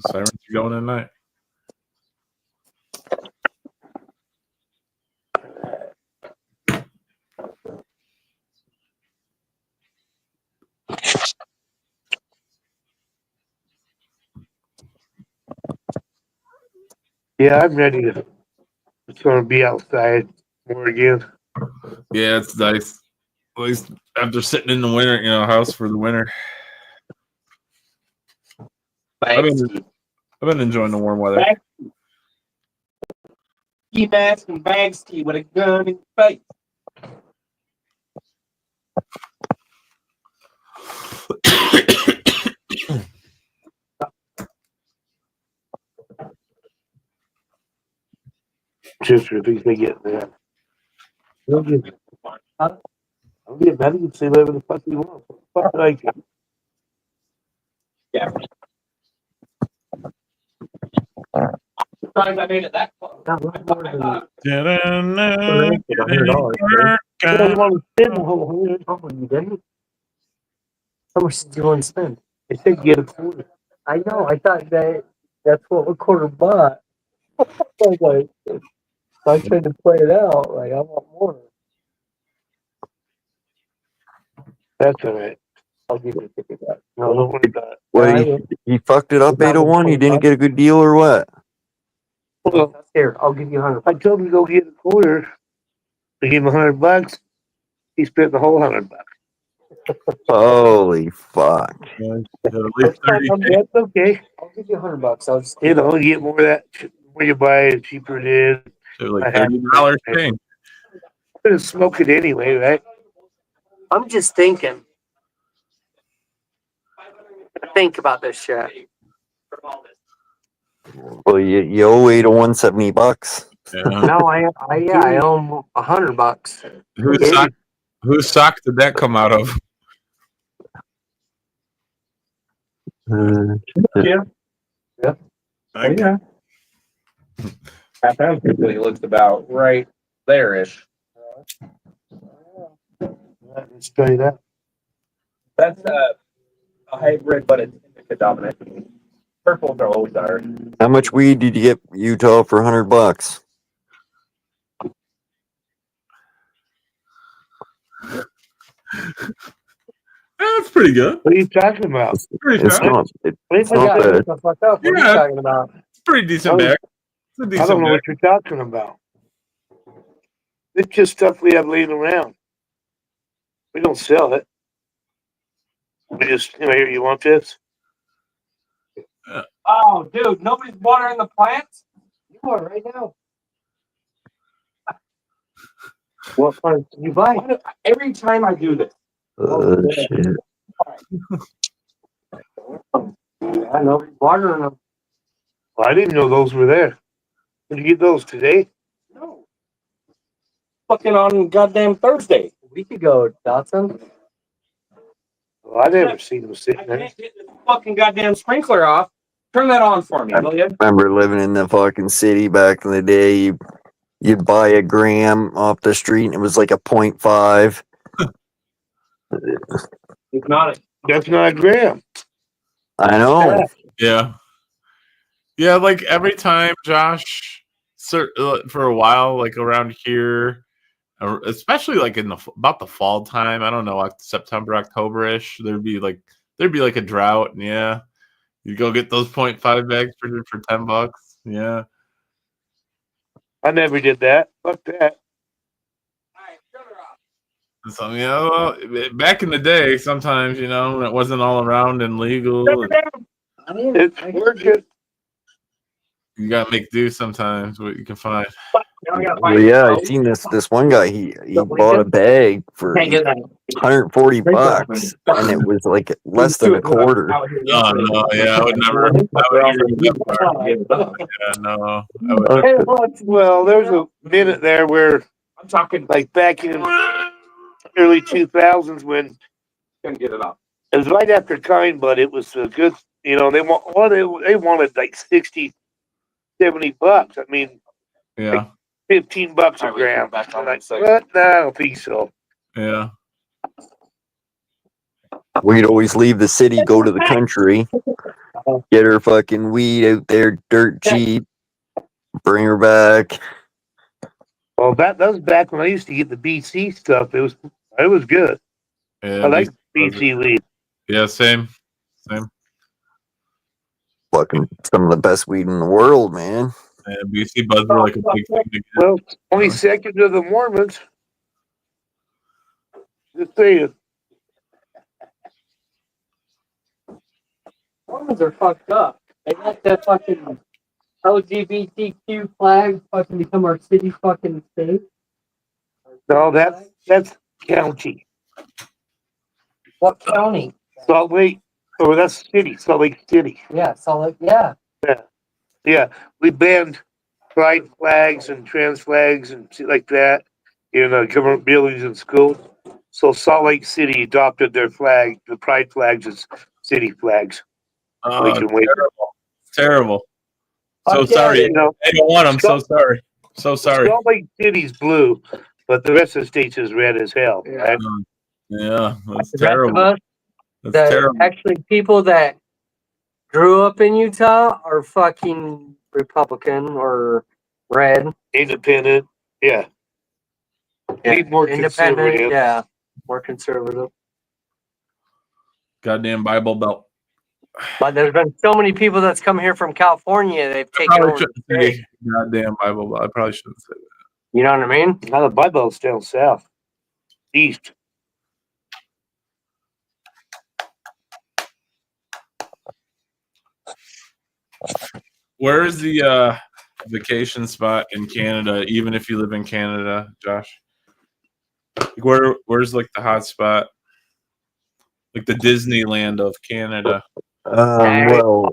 Sirens are going at night. Yeah, I'm ready to. It's going to be outside more again. Yeah, it's nice. At least after sitting in the winter, house for the winter. I've been enjoying the warm weather. Keep asking Banksy with a gun in your face. Just if they get that. I'll get mad. You can say whatever the fuck you want. Fuck like it. Yeah. Surprised I made it that far. Not much more than $100. You want to spend the whole $100. Oh, you didn't? How much did you want to spend? They said get a quarter. I know. I thought that's what a quarter bought. I was like, I tried to play it out. Like, I want more. That's all right. I'll give you a ticket back. No, don't worry about it. What, he fucked it up 801? He didn't get a good deal or what? Well, Here, I'll give you 100. I told him to go get a quarter. I gave him $100. He spent the whole $100. Holy fuck. That's okay. I'll give you $100. I'll just, You get more of that. The more you buy it, the cheaper it is. They're like $30 thing. I'm gonna smoke it anyway, right? I'm just thinking. Think about this shit. Well, you owe 801 $70. Yeah. No, I owe $100. Whose sock did that come out of? Yeah. Yeah. Half pound typically looks about right there-ish. Let's try that. That's a hybrid, but it's indica dominant. Purples are always ours. How much weed did you get Utah for $100? That's pretty good. What are you talking about? Pretty It's fast. not. It's What not bad. What are you Yeah. talking about? It's pretty decent bag. It's a I decent don't know bag. what you're talking about. It's just stuff we have laying around. We don't sell it. We just, here, you want this? Oh, dude, nobody's watering the plants. You are right now. What plants did you buy? Every time I do this. Shit. I know. Watering them. Well, I didn't know those were there. Did you get those today? No. Fucking on goddamn Thursday. A week ago, Dotson. Well, I never seen them I sitting there. can't get this fucking goddamn sprinkler off. Turn that on for me, will you? Remember living in the fucking city back in the day? You'd buy a gram off the street and it was like a 0.5. It's not a That's not a gram. I know. Yeah. Yeah, like every time, Josh, for a while, like around here, especially like in about the fall time, I don't know, like September, October-ish, there'd be like a drought, and yeah, you go get those 0.5 bags for $10. Yeah. I never did that. Fuck that. So, you know, back in the day, sometimes, you know, when it wasn't all around and legal, It's working. you gotta make do sometimes what you can find. Well, yeah, I seen this one guy. He bought a bag for $140, and it was like less than a quarter. Oh no, yeah, I would never. I would even yeah, no. I would, Well, there's a minute there where I'm talking like back in early 2000s when couldn't get it up. it was right after Kind Bud. It was a good, you know, they wanted like 60, $70. I mean, yeah, $15 a Alright, we gram. can back on I'm that like, second. what? No, I don't think so. yeah. We'd always leave the city, go to the country, get her fucking weed out there, dirt cheap, bring her back. Well, that was back when I used to get the BC stuff. It was good. Yeah, I like these- BC weed. Yeah, same. Fucking some of the best weed in the world, man. Yeah, BC buds were like a big thing to get. Well, only second to the Mormons. Just saying. Mormons are fucked up. They let that fucking LGBTQ flag fucking become our city fucking state. No, that's county. What county? Salt Lake. Oh, that's city. Salt Lake City. Yeah, Salt Lake. Yeah. Yeah, we banned pride flags and trans flags and shit like that in government buildings and schools. So Salt Lake City adopted their flag, the pride flags as city flags. We can wait. Terrible. So Fuck yeah, sorry. You know, I don't want them. So sorry. So sorry. Salt Lake City's blue, but the rest of the state's is red as hell. Yeah. Right? Yeah, that's The rest of terrible. us, That's terrible. actually people that grew up in Utah are fucking Republican or red. Independent. Yeah. Need more Independent. conservative. Yeah. More conservative. Goddamn Bible Belt. But there's been so many people that's come here from California, they've I taken probably over. shouldn't the say state. goddamn Bible Belt. I probably shouldn't say that. You know what I mean? Now the Bible's down south. East. Where is the vacation spot in Canada, even if you live in Canada, Josh? Like where's like the hot spot? Like the Disneyland of Canada. Well,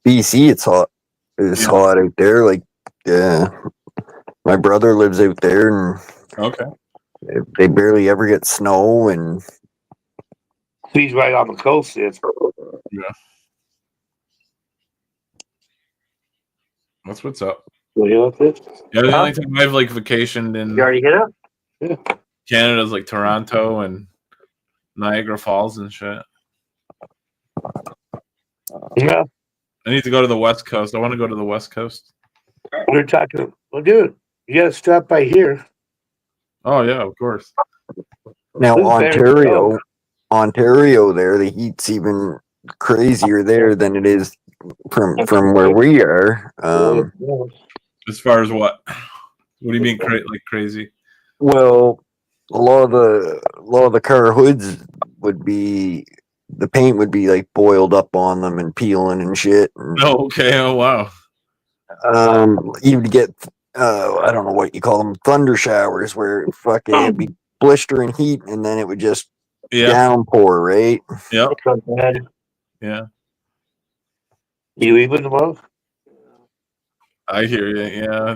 BC, it's hot. It's Yeah. hot out there. Like, yeah, my brother lives out there, and Okay. they barely ever get snow. And He's right on the coast. It's That's what's up. you know what's it? Yeah, the only time I've like vacationed in You already hit it? Canada is like Toronto and Niagara Falls and shit. Yeah. I need to go to the West Coast. I want to go to the West Coast. We're talking. Well, dude, you gotta stop by here. Oh yeah, of course. now Live there. Ontario, there the heat's even crazier there than it is from where we are. As far as what? What do you mean like crazy? Well, a lot of the car hoods would be the paint would be like boiled up on them and peeling and shit. And, Oh, okay. Oh, wow. you'd get I don't know what you call them, thunder showers, where fucking it'd be blistering heat, and then it would just Yeah. downpour, right? Yep. It's not bad. Yeah. You even tomorrow? I hear you. Yeah.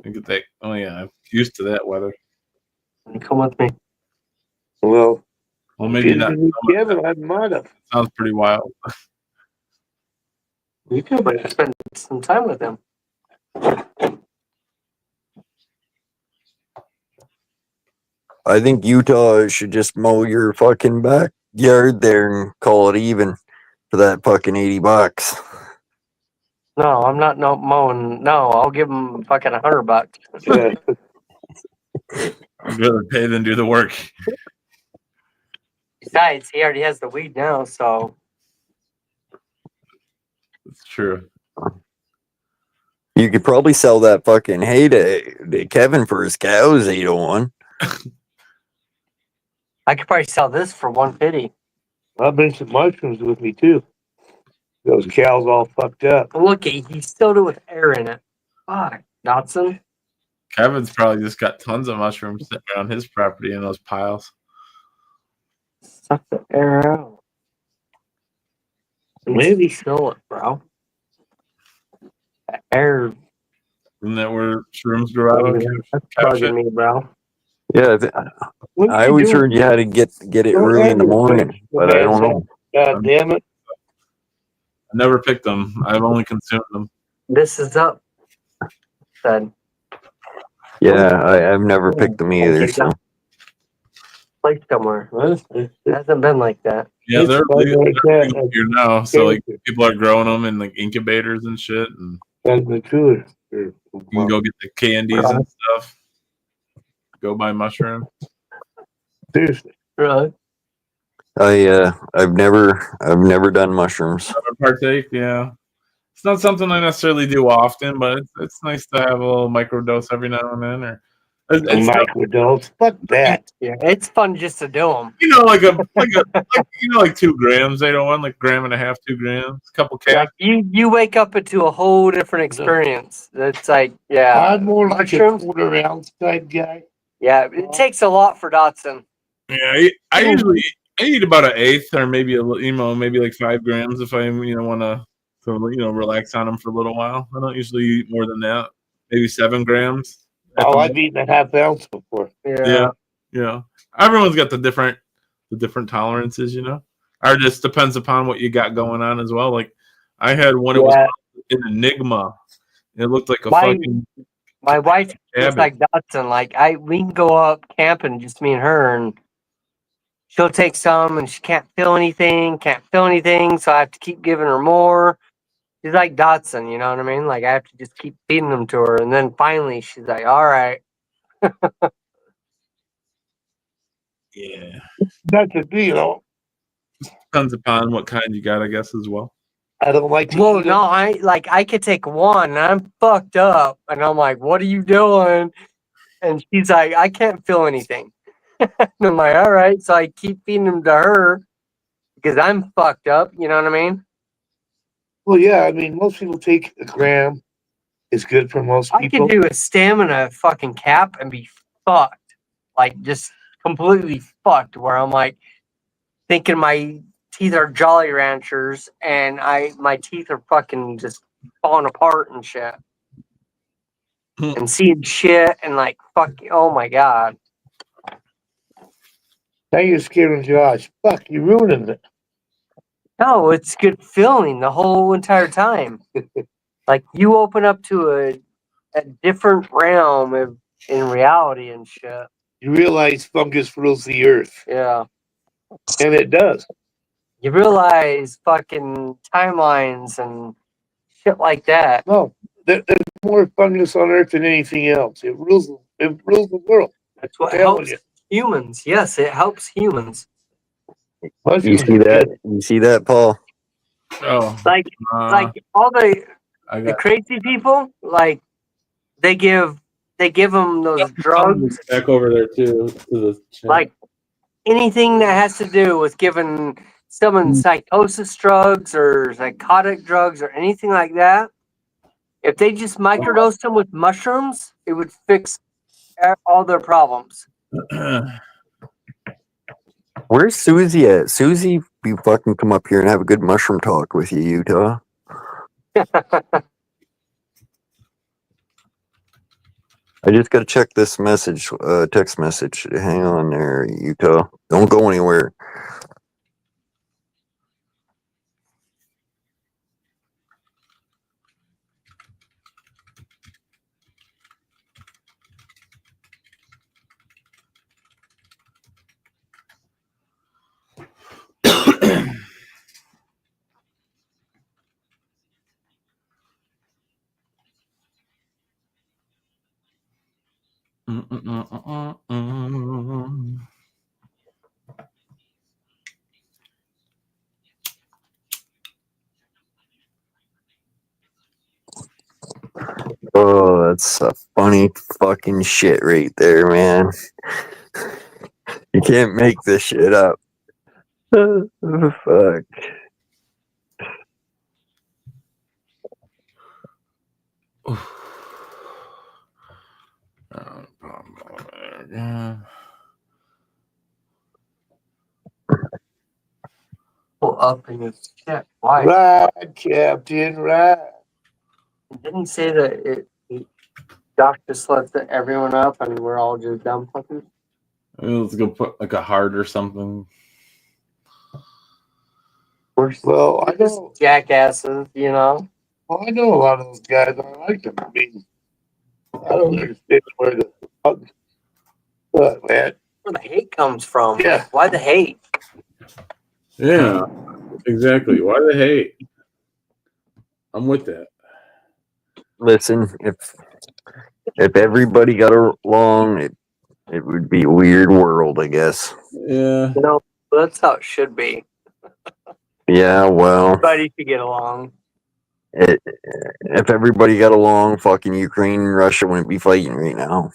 I get that. Oh, yeah. I'm used to that weather. Come with me. Well, Well, maybe not. Kevin, I might have. Sounds pretty wild. You could spend some time with him. I think Utah should just mow your fucking backyard there and call it even for that fucking $80. No, I'm not mowing. No, I'll give him fucking $100. Yeah. I'd rather pay than do the work. Besides, he already has the weed now, so It's true. You could probably sell that fucking hay to Kevin for his cows, 801. I could probably sell this for $150. I'll bring some mushrooms with me too. Those cows all fucked up. Look, he still do with air in it. Fuck, Dotson. Kevin's probably just got tons of mushrooms sitting around his property in those piles. Suck the air out. Maybe. Still it, bro. That air. Isn't that where shrooms grow out? That's Capture bugging me, bro. Yeah, I always heard you had to get it early in the morning, but I don't know. God damn it. I never picked them. I've only consumed them. This is up. Said Yeah, I've never picked them either. So place somewhere. It hasn't been like that. Yeah, It's they're like legal that. here now. So like people are growing them in like incubators and shit, and That's the truth. you can go get the candies and stuff. Go buy mushrooms. Seriously. Really? I've never done mushrooms. Never partake. Yeah, it's not something I necessarily do often, but it's nice to have a little microdose every now and then. Or it's not, Microdose. Fuck that. Yeah, it's fun just to do them. you know, like 2 grams. They don't want like 1.5 grams, 2 grams, a couple Like caps. you wake up into a whole different experience. It's like, yeah, I'm more like a mushrooms. quarter ounce type guy. Yeah, it takes a lot for Dotson. Yeah, I usually eat about 1/8 or maybe maybe like 5 grams if I want to relax on them for a little while. I don't usually eat more than that. Maybe 7 grams. Oh, I've eaten a half ounce before. Yeah. Everyone's got the different tolerances, or it just depends upon what you got going on as well. Like I had one, it was an Enigma. It looked like a fucking. My wife is cabbage. like Dotson. Like we can go up camping, just me and her, and she'll take some, and she can't feel anything. So I have to keep giving her more. She's like Dotson, you know what I mean? Like I have to just keep feeding them to her, and then finally she's like, "All right." Yeah. That's the deal. Depends upon what kind you got, I guess, as well. I don't like to Well, eat no, I could take one, and I'm fucked up, and I'm like, "What are you doing?" And she's like, "I can't feel anything." And I'm like, "All right," so I keep feeding them to her because I'm fucked up. You know what I mean? Well, yeah, I mean, most people take a gram. It's good for most I people. can do a stamina fucking cap and be fucked, like just completely fucked. Where I'm like thinking my teeth are Jolly Ranchers, and my teeth are fucking just falling apart and shit, and seeing shit and like fuck. Oh my god. Now you're scaring Josh. Fuck, you're ruining it. No, it's good feeling the whole entire time. Like you open up to a different realm in reality and shit. You realize fungus rules the earth, Yeah. and it does. You realize fucking timelines and shit like that. No, there's more fungus on earth than anything else. It rules the world. That's what Telling helps humans. Yes, it helps humans. You see that? You see that, Paul? Oh, Like all the I the got crazy people, like they give them those drugs. back over there too. To the chat. Like anything that has to do with giving someone psychosis drugs or psychotic drugs or anything like that, if they just microdose them with mushrooms, it would fix all their problems. Where's Susie at? Susie, be fucking come up here and have a good mushroom talk with you, Utah. I just gotta check this message, text message. Hang on there, Utah. Don't go anywhere. Oh, that's a funny fucking shit right there, man. You can't make this shit up. Fuck. Pull up and it's shit. Why? Right, Captain, right. Didn't he say that Doc just left everyone up and we're all just dumb fuckers? Let's go put like a heart or something. Well, I Just know, jackasses, you know? well, I know a lot of those guys. I like them. I mean, I don't understand where the fuck, what, man? Where the hate comes from. Yeah. Why the hate? Yeah, exactly. Why the hate? I'm with that. Listen, if everybody got along, it would be a weird world, I guess. Yeah. You know, that's how it should be. Yeah, well, Everybody should get along. if everybody got along, fucking Ukraine and Russia wouldn't be fighting right now.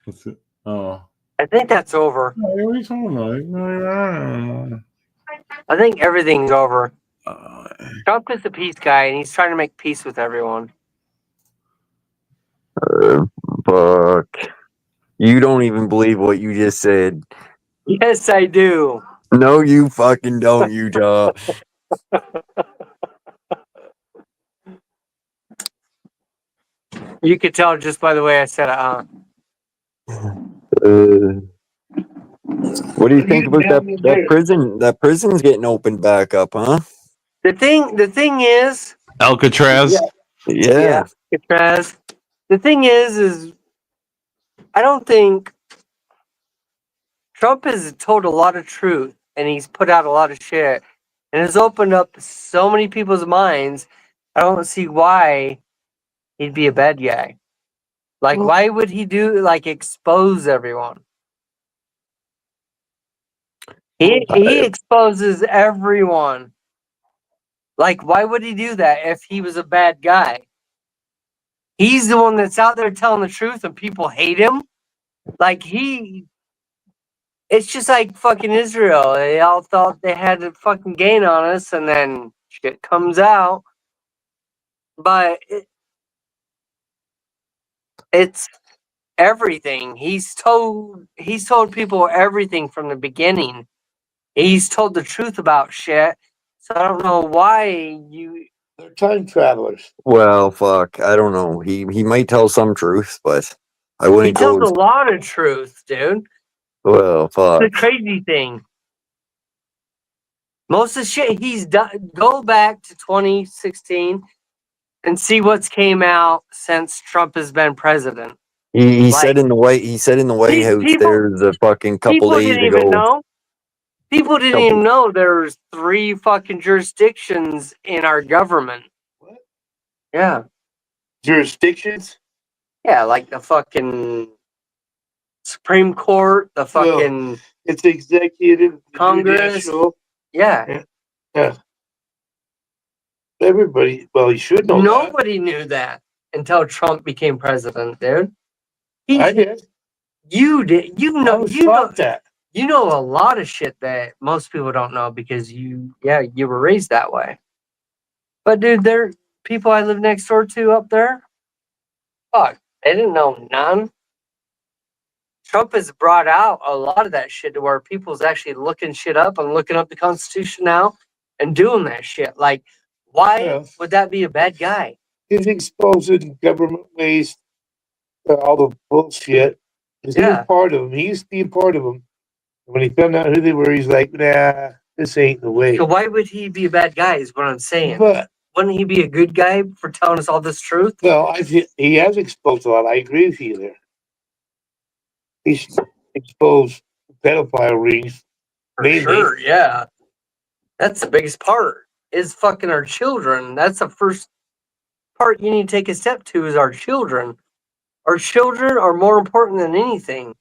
What's it? Oh. I think that's over. What are you talking about? I think everything's over. Trump is a peace guy, and he's trying to make peace with everyone. Fuck. You don't even believe what you just said. Yes, I do. No, you fucking don't, Utah. You could tell just by the way I said it, huh? What do you think about that prison? That prison's getting opened back up, huh? The thing is, Alcatraz. Yeah. Alcatraz. The thing is I don't think Trump has told a lot of truth, and he's put out a lot of shit, and has opened up so many people's minds. I don't see why he'd be a bad guy. Like, why would he expose everyone? He exposes everyone. Like, why would he do that if he was a bad guy? He's the one that's out there telling the truth and people hate him. Like, it's just like fucking Israel. They all thought they had a fucking gain on us, and then shit comes out. But it's everything. He's told people everything from the beginning. He's told the truth about shit. So I don't know why They're time travelers. Well, fuck. I don't know. He might tell some truth, but I he wouldn't tells go. a lot of truth, dude. Well, fuck. It's the crazy thing. Most of the shit he's done. Go back to 2016 and see what's came out since Trump has been president. He said in the White House there's a fucking couple days didn't ago. even know. People didn't even know there's 3 fucking jurisdictions in our government. What? Yeah. Jurisdictions? Yeah, like the fucking Supreme Court, the fucking It's executive, Congress. judicial. Yeah. Yeah. Everybody, well, you should know Nobody knew that until Trump became president, dude. that. I did. You did. You I know. was You know. taught that. You know a lot of shit that most people don't know because you were raised that way. But dude, there people I live next door to up there. Fuck, they didn't know none. Trump has brought out a lot of that shit to where people's actually looking shit up and looking up the Constitution now and doing that shit. Like, why Yeah. would that be a bad guy? He's exposing government waste, all the bullshit. Is he Yeah. a part of them? He used to be a part of them. When he found out who they were, he's like, nah, this ain't the way. So why would he be a bad guy? Is what I'm saying. But Wouldn't he be a good guy for telling us all this truth? well, I think he has exposed a lot. I agree with you there. He's exposed pedophile rings. For Maybe. sure, yeah. That's the biggest part. Is fucking our children. That's the first part you need to take a step to is our children. Our children are more important than anything.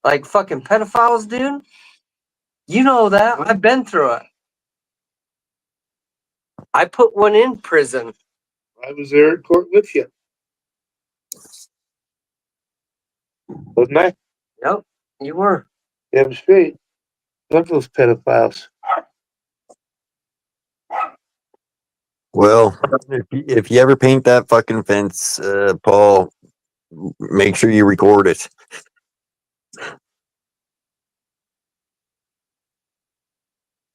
Like fucking pedophiles, dude. You know that. I've been through it. I put one in prison. I was there at court with you. Wasn't I? Yep, you were. Damn straight. Love those pedophiles. Well, if you ever paint that fucking fence, Paul, make sure you record it.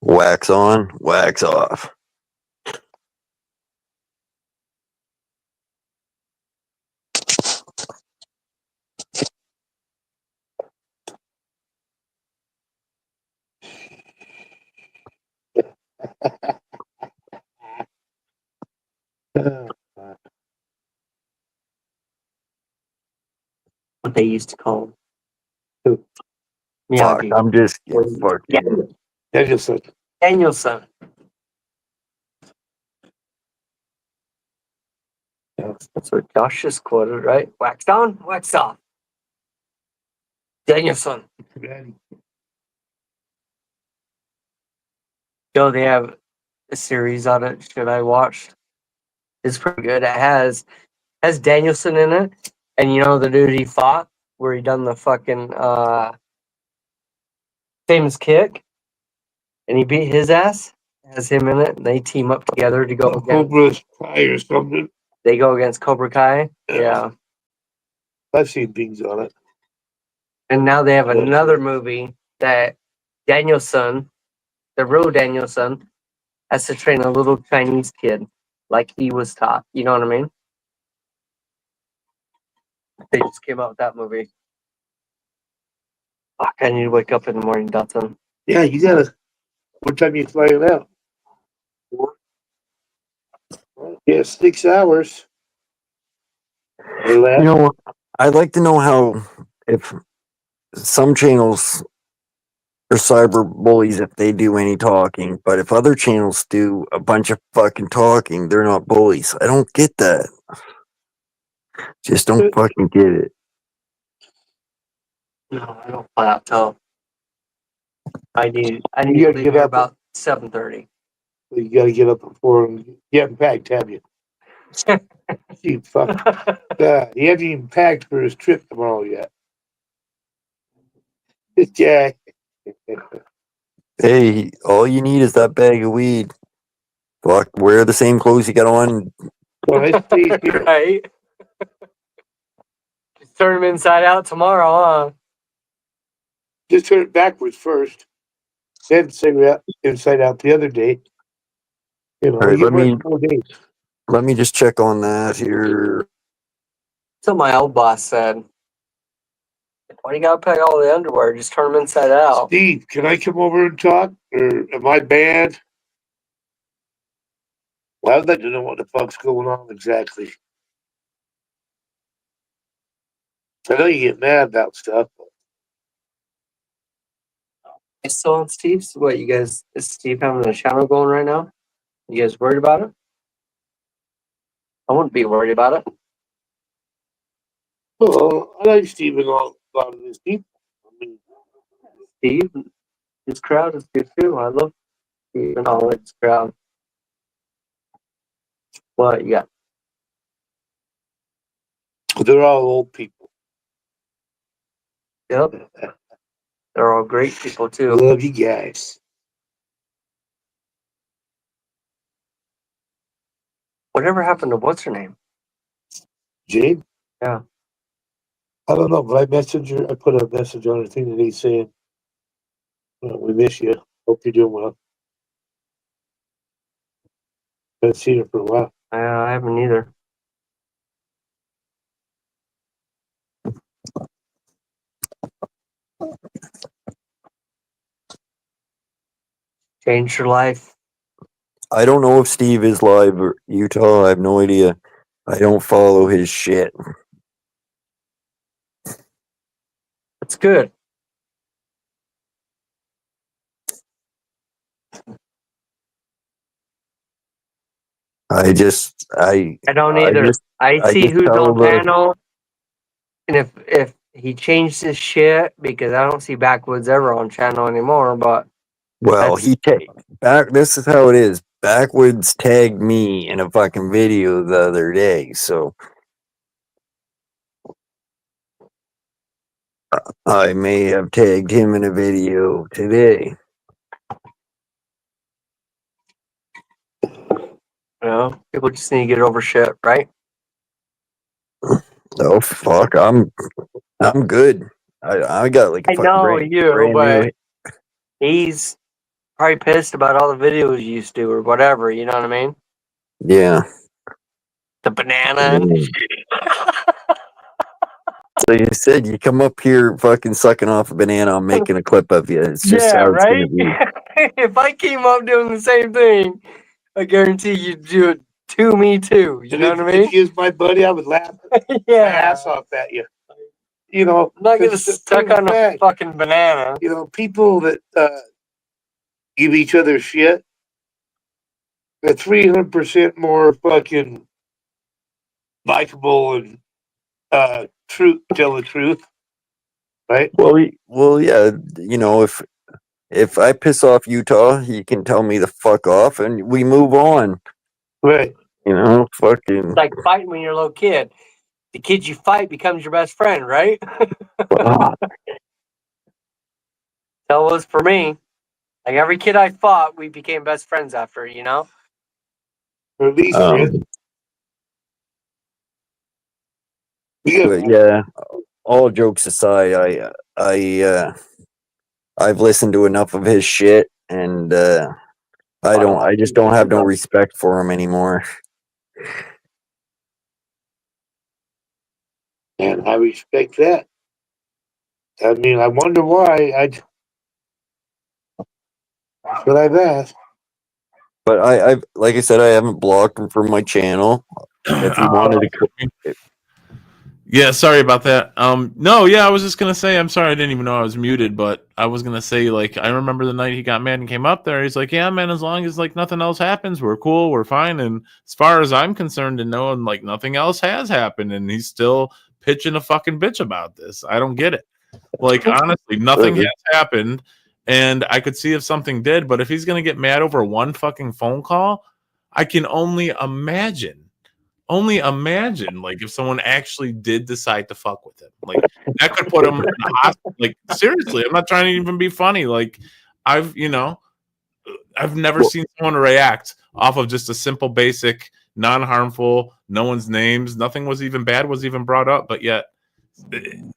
Wax on, wax off. What they used to call him. Who? Fuck, Miyagi. I'm just fucking. Danielson. Danielson. That's what Josh just quoted, right? Wax on, wax off. Danielson. Yo, they have a series on it. Should I watch? It's pretty good. It has Danielson in it, and you know the dude he fought where he done the fucking famous kick, and he beat his ass. It has him in it, and they team up together to go against. Cobra's Kai or something. They go against Cobra Kai. Yeah. Yeah. I've seen things on it. And now they have another movie that Danielson, the real Danielson, has to train a little Chinese kid like he was taught. You know what I mean? They just came out with that movie. Fuck, I need to wake up in the morning, Dotson. Yeah, you gotta. What time you flying out? Yeah, 6 hours. Or less. You know, I'd like to know how if some channels are cyber bullies if they do any talking, but if other channels do a bunch of fucking talking, they're not bullies. I don't get that. Just don't fucking get it. No, I don't fly out till I need You to gotta leave get here up. about 7:30. You gotta get up before and you haven't packed, have you? You fuck. He hasn't even packed for his trip tomorrow yet. Yeah. Hey, all you need is that bag of weed. Fuck, wear the same clothes you got on. Well, I stayed here. Right? Just turn them inside out tomorrow, huh? Just turn it backwards first. Then say inside out the other day. You know, All right, you let me- work 4 days. Let me just check on that here. That's what my old boss said. Why do you gotta pack all the underwear? Just turn them inside out. Steve, can I come over and talk? Or am I bad? Well, I'd like to know what the fuck's going on exactly. I know you get mad about stuff. You still on Steve's? What, you guys, is Steve having a shower going right now? You guys worried about it? I wouldn't be worried about it. Well, I like Steve and a lot of his people. I mean, Steve, his crowd is good too. I love Steve and all his crowd. What you got? they're all old people. Yep. They're all great people too. Love you guys. Whatever happened to what's her name? Jade? Yeah. I don't know, but I put a message on her thing that he's saying, we miss you. Hope you're doing well. Haven't seen her for a while. I haven't either. Changed your life. I don't know if Steve is live or Utah. I have no idea. I don't follow his shit. It's good. I don't either. I see just who's tell on the- panel, and if he changed his shit, because I don't see Backwoods ever on channel anymore. But Well, this is how it is. Backwoods tagged me in a fucking video the other day, so I may have tagged him in a video today. people just need to get over shit, right? Oh fuck, I'm good. I got like a I fucking know brand you, but new. he's probably pissed about all the videos you used to do or whatever. You know what I mean? Yeah. The banana. So you said you come up here fucking sucking off a banana, I'm making a clip of you. It's just Yeah, how it's right? gonna be. If I came up doing the same thing, I guarantee you'd do it to me too. You know what I mean? If you was my buddy, I would laugh my Yeah. ass off at you. You know, I'm not gonna it's a stuck plain on a fact. fucking banana. You know, people that give each other shit, they're 300% more fucking likable and tell the truth, right? Well, yeah. You know, if I piss off Utah, he can tell me to fuck off, and we move on. Right. You know, fucking. It's like fighting when you're a little kid. The kid you fight becomes your best friend, right? Ah, That was for me. Like every kid I fought, we became best friends after, you know? Or at least friends. but yeah, all jokes aside, I've listened to enough of his shit, and I just don't have no respect for him anymore. And I respect that. I mean, I wonder why. But I've asked. But I've like I said, I haven't blocked him from my channel. If he wanted to, Yeah, sorry about that. No, yeah, I was just gonna say, I'm sorry, I didn't even know I was muted, but I was gonna say, like, I remember the night he got mad and came up there. He's like, "Yeah, man, as long as like nothing else happens, we're cool, we're fine." And as far as I'm concerned, and knowing like nothing else has happened, and he's still pitching a fucking bitch about this. I don't get it. Like, honestly, nothing has happened, and I could see if something did, but if he's gonna get mad over one fucking phone call, I can only imagine like if someone actually did decide to fuck with him, like that could put him in the hospital. Like, seriously, I'm not trying to even be funny. Like, I've never seen someone react off of just a simple, basic, non-harmful, no one's names, nothing was even bad was even brought up, but yet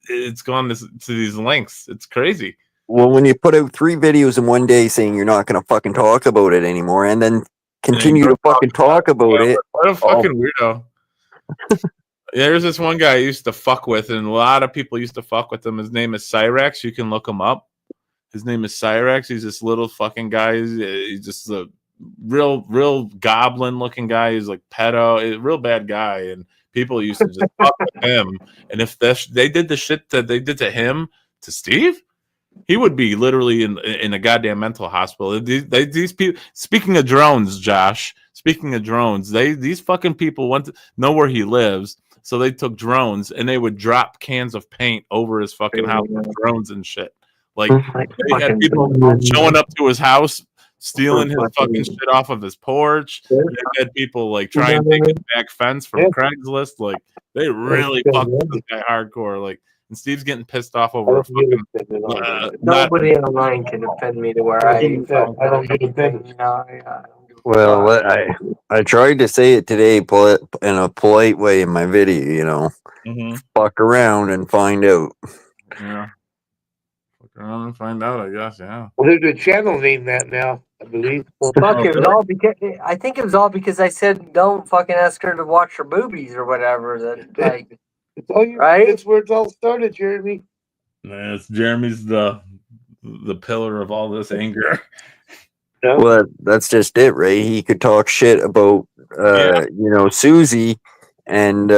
it's gone to these lengths. It's crazy. well, when you put out 3 videos in one day saying you're not gonna fucking talk about it anymore, and then continue to fucking talk about it. What a fucking weirdo. There's this one guy I used to fuck with, and a lot of people used to fuck with him. His name is Cyrex. You can look him up. His name is Cyrex. He's this little fucking guy. He's just a real goblin looking guy. He's like pedo, a real bad guy. And people used to just fuck with him. And if they did the shit that they did to him, to Steve, he would be literally in a goddamn mental hospital. These people. Speaking of drones, Josh. Speaking of drones, these fucking people want to know where he lives, so they took drones and they would drop cans of paint over his fucking house with drones and shit. Like, they had people showing up to his house, stealing his fucking shit off of his porch. They had people like trying to take his back fence from Craigslist. Like, they really fucked with this guy hardcore. Like, and Steve's getting pissed off I over a don't get fucking, offended on that. not Nobody online can offend me to where I don't get offended. you know. I don't give a Well, fuck. I tried to say it today in a polite way in my video, you know. Mhm. Fuck around and find out. Yeah. Fuck around and find out, I guess. Yeah. Well, there's a channel named that now, I believe. Well, fuck, it was all because I think it was all because I said don't fucking ask her to watch her boobies or whatever. That like, It's all you, Right? That's where it all started, Jeremy. Man, it's Jeremy's the pillar of all this anger. Well, that's just it, Ray. He could talk shit about, Yeah. you know, Susie, and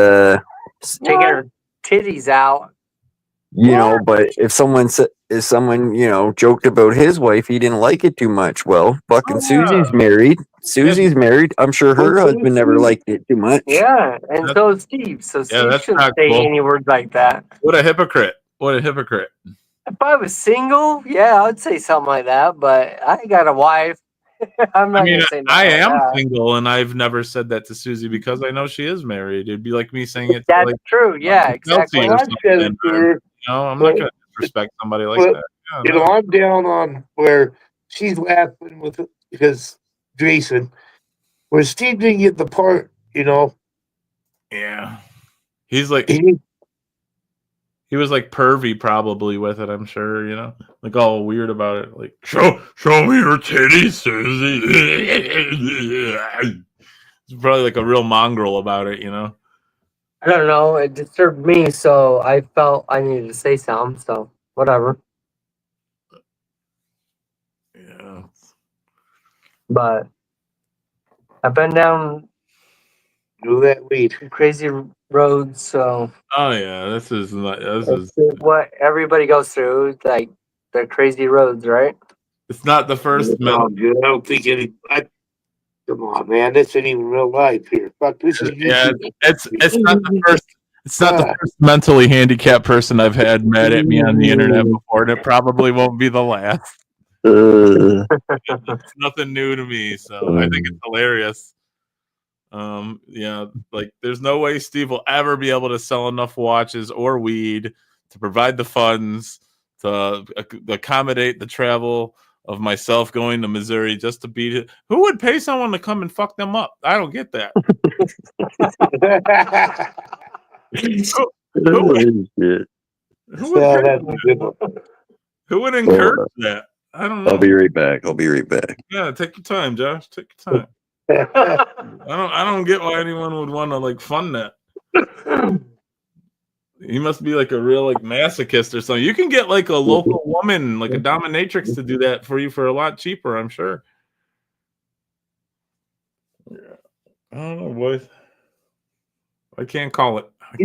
taking her titties out. you know. But if someone you know joked about his wife, he didn't like it too much. Well, fucking Oh, Susie's married. Susie's married. I'm sure her Well, husband never Susie- liked it too much. Yeah, and That's- so is Steve. So Steve that's shouldn't not say cool. any words like that. What a hypocrite. What a hypocrite. If I was single, yeah, I'd say something like that. But I got a wife. I'm not I mean, gonna say nothing I like am that. single, and I've never said that to Susie because I know she is married. It'd be like me saying it to That's like true. Yeah, Chelsea exactly. or I've said it something. to her. You know, I'm But- not gonna disrespect somebody like but, that. Yeah, You know, I'm down on where she's laughing with because Jason, where Steve didn't get the part. You know, yeah. He's like he, he was like pervy probably with it, I'm sure, you know. Like all weird about it. Like, show me your titties, Susie. He's probably like a real mongrel about it, you know. I don't know. It disturbed me, so I felt I needed to say something. So whatever. Yeah. But I've been down do that weed. crazy roads, so Oh yeah, this is it's what everybody goes through. Like the crazy roads, right? it's not the first Oh, dude, I don't think any. Come on, man. This ain't even real life here. Fuck, this is Yeah, YouTube. it's not the first. It's not the first mentally handicapped person I've had mad at me on the internet before, and it probably won't be the last. It's nothing new to me, so I think it's hilarious. Yeah, like there's no way Steve will ever be able to sell enough watches or weed to provide the funds to accommodate the travel of myself going to Missouri just to beat it. Who would pay someone to come and fuck them up? I don't get that. Who would Yeah, that's a good one. Who would encourage that? I don't know. I'll be right back. I'll be right back. Yeah, take your time, Josh. Take your time. I don't get why anyone would want to like fund that. He must be like a real like masochist or something. You can get like a local woman, like a dominatrix, to do that for you for a lot cheaper, I'm sure. Yeah. I don't know, boys. I can't call it. I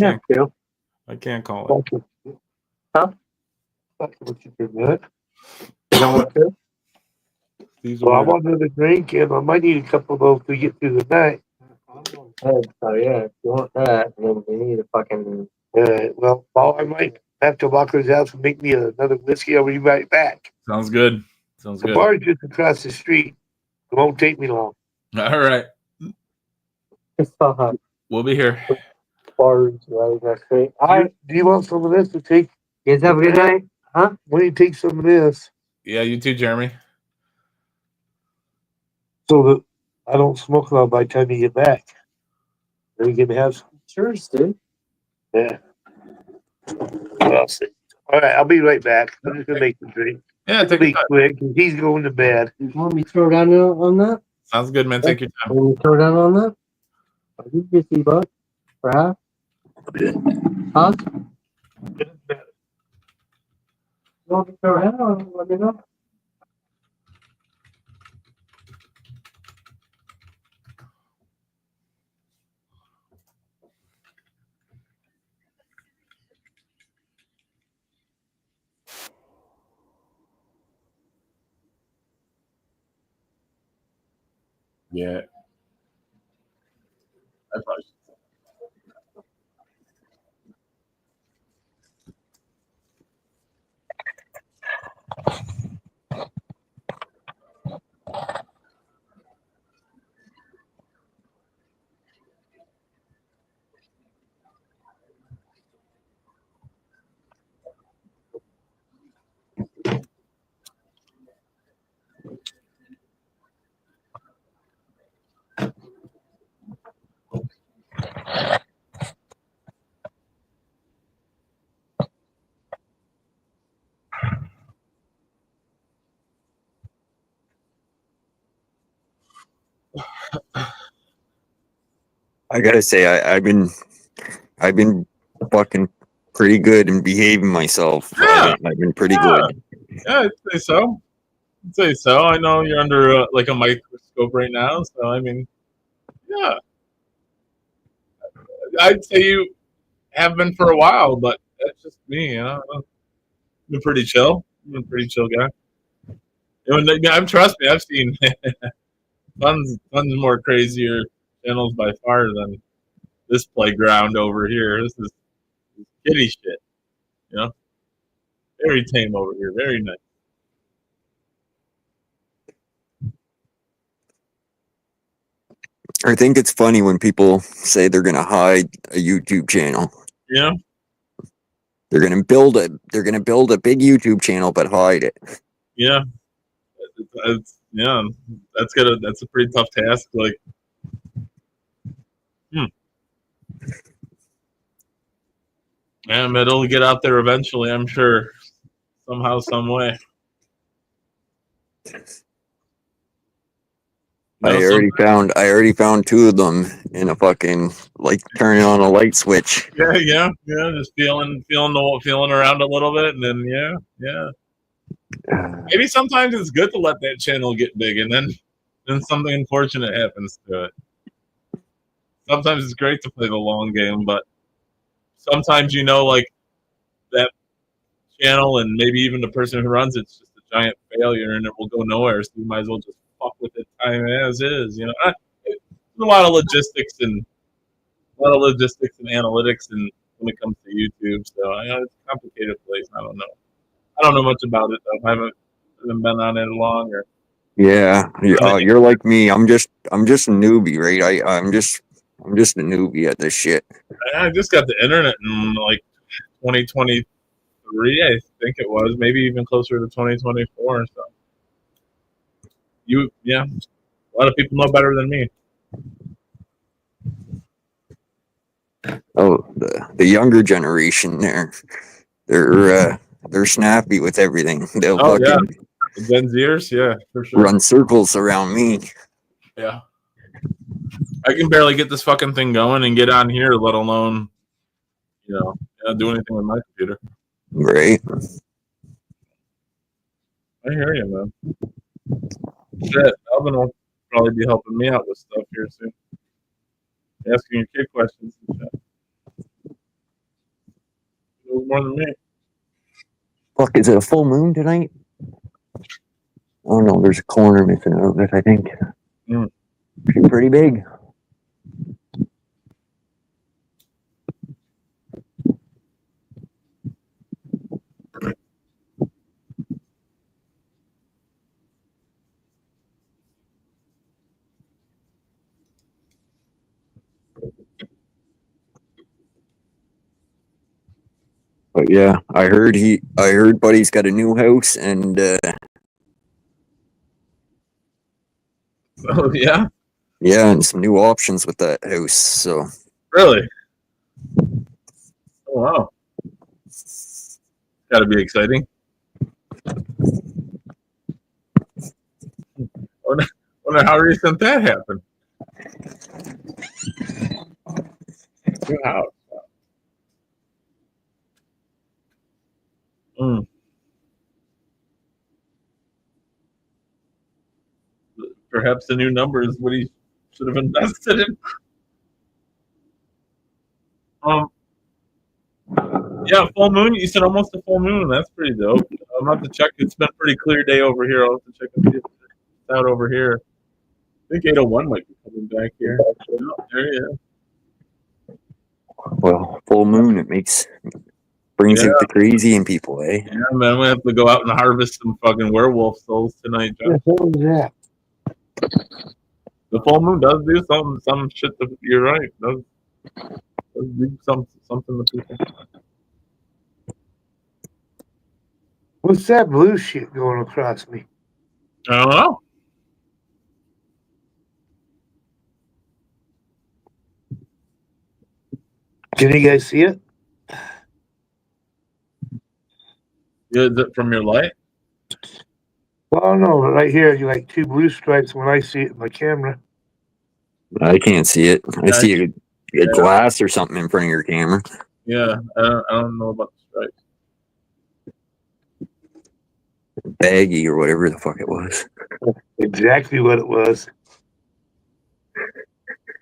can't call it. Huh? Fuck what you do, man. You don't want to? These Well, I are want another drink, and I might need a couple of those to get through the night. Oh yeah, if you want that, then we need a fucking. Well, I might have to walk to his house and make me another whiskey. I'll be right back. sounds good. Sounds The good. bar's just across the street. It won't take me long. All right. We'll be here. Bars right next street. Do you want some of this to take? You guys have a good night. Why don't you take some of this Yeah, you too, Jeremy. so that I don't smoke long by the time you get back? Are you gonna have some? Sure, dude. Yeah. Well, all right, I'll be right back. I'm just gonna make the drink. Yeah, It'll take be your time. quick. 'Cause he's going to bed. You want me to throw down on that? Sounds good, man. Take your time. Want me to throw down on that? I'll give you $50 for half. Huh? You want me to throw down? Let me know. Yeah. I probably should. I gotta say, I've been fucking pretty good and behaving myself. Yeah, I've been pretty yeah, good. yeah. I'd say so. I'd say so. I know you're under like a microscope right now, so I mean, yeah, I'd say you have been for a while, but that's just me. You know, I've been pretty chill. I've been a pretty chill guy. You know, and trust me, I've seen tons more crazier channels by far than this playground over here. This is kitty shit. You know, very tame over here. Very nice. I think it's funny when people say they're gonna hide a YouTube channel. You know, They're gonna build a big YouTube channel, but hide it. yeah, yeah. That's a pretty tough task. Like, and it'll get out there eventually. I'm sure, somehow, some way. You know, I already found two of them in a fucking, like, turning on a light switch. yeah. Just feeling around a little bit, and then yeah. Maybe sometimes it's good to let that channel get big, and then something unfortunate happens to it. Sometimes it's great to play the long game, but sometimes like that channel and maybe even the person who runs it's just a giant failure, and it will go nowhere. So you might as well just fuck with it time as is. You know, there's a lot of logistics and analytics, and when it comes to YouTube, so it's a complicated place. I don't know much about it though. I haven't been on it long. Or Yeah, you're like me. I'm just a newbie, right? I'm just a newbie at this shit. I just got the internet in like 2023, I think it was, maybe even closer to 2024. So a lot of people know better than me. Oh, the younger generation, they're snappy with everything. They'll Oh yeah, fucking the Gen Zers, yeah, for sure. run circles around me. Yeah, I can barely get this fucking thing going and get on here, let alone do anything with my computer. Right. I hear you, man. Shit, Alvin will probably be helping me out with stuff here soon. Asking your kid questions and shit. He knows more than me. Fuck, is it a full moon tonight? Oh no, there's a corner missing out of it, I think. She's pretty big. But yeah, I heard Buddy's got a new house, and Oh yeah, yeah, and some new options with that house. So really? Oh wow, got to be exciting. Wonder how recent that happened. New house. Perhaps the new number is what he should have invested in. Yeah, full moon. You said almost a full moon. That's pretty dope. I'm gonna have to check. It's been a pretty clear day over here. I'll have to check and see if it's out over here. I think 801 might be coming back here. Oh, there you go. Well, full moon, it brings out the crazy in people, eh? Yeah, man, we have to go out and harvest some fucking werewolf souls tonight, John. What was that? The full moon does do some shit. You're right. Does do something to people. What's that blue shit going across me? I don't know. Can you guys see it? Is it from your light? Well, no, right here, you like two blue stripes when I see it in my camera. I can't see it. I Yeah, see a glass or something in front of your camera. Yeah, I don't know about the stripes. Baggy or whatever the fuck it was. Exactly what it was.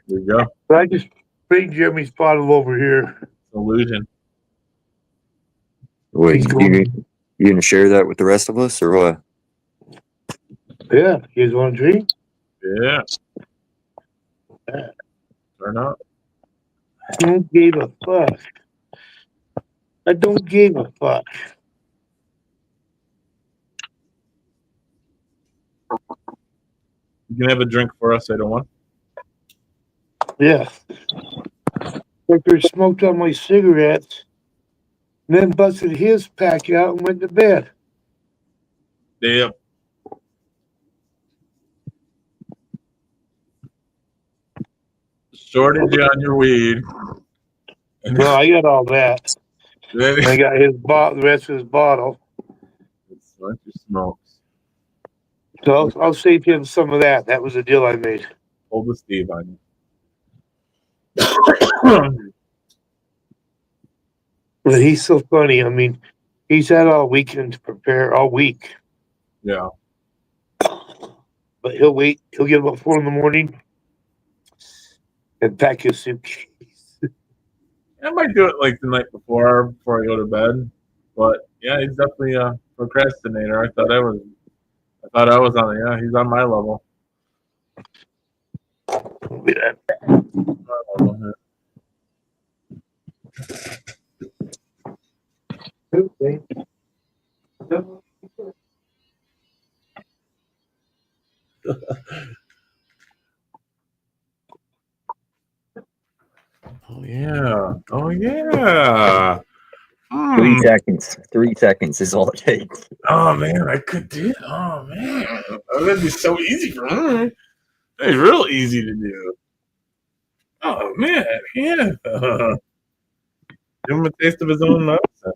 There you go. But I just bring Jeremy's bottle over here. Illusion. Wait, He's going. you gonna share that with the rest of us or what? Yeah, you guys want a drink? Yeah. Or not. I don't give a fuck. I don't give a fuck. You can have a drink for us, I don't want. Yeah. Victor smoked on my cigarettes, and then busted his pack out and went to bed. Yep. Shortage on your weed. No, I got all that. Then And I got his the rest of his bottle. it's bunch of smokes. So I'll save him some of that. That was the deal I made. Hold the Steve on you. But he's so funny. I mean, he's had all weekend to prepare, all week. Yeah. But he'll wait. He'll get about 4 a.m. and pack his suitcase. I might do it like the night before I go to bed. But yeah, he's definitely a procrastinator. I thought I was on it. Yeah, he's on my level. Oh yeah. Oh yeah. 3 seconds. 3 seconds is all it takes. Oh man, I could do it. Oh man. That'd be so easy for me. It's real easy to do. Oh man, yeah. Give him a taste of his own medicine.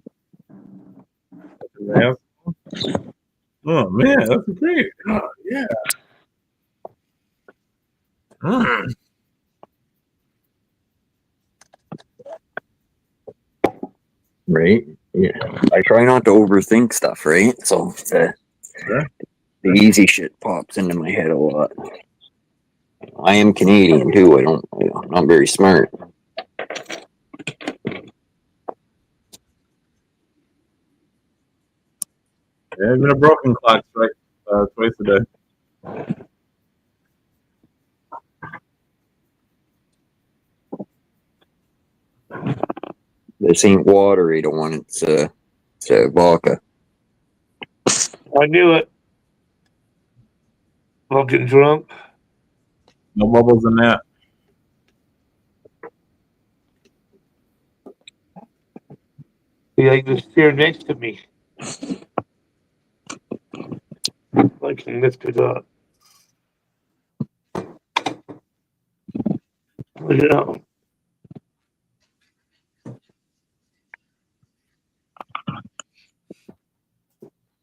Oh man, that's great. Oh yeah. Right? Yeah. I try not to overthink stuff, right? So Sure. the easy shit pops into my head a lot. I am Canadian too. I'm not very smart. Yeah, even a broken clock strikes twice a day. This ain't water, Ada1. It's vodka. I knew it. I'm getting drunk. No bubbles in that. He just here next to me. I can lift it up. Yeah.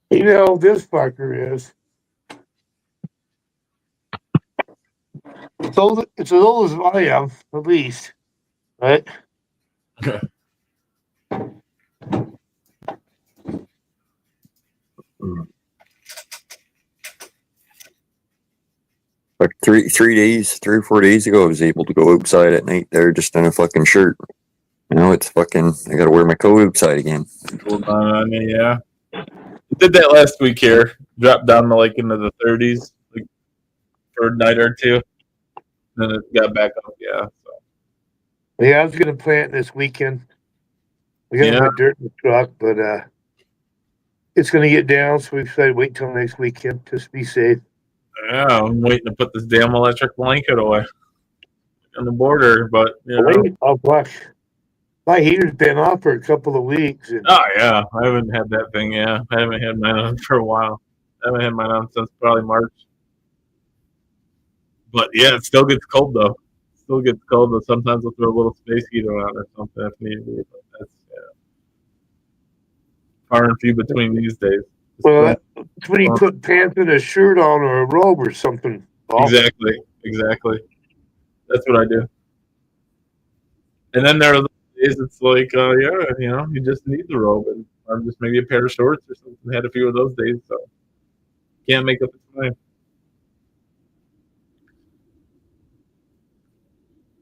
You know, this fucker is. It's as old as I am, at least. Right? Like 3 or 4 days ago, I was able to go outside at night there just in a fucking shirt. Now it's fucking, I gotta wear my coat outside again. Yeah. Did that last week here. Dropped down to like into the 30s like for a night or two. Then it got back up, yeah. So. Yeah, I was gonna plant this weekend. We got my dirt in the truck, but it's gonna get down, so we decided to wait till next weekend just to be safe. Yeah, I'm waiting to put this damn electric blanket away on the border, but you know. Oh fuck. My heater's been off for a couple of weeks. And Oh yeah, I haven't had that thing. Yeah, I haven't had mine on for a while. I haven't had mine on since probably March. But yeah, it still gets cold though. Still gets cold, but sometimes we'll throw a little space heater on or something if need be. But that's far and few between these days. well, that's when you put pants and a shirt on or a robe or something. Exactly. That's what I do. And then there are those days it's like, you just need the robe or just maybe a pair of shorts or something. I had a few of those days, so can't make up the time.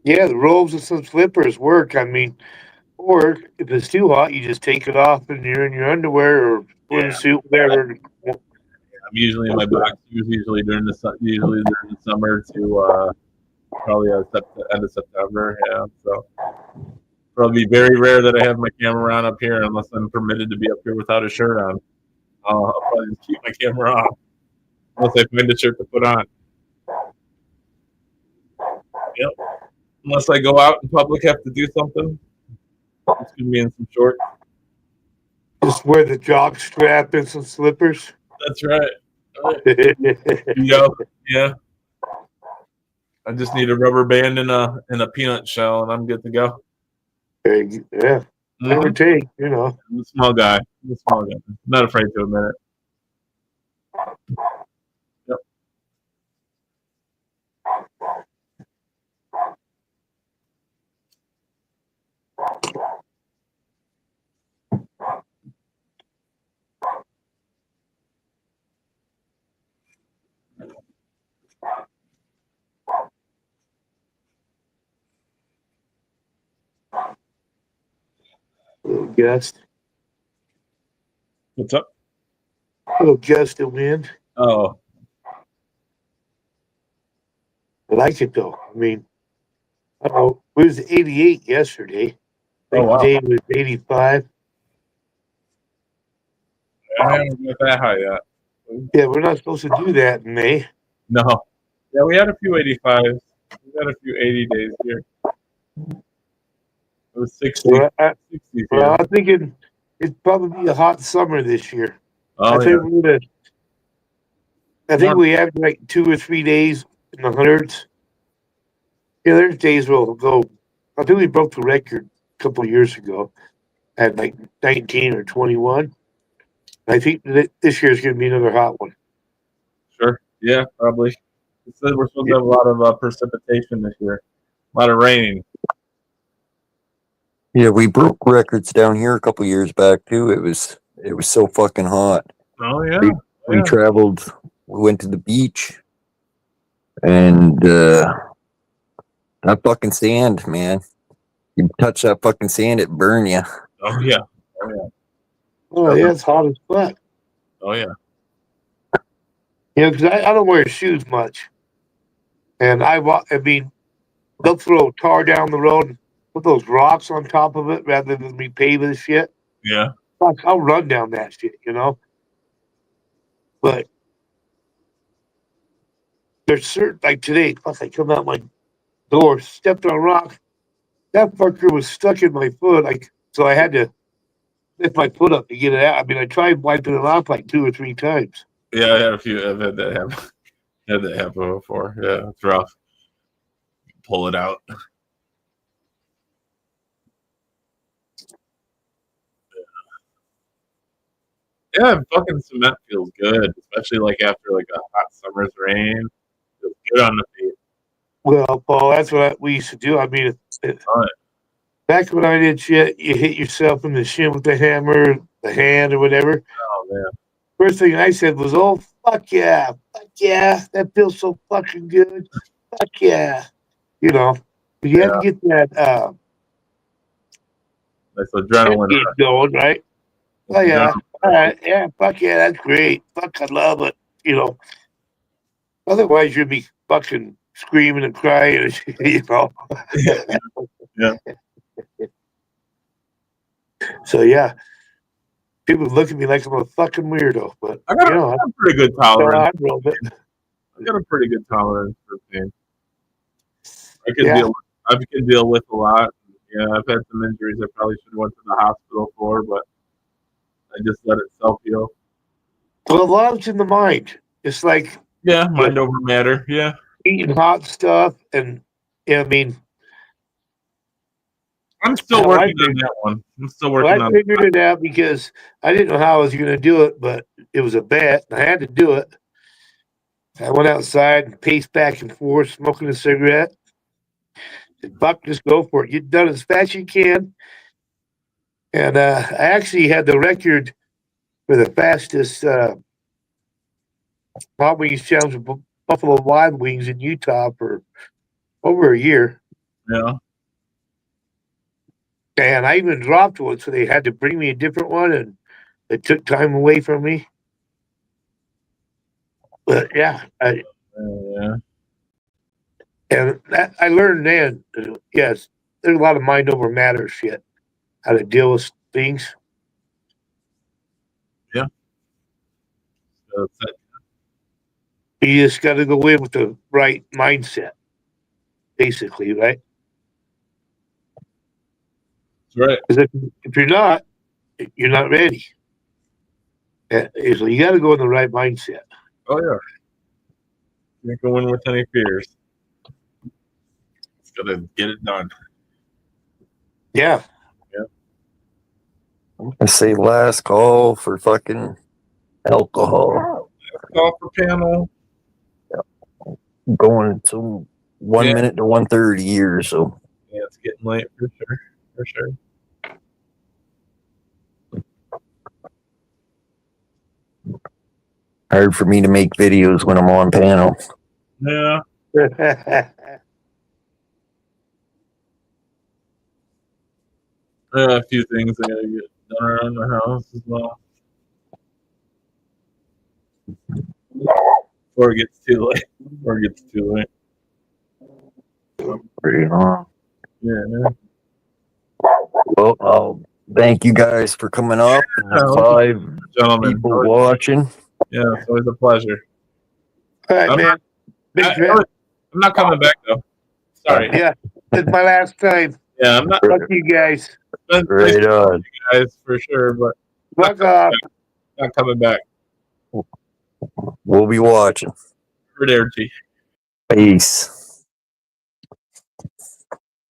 Yeah, the robes and some slippers work. I mean, or if it's too hot, you just take it off and you're in your underwear or swimsuit, whatever. I'm usually in my boxers, usually during the summer to probably end of September. Yeah, so probably very rare that I have my camera on up here unless I'm permitted to be up here without a shirt on. I'll probably just keep my camera off unless I find a shirt to put on. Yep. Unless I go out in public, have to do something. It's gonna be in some shorts. Just wear the jock strap and some slippers. That's right. Yep. Yeah. I just need a rubber band and a peanut shell, and I'm good to go. Yeah. Never take, you know. I'm a small guy. Not afraid to admit it. Yep. Little gust. What's up? Little gust of wind. Oh, I like it though. I mean, I don't know. It was 88 yesterday. I think wow. today was 85. I haven't got that high yet. Yeah, we're not supposed to do that in May. No. Yeah, we had a few 85s. We had a few 80 days here. It was 60. Well, 60 here. I'm thinking it'd probably be a hot summer this year. Oh, I think we have like 2 or 3 days in the hundreds. Yeah, there's days we'll go. I think we broke the record a couple of years ago at like 19 or 21. I think that this year's going to be another hot one. Sure. Yeah, probably. It said we're supposed to have a lot of precipitation this year. A lot of rain. Yeah, we broke records down here a couple years back too. It was so fucking hot. Oh, yeah. We traveled. We went to the beach, and that fucking sand, man. You touch that fucking sand, it burn you. Oh, yeah. Oh, yeah, it's hot as fuck. Oh, yeah. You know, because I don't wear shoes much. And I mean, they'll throw tar down the road and put those rocks on top of it rather than repave the shit. Yeah. Fuck, I'll run down that shit, you know? But there's certain, like today, fuck, I come out my door, stepped on a rock. That fucker was stuck in my foot. So I had to lift my foot up to get it out. I mean, I tried wiping it off like 2 or 3 times. Yeah, I had a few. I've had that happen. Had that happen before. Yeah, it's rough. Pull it out. Yeah, fucking cement feels good, especially like after like a hot summer's rain. Feels good on the feet. Well, Paul, that's what we used to do. I mean, back when I did shit, you hit yourself in the shin with the hammer, the hand, or whatever. Oh man. First thing I said was, "Oh fuck yeah, that feels so fucking good, fuck yeah," you know. You have to get that That's adrenaline going, right? Oh yeah, all right, yeah, fuck yeah, that's great. Fuck, I love it, you know. Otherwise, you'd be fucking screaming and crying, you know. Yeah. So yeah, people look at me like I'm a fucking weirdo, but I got a pretty good tolerance. I got a pretty good tolerance for pain. I can deal with a lot. Yeah, I've had some injuries I probably should have went to the hospital for, but I just let it self-heal. Well, a lot of it's in the mind. It's like mind over matter. Yeah, eating hot stuff, and I mean, I'm still working on that one. I'm still working on. I figured it out because I didn't know how I was going to do it, but it was a bet. I had to do it. I went outside and paced back and forth, smoking a cigarette. said, "Fuck, just go for it. Get it done as fast as you can." And I actually had the record for the fastest hot wings challenge with Buffalo Wild Wings in Utah for over a year. Yeah. And I even dropped one, so they had to bring me a different one, and it took time away from me. But yeah, Yeah. and that, I learned then, yes, there's a lot of mind over matter shit, how to deal with things. So it's that- You just got to go in with the right mindset, basically, right? That's right. Because if you're not ready. So you got to go in the right mindset. Oh yeah. Can't go in with any fears. Just gotta get it done. Yeah. I say last call for fucking alcohol. Call for panel. Going to 1 Yeah. minute to 1:30 here, so Yeah, it's getting late for sure. For sure. hard for me to make videos when I'm on panel. Yeah. A few things I gotta get done around the house as well. Before it gets too late. Pretty long. Yeah. Well, I'll thank you guys for coming up. And the Oh, 5 gentlemen. people watching. Yeah, it's always a pleasure. All right, man. Big fan. I'm not coming back though. Sorry. Yeah, it's my last time. Yeah, I'm not. Fuck you guys. Right on. Guys, for sure, but Fuck off. not coming back. We'll be watching. For T. Peace.